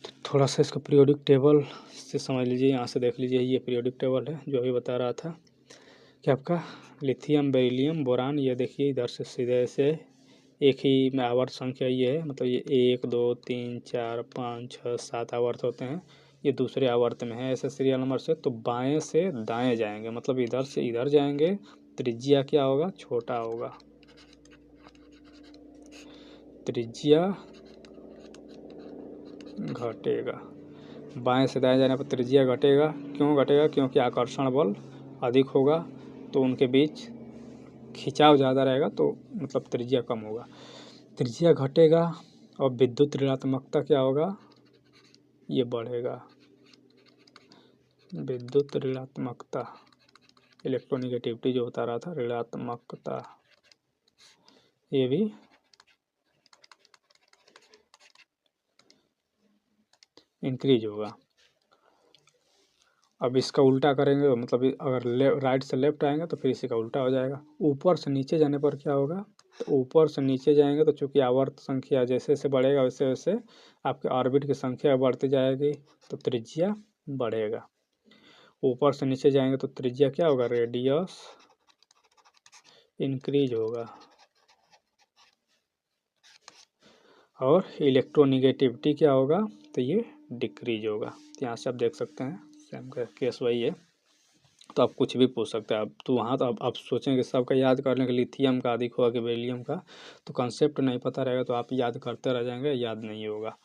तो थोड़ा सा इसका पीरियोडिक टेबल से समझ लीजिए, यहाँ से देख लीजिए, ये पीरियोडिक टेबल है जो अभी बता रहा था कि आपका लिथियम, बेरिलियम, बोरान, ये देखिए इधर से सीधे से एक ही में आवर्त संख्या ये है, मतलब ये 1 2 3 4 5 6 7 आवर्त होते हैं, ये दूसरे आवर्त में है ऐसे सीरियल नंबर से। तो बाएं से दाएं जाएंगे, मतलब इधर से इधर जाएंगे, त्रिज्या क्या होगा, छोटा होगा, त्रिज्या घटेगा। बाएं से दाएं जाने पर त्रिज्या घटेगा। क्यों घटेगा, क्योंकि आकर्षण बल अधिक होगा, तो उनके बीच खिंचाव ज़्यादा रहेगा, तो मतलब त्रिज्या कम होगा, त्रिज्या घटेगा। और विद्युत ऋणात्मकता क्या होगा, ये बढ़ेगा, विद्युत ऋणात्मकता, इलेक्ट्रोनिगेटिविटी जो बता रहा था, ऋणात्मकता ये भी इंक्रीज होगा। अब इसका उल्टा करेंगे, मतलब अगर राइट से लेफ्ट आएंगे तो फिर इसी का उल्टा हो जाएगा। ऊपर से नीचे जाने पर क्या होगा, तो ऊपर से नीचे जाएंगे तो चूंकि आवर्त संख्या जैसे जैसे बढ़ेगा वैसे वैसे आपके ऑर्बिट की संख्या बढ़ती जाएगी, तो त्रिज्या बढ़ेगा। ऊपर से नीचे जाएंगे तो त्रिज्या क्या होगा, रेडियस इंक्रीज होगा, और इलेक्ट्रोनिगेटिविटी क्या होगा, तो ये डिक्रीज होगा। तो यहाँ से आप देख सकते हैं सेम का केस वही है। तो आप कुछ भी पूछ सकते हैं। आप तो वहाँ तो आप सोचेंगे सबका याद करने के, लिथियम का अधिक होगा कि बेरिलियम का, तो कंसेप्ट नहीं पता रहेगा तो आप याद करते रह जाएंगे, याद नहीं होगा।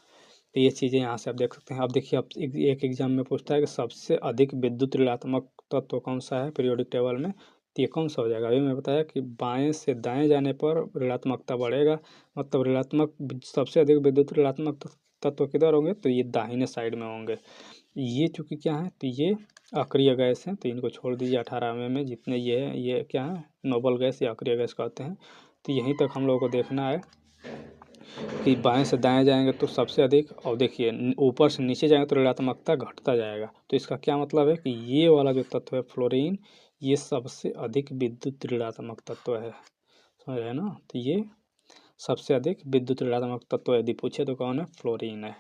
तो ये चीज़ें यहाँ से आप देख सकते हैं। अब देखिए, अब एक एग्जाम में पूछता है कि सबसे अधिक विद्युत ऋणात्मक तत्व कौन सा है पीरियोडिक टेबल में, तो ये कौन सा हो जाएगा। अभी मैं बताया कि बाएं से दाएं जाने पर ऋणात्मकता बढ़ेगा, मतलब ऋणात्मक सबसे अधिक विद्युत ऋणात्मक तत्व किधर होंगे, तो ये दाहिने साइड में होंगे। ये चूँकि क्या है, तो ये अक्रिय गैस है, तो इनको छोड़ दीजिए। 18वें में जितने ये हैं ये क्या है, नोबल गैस या अक्रिय गैस कहते हैं। तो यहीं तक हम लोगों को देखना है कि बाएं से दाएं जाएंगे तो सबसे अधिक, और देखिए ऊपर से नीचे जाएंगे तो ऋणात्मकता घटता जाएगा। तो इसका क्या मतलब है कि ये वाला जो तत्व है फ्लोरीन, ये सबसे अधिक विद्युत ऋणात्मक तत्व है, समझ रहे ना। तो ये सबसे अधिक विद्युत ऋणात्मक तत्व यदि पूछे तो कौन है, फ्लोरीन है।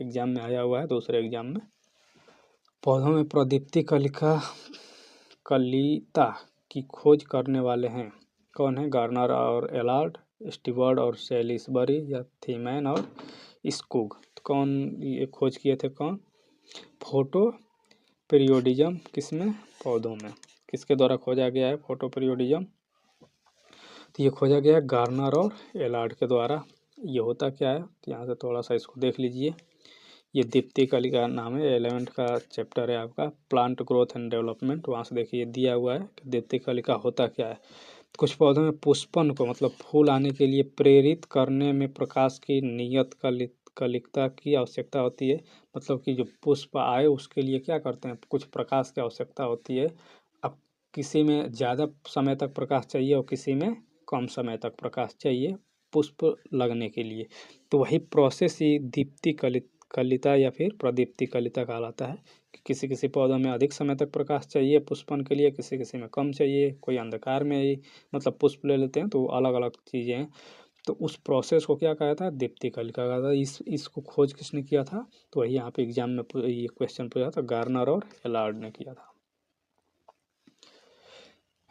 एग्जाम में आया हुआ है, दूसरे एग्जाम में। पौधों में प्रदीप्ति कलिका कलिता की खोज करने वाले हैं? कौन है? गार्नर और एलार्ड, स्टीवर्ट और सेलिसबरी, या थीमैन और स्कूग? तो कौन ये खोज किए थे? कौन? फोटो पीरियोडिज्म किसमें? पौधों में। किसके द्वारा खोजा गया है फोटो पीरियोडिज्म? तो ये खोजा गया है गार्नर और एलार्ड के द्वारा। ये होता क्या है? तो यहाँ से थोड़ा सा इसको देख लीजिए। ये दीप्ति कलिका नाम है, 11th का चैप्टर है आपका, प्लांट ग्रोथ एंड डेवलपमेंट। वहाँ से देखिए दिया हुआ है कि दीप्ति कलिका होता क्या है। कुछ पौधों में पुष्पन को मतलब फूल आने के लिए प्रेरित करने में प्रकाश की नियत कलिकता की आवश्यकता होती है। मतलब कि जो पुष्प आए उसके लिए क्या करते हैं? कुछ प्रकाश की आवश्यकता होती है। अब किसी में ज़्यादा समय तक प्रकाश चाहिए और किसी में कम समय तक प्रकाश चाहिए पुष्प लगने के लिए। तो वही प्रोसेस ही दीप्ति कलिता या फिर प्रदीप्ति कलिता कहलाता है। किसी किसी पौधों में अधिक समय तक प्रकाश चाहिए पुष्पन के लिए, किसी किसी में कम चाहिए, कोई अंधकार में ही मतलब पुष्प ले लेते हैं, तो अलग अलग चीज़ें हैं। तो उस प्रोसेस को क्या कहा था? दीप्ति कलिका कहा था। इसको खोज किसने किया था? तो वही यहाँ पे एग्जाम में ये क्वेश्चन पूछा था, गार्नर और एलार्ड ने किया था।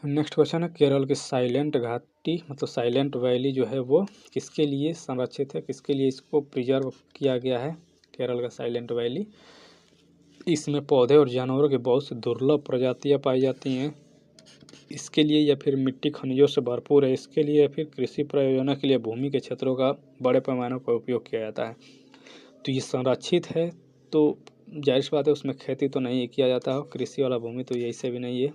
नेक्स्ट क्वेश्चन है, केरल की साइलेंट घाटी मतलब साइलेंट वैली जो है वो किसके लिए संरक्षित है? किसके लिए इसको प्रिजर्व किया गया है? केरल का साइलेंट वैली, इसमें पौधे और जानवरों की बहुत सी दुर्लभ प्रजातियां पाई जाती हैं, इसके लिए या फिर मिट्टी खनिजों से भरपूर है, इसके लिए या फिर कृषि प्रयोजनों के लिए भूमि के क्षेत्रों का बड़े पैमाने पर उपयोग किया जाता है। तो ये संरक्षित है, तो जाहिर सी बात है उसमें खेती तो नहीं किया जाता हो, कृषि वाला भूमि तो यही से भी नहीं है।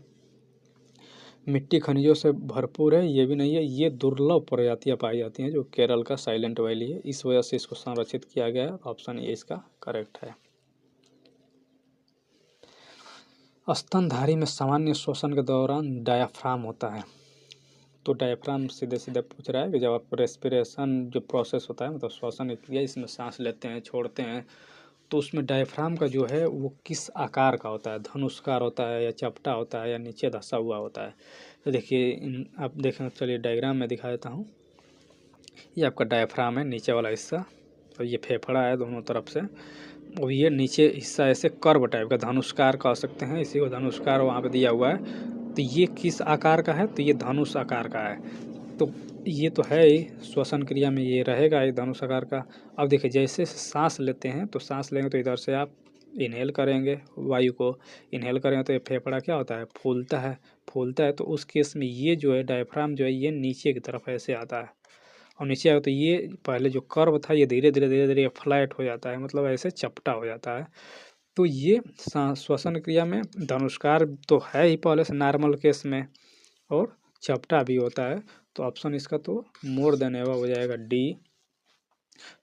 मिट्टी खनिजों से भरपूर है, ये भी नहीं है। ये दुर्लभ प्रजातियां पाई जाती हैं जो केरल का साइलेंट वैली है, इस वजह से इसको संरक्षित किया गया है। ऑप्शन ए इसका करेक्ट है। स्तनधारी में सामान्य श्वसन के दौरान डायाफ्राम होता है। तो डायाफ्राम सीधे सीधे पूछ रहा है कि जब आप रेस्पिरेशन जो प्रोसेस होता है मतलब श्वसन की क्रिया, इसमें सांस लेते हैं छोड़ते हैं, तो उसमें डायफ्राम का जो है वो किस आकार का होता है? धनुष्कार होता है या चपटा होता है या नीचे धंसा हुआ होता है? तो देखिए आप देखें, चलिए डायग्राम में दिखा देता हूँ। ये आपका डायफ्राम है, नीचे वाला हिस्सा, तो ये फेफड़ा है दोनों तरफ से, और ये नीचे हिस्सा ऐसे कर्व टाइप का धनुष्कार कह सकते हैं, इसी को धनुष्कार वहाँ पे दिया हुआ है। तो ये किस आकार का है? तो ये धनुष आकार का है। तो ये तो है ही, श्वसन क्रिया में ये रहेगा ये धनुष आकार का। अब देखिए जैसे सांस लेते हैं तो सांस लेंगे तो इधर से आप इनहेल करेंगे, वायु को इनहेल करेंगे तो ये फेफड़ा क्या होता है? फूलता है। फूलता है तो उस केस में ये जो है डायफ्राम जो है ये नीचे की तरफ ऐसे आता है, और नीचे आएगा तो ये पहले जो कर्व था ये धीरे धीरे धीरे धीरे फ्लैट हो जाता है, मतलब ऐसे चपटा हो जाता है। तो ये श्वसन क्रिया में धनुष्कार तो है ही पहले से नॉर्मल केस में, और चपटा भी होता है। तो ऑप्शन इसका तो मोर देन एवा हो जाएगा डी।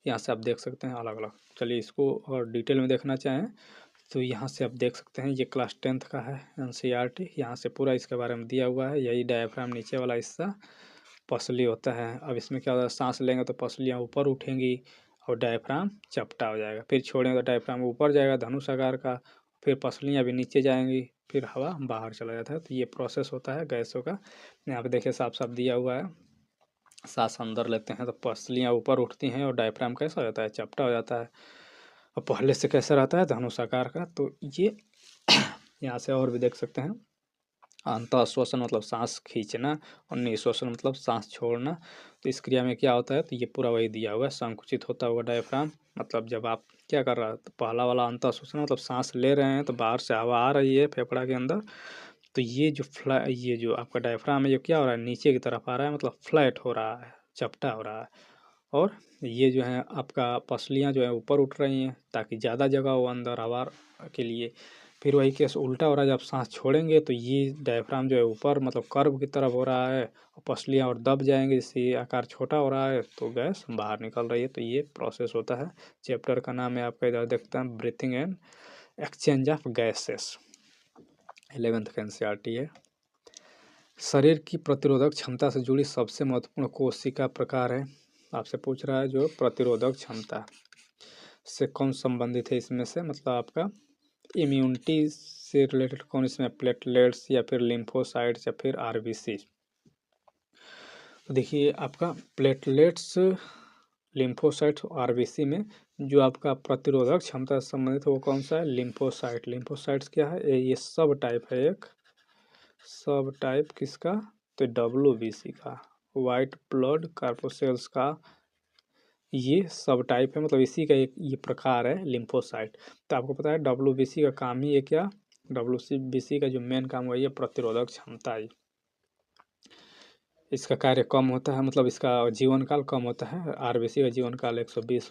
यहाँ से आप देख सकते हैं अलग अलग। चलिए इसको और डिटेल में देखना चाहें तो यहाँ से आप देख सकते हैं, ये क्लास 10th का है NCERT, यहाँ से पूरा इसके बारे में दिया हुआ है। यही डायफ्राम नीचे वाला हिस्सा पसली होता है। अब इसमें क्या होता है? सांस लेंगे तो पसलियाँ ऊपर उठेंगी और डायफ्राम चपटा हो जाएगा, फिर छोड़ेंगे तो डायफ्राम ऊपर जाएगा धनुष आकार का, फिर पसलियाँ भी नीचे जाएंगी, फिर हवा बाहर चला जाता है। तो ये प्रोसेस होता है गैसों का। यहाँ पे देखिए साफ साफ दिया हुआ है, सांस अंदर लेते हैं तो पसलियाँ ऊपर उठती हैं और डायफ्राम कैसा हो जाता है? चपटा हो जाता है। और पहले से कैसा रहता है? धनुष आकार का। तो ये यहाँ से और भी देख सकते हैं, अंतःश्वसन मतलब सांस खींचना और निःश्वसन मतलब सांस छोड़ना। तो इस क्रिया में क्या होता है? तो ये पूरा वही दिया हुआ है, संकुचित होता हुआ डायफ्राम। मतलब जब आप क्या कर रहा है, तो पहला वाला अंतःश्वसन मतलब सांस ले रहे हैं तो बाहर से हवा आ रही है फेफड़ा के अंदर, तो ये जो आपका डायफ्राम है ये क्या हो रहा है? नीचे की तरफ आ रहा है, मतलब फ्लैट हो रहा है, चपटा हो रहा है। और ये जो है आपका पसलियाँ जो है ऊपर उठ रही हैं ताकि ज़्यादा जगह हो अंदर हवा के लिए। फिर वही केस उल्टा हो रहा है, जब सांस छोड़ेंगे तो ये डायफ्राम जो है ऊपर मतलब कर्व की तरफ हो रहा है, और पसलियाँ और दब जाएंगे, इससे आकार छोटा हो रहा है तो गैस बाहर निकल रही है। तो ये प्रोसेस होता है। चैप्टर का नाम है आपका, इधर देखते हैं, breathing and exchange of gases, 11th का NCERT है। शरीर की प्रतिरोधक क्षमता से जुड़ी सबसे महत्वपूर्ण कोशिका प्रकार है, आपसे पूछ रहा है जो प्रतिरोधक क्षमता से कौन संबंधित है इसमें से, मतलब आपका इम्यूनिटी से रिलेटेड कौन इसमें? प्लेटलेट्स या फिर लिम्फोसाइट्स या फिर RBC? तो देखिए आपका प्लेटलेट्स, लिम्फोसाइट्स, RBC में जो आपका प्रतिरोधक क्षमता से संबंधित है वो कौन सा है? लिम्फोसाइट। लिम्फोसाइट्स क्या है? ये सब टाइप है एक, सब टाइप किसका, तो WBC का, वाइट ब्लड कॉर्पसेल्स का ये सब टाइप है, मतलब इसी का एक ये प्रकार है लिम्फोसाइट। तो आपको पता है WBC का काम ही है क्या, WBC का जो मेन काम वही है प्रतिरोधक क्षमता ही। इसका कार्य कम होता है, मतलब इसका जीवन काल कम होता है। RBC का जीवन काल 120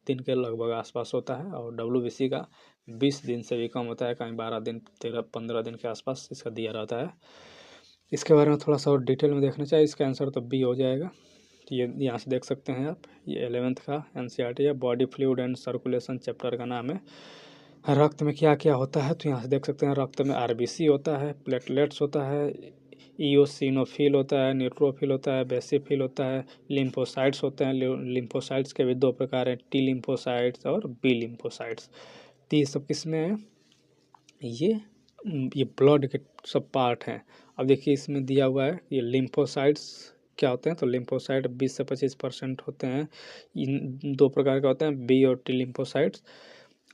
दिन के लगभग आसपास होता है और WBC का 20 दिन से भी कम होता है, कहीं 12 दिन 13-15 दिन के आसपास इसका दिया रहता है। इसके बारे में थोड़ा सा और डिटेल में देखना चाहिए, इसका आंसर तो बी हो जाएगा। तो ये यहाँ से देख सकते हैं आप, ये 11th का NCERT है, body fluid and circulation chapter का नाम है। रक्त में क्या क्या होता है, तो यहाँ से देख सकते हैं रक्त में RBC होता है, प्लेटलेट्स होता है, इओसिनोफिल होता है, न्यूट्रोफिल होता है, बेसिफिल होता है, लिम्फोसाइट्स होते हैं। लिम्फोसाइट्स के भी दो प्रकार हैं, T लिम्फोसाइट्स और B लिम्फोसाइट्स। तो ये सब किसमें है, ये ब्लड के सब पार्ट हैं। अब देखिए इसमें दिया हुआ है ये लिम्फोसाइट्स क्या होते हैं, तो लिम्फोसाइट 20 से 25% होते हैं। इन दो प्रकार के होते हैं, B और T लिम्फोसाइट्स।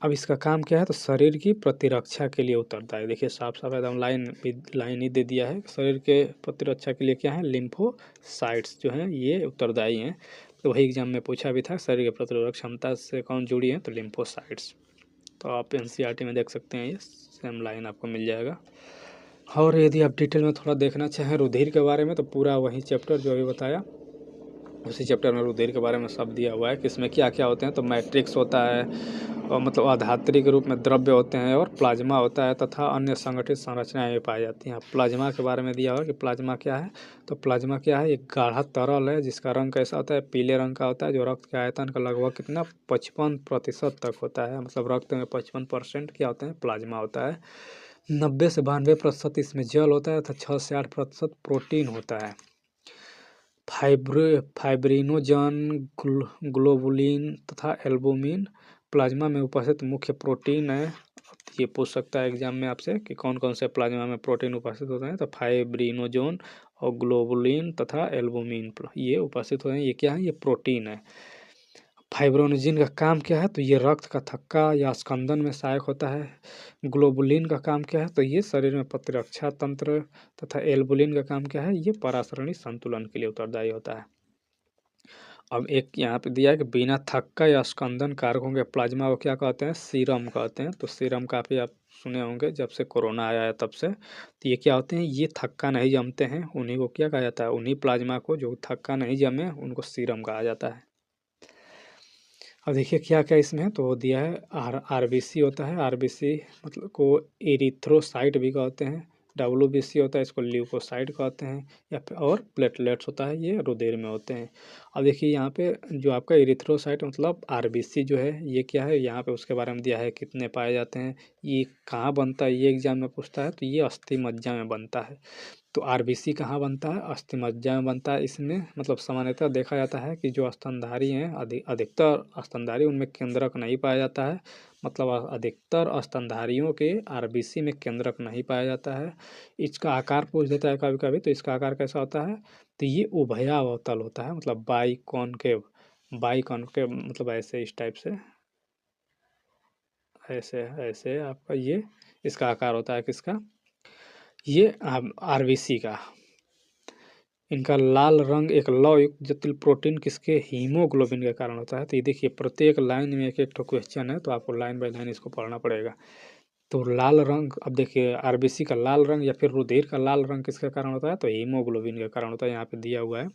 अब इसका काम क्या है, तो शरीर की प्रतिरक्षा के लिए उतरता है। देखिए साफ साफ एकदम लाइन ही दे दिया है, शरीर के प्रतिरक्षा के लिए क्या है, लिम्फोसाइट्स जो हैं ये उत्तरदायी हैं। तो वही एग्जाम में पूछा भी था, शरीर की प्रतिरोधक क्षमता से कौन जुड़ी है, तो लिम्फोसाइट्स। तो आप NCERT में देख सकते हैं, ये सेम लाइन आपको मिल जाएगा। और यदि आप डिटेल में थोड़ा देखना चाहें रुधिर के बारे में, तो पूरा वही चैप्टर जो अभी बताया उसी चैप्टर में रुधिर के बारे में सब दिया हुआ है कि इसमें क्या क्या होते हैं। तो मैट्रिक्स होता है और मतलब अधात्री के रूप में द्रव्य होते हैं, और प्लाज्मा होता है तथा अन्य संगठित संरचनाएं भी पाई जाती हैं। प्लाज्मा के बारे में दिया हुआ है कि प्लाज्मा क्या है, तो प्लाज्मा क्या है, एक गाढ़ा तरल है जिसका रंग कैसा होता है, पीले रंग का होता है, जो रक्त के आयतन का लगभग कितना 55% तक होता है। मतलब रक्त में 55% क्या होते हैं, प्लाज्मा होता है। 90 से 92% इसमें जल होता है तथा 6 से 8% प्रोटीन होता है। फाइब्रिनोजन, ग्लोबुलिन तथा एल्बुमिन प्लाज्मा में उपस्थित मुख्य प्रोटीन है। ये पूछ सकता है एग्जाम में आपसे कि कौन कौन से प्लाज्मा में प्रोटीन उपस्थित होते हैं, तो फाइब्रिनोजन और ग्लोबुलिन तथा एल्बुमिन ये उपस्थित होते हैं। ये क्या है, ये प्रोटीन है। फाइब्रिनोजन का काम क्या है, तो ये रक्त का थक्का या स्कंदन में सहायक होता है। ग्लोबुलिन का काम क्या है, तो ये शरीर में प्रतिरक्षा तंत्र, तथा एल्बुलिन का काम क्या है, ये परासरणी संतुलन के लिए उत्तरदायी होता है। अब एक यहाँ पे दिया है कि बिना थक्का या स्कंदन कारकों के प्लाज्मा को क्या कहते हैं, सीरम कहते हैं। तो सीरम काफ़ी आप सुने होंगे, जब से कोरोना आया है तब से। तो ये क्या होते हैं, ये थक्का नहीं जमते हैं, उन्हीं को क्या कहा जाता है, उन्हीं प्लाज्मा को जो थक्का नहीं जमे उनको सीरम कहा जाता है। अब देखिए क्या क्या इसमें है, तो वो दिया है RBC होता है, RBC मतलब को एरिथ्रोसाइट भी कहते हैं। WBC होता है, इसको ल्यूकोसाइट कहते हैं, या फिर और प्लेटलेट्स होता है, ये रुधिर में होते हैं। अब देखिए यहाँ पे जो आपका एरिथ्रोसाइट मतलब RBC जो है ये क्या है, यहाँ पे उसके बारे में दिया है कितने पाए जाते हैं, ये कहाँ बनता है, ये एग्जाम में पूछता है। तो ये अस्थि मज्जा में बनता है। तो RBC कहाँ बनता है, अस्थि मज्जा में बनता है। इसमें मतलब सामान्यतः देखा जाता है कि जो स्तनधारी हैं, अधिकतर स्तनधारी उनमें केंद्रक नहीं पाया जाता है। मतलब अधिकतर स्तनधारियों के RBC में केंद्रक नहीं पाया जाता है। इसका आकार पूछ देता है कभी कभी, तो इसका आकार कैसा होता है, तो ये उभयावतल होता है, मतलब बाई कॉनकेव मतलब ऐसे इस टाइप से, ऐसे ऐसे आपका ये इसका आकार होता है किसका, ये RBC का। इनका लाल रंग एक लौह युक्त जटिल प्रोटीन किसके, हीमोग्लोबिन के कारण होता है। तो ये देखिए प्रत्येक लाइन में एक एक ठो क्वेश्चन है, तो आपको लाइन बाय लाइन इसको पढ़ना पड़ेगा। तो लाल रंग, अब देखिए RBC का लाल रंग या फिर रुधिर का लाल रंग किसके कारण होता है, तो हीमोग्लोबिन के कारण होता है, यहाँ पे दिया हुआ है।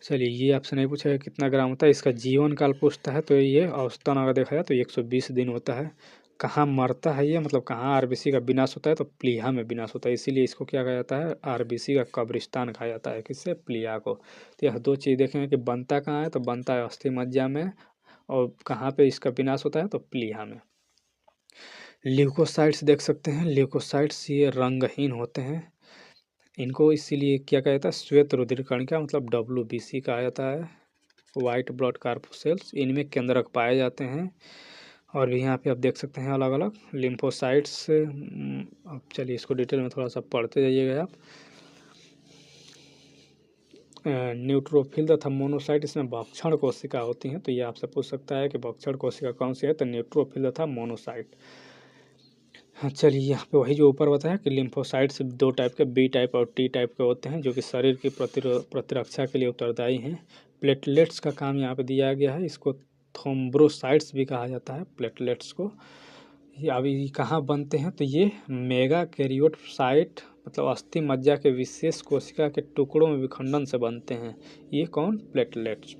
चलिए ये आपसे नहीं पूछा है कितना ग्राम होता है, इसका जीवन काल पूछता है। तो ये औसतन अगर देखा जाए तो 120 दिन होता है। कहाँ मरता है ये, मतलब कहाँ RBC का विनाश होता है, तो प्लीहा में विनाश होता है, इसीलिए इसको क्या कहा जाता है, RBC का कब्रिस्तान कहा जाता है, किससे, प्लीहा को। तो यह दो चीज़ देखेंगे कि बनता कहाँ है, तो बनता है अस्थि मज्जा में, और कहाँ पे इसका विनाश होता है, तो प्लीहा में। ल्यूकोसाइट्स देख सकते हैं, ल्यूकोसाइट्स ये रंगहीन होते हैं, इनको इसीलिए क्या कहा जाता है, श्वेत रुधिर कणिका मतलब WBC कहा जाता है, वाइट ब्लड कार्पोसेल्स, इनमें केंद्रक पाए जाते हैं। और भी यहाँ पे आप देख सकते हैं अलग अलग लिम्फोसाइट्स। अब चलिए इसको डिटेल में थोड़ा सा पढ़ते जाइएगा आप। न्यूट्रोफिल तथा मोनोसाइट इसमें भक्षण कोशिका होती हैं। तो ये आपसे पूछ सकता है कि भक्षण कोशिका कौन सी है, तो न्यूट्रोफिल तथा मोनोसाइट। हाँ, चलिए यहाँ पे वही जो ऊपर बताया कि लिम्फोसाइट्स 2 टाइप के, बी टाइप और टी टाइप के होते हैं, जो कि शरीर की प्रतिरक्षा के लिए उत्तरदायी हैं। प्लेटलेट्स का काम यहाँ पे दिया गया है, इसको थ्रोम्बोसाइट्स भी कहा जाता है प्लेटलेट्स को। ये अभी कहाँ बनते हैं, तो ये मेगा कैरियोसाइट मतलब अस्थि मज्जा के विशेष कोशिका के टुकड़ों में विखंडन से बनते हैं। ये कौन, प्लेटलेट्स।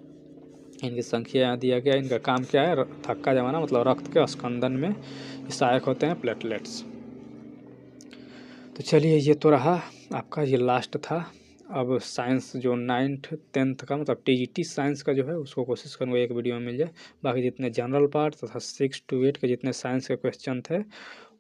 इनकी संख्या यहाँ दिया गया, इनका काम क्या है, थक्का जमाना मतलब रक्त के स्कंदन में सहायक होते हैं प्लेटलेट्स। तो चलिए ये तो रहा आपका, ये लास्ट था। अब साइंस जो 9th 10th का मतलब टीजीटी साइंस का जो है उसको कोशिश करूँगा एक वीडियो में मिल जाए। बाकी जितने जनरल पार्ट तथा 6 to 8 के जितने साइंस के क्वेश्चन थे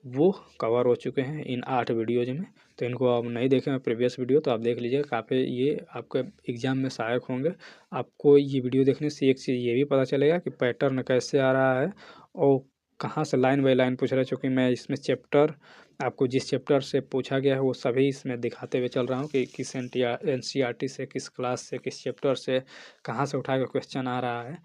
वो कवर हो चुके हैं इन 8 वीडियोज़ में। तो इनको आप नहीं देखें मैं प्रीवियस वीडियो तो आप देख लीजिएगा, काफ़ी ये आपके एग्ज़ाम में सहायक होंगे। आपको ये वीडियो देखने से एक चीज़ ये भी पता चलेगा कि पैटर्न कैसे आ रहा है और कहाँ से लाइन बाय लाइन पूछ रहा है, चूँकि मैं इसमें चैप्टर आपको जिस चैप्टर से पूछा गया है वो सभी इसमें दिखाते हुए चल रहा हूँ कि किस एनसीईआरटी से, किस क्लास से, किस चैप्टर से, कहाँ से उठा के क्वेश्चन आ रहा है।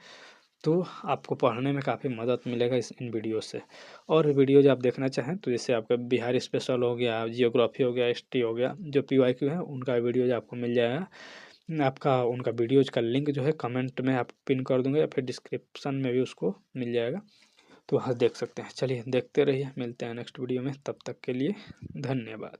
तो आपको पढ़ने में काफ़ी मदद मिलेगा इन वीडियो से। और वीडियो जो आप देखना चाहें तो जैसे आपका बिहार स्पेशल हो गया, जियोग्राफी हो गया, हिस्ट्री हो गया, जो पीवाईक्यू है उनका वीडियोज आपको मिल जाएगा। आपका उनका वीडियोज का लिंक जो है कमेंट में आप पिन कर दूँगा या फिर डिस्क्रिप्शन में भी उसको मिल जाएगा, तो वहाँ देख सकते हैं। चलिए देखते रहिए, मिलते हैं नेक्स्ट वीडियो में, तब तक के लिए धन्यवाद।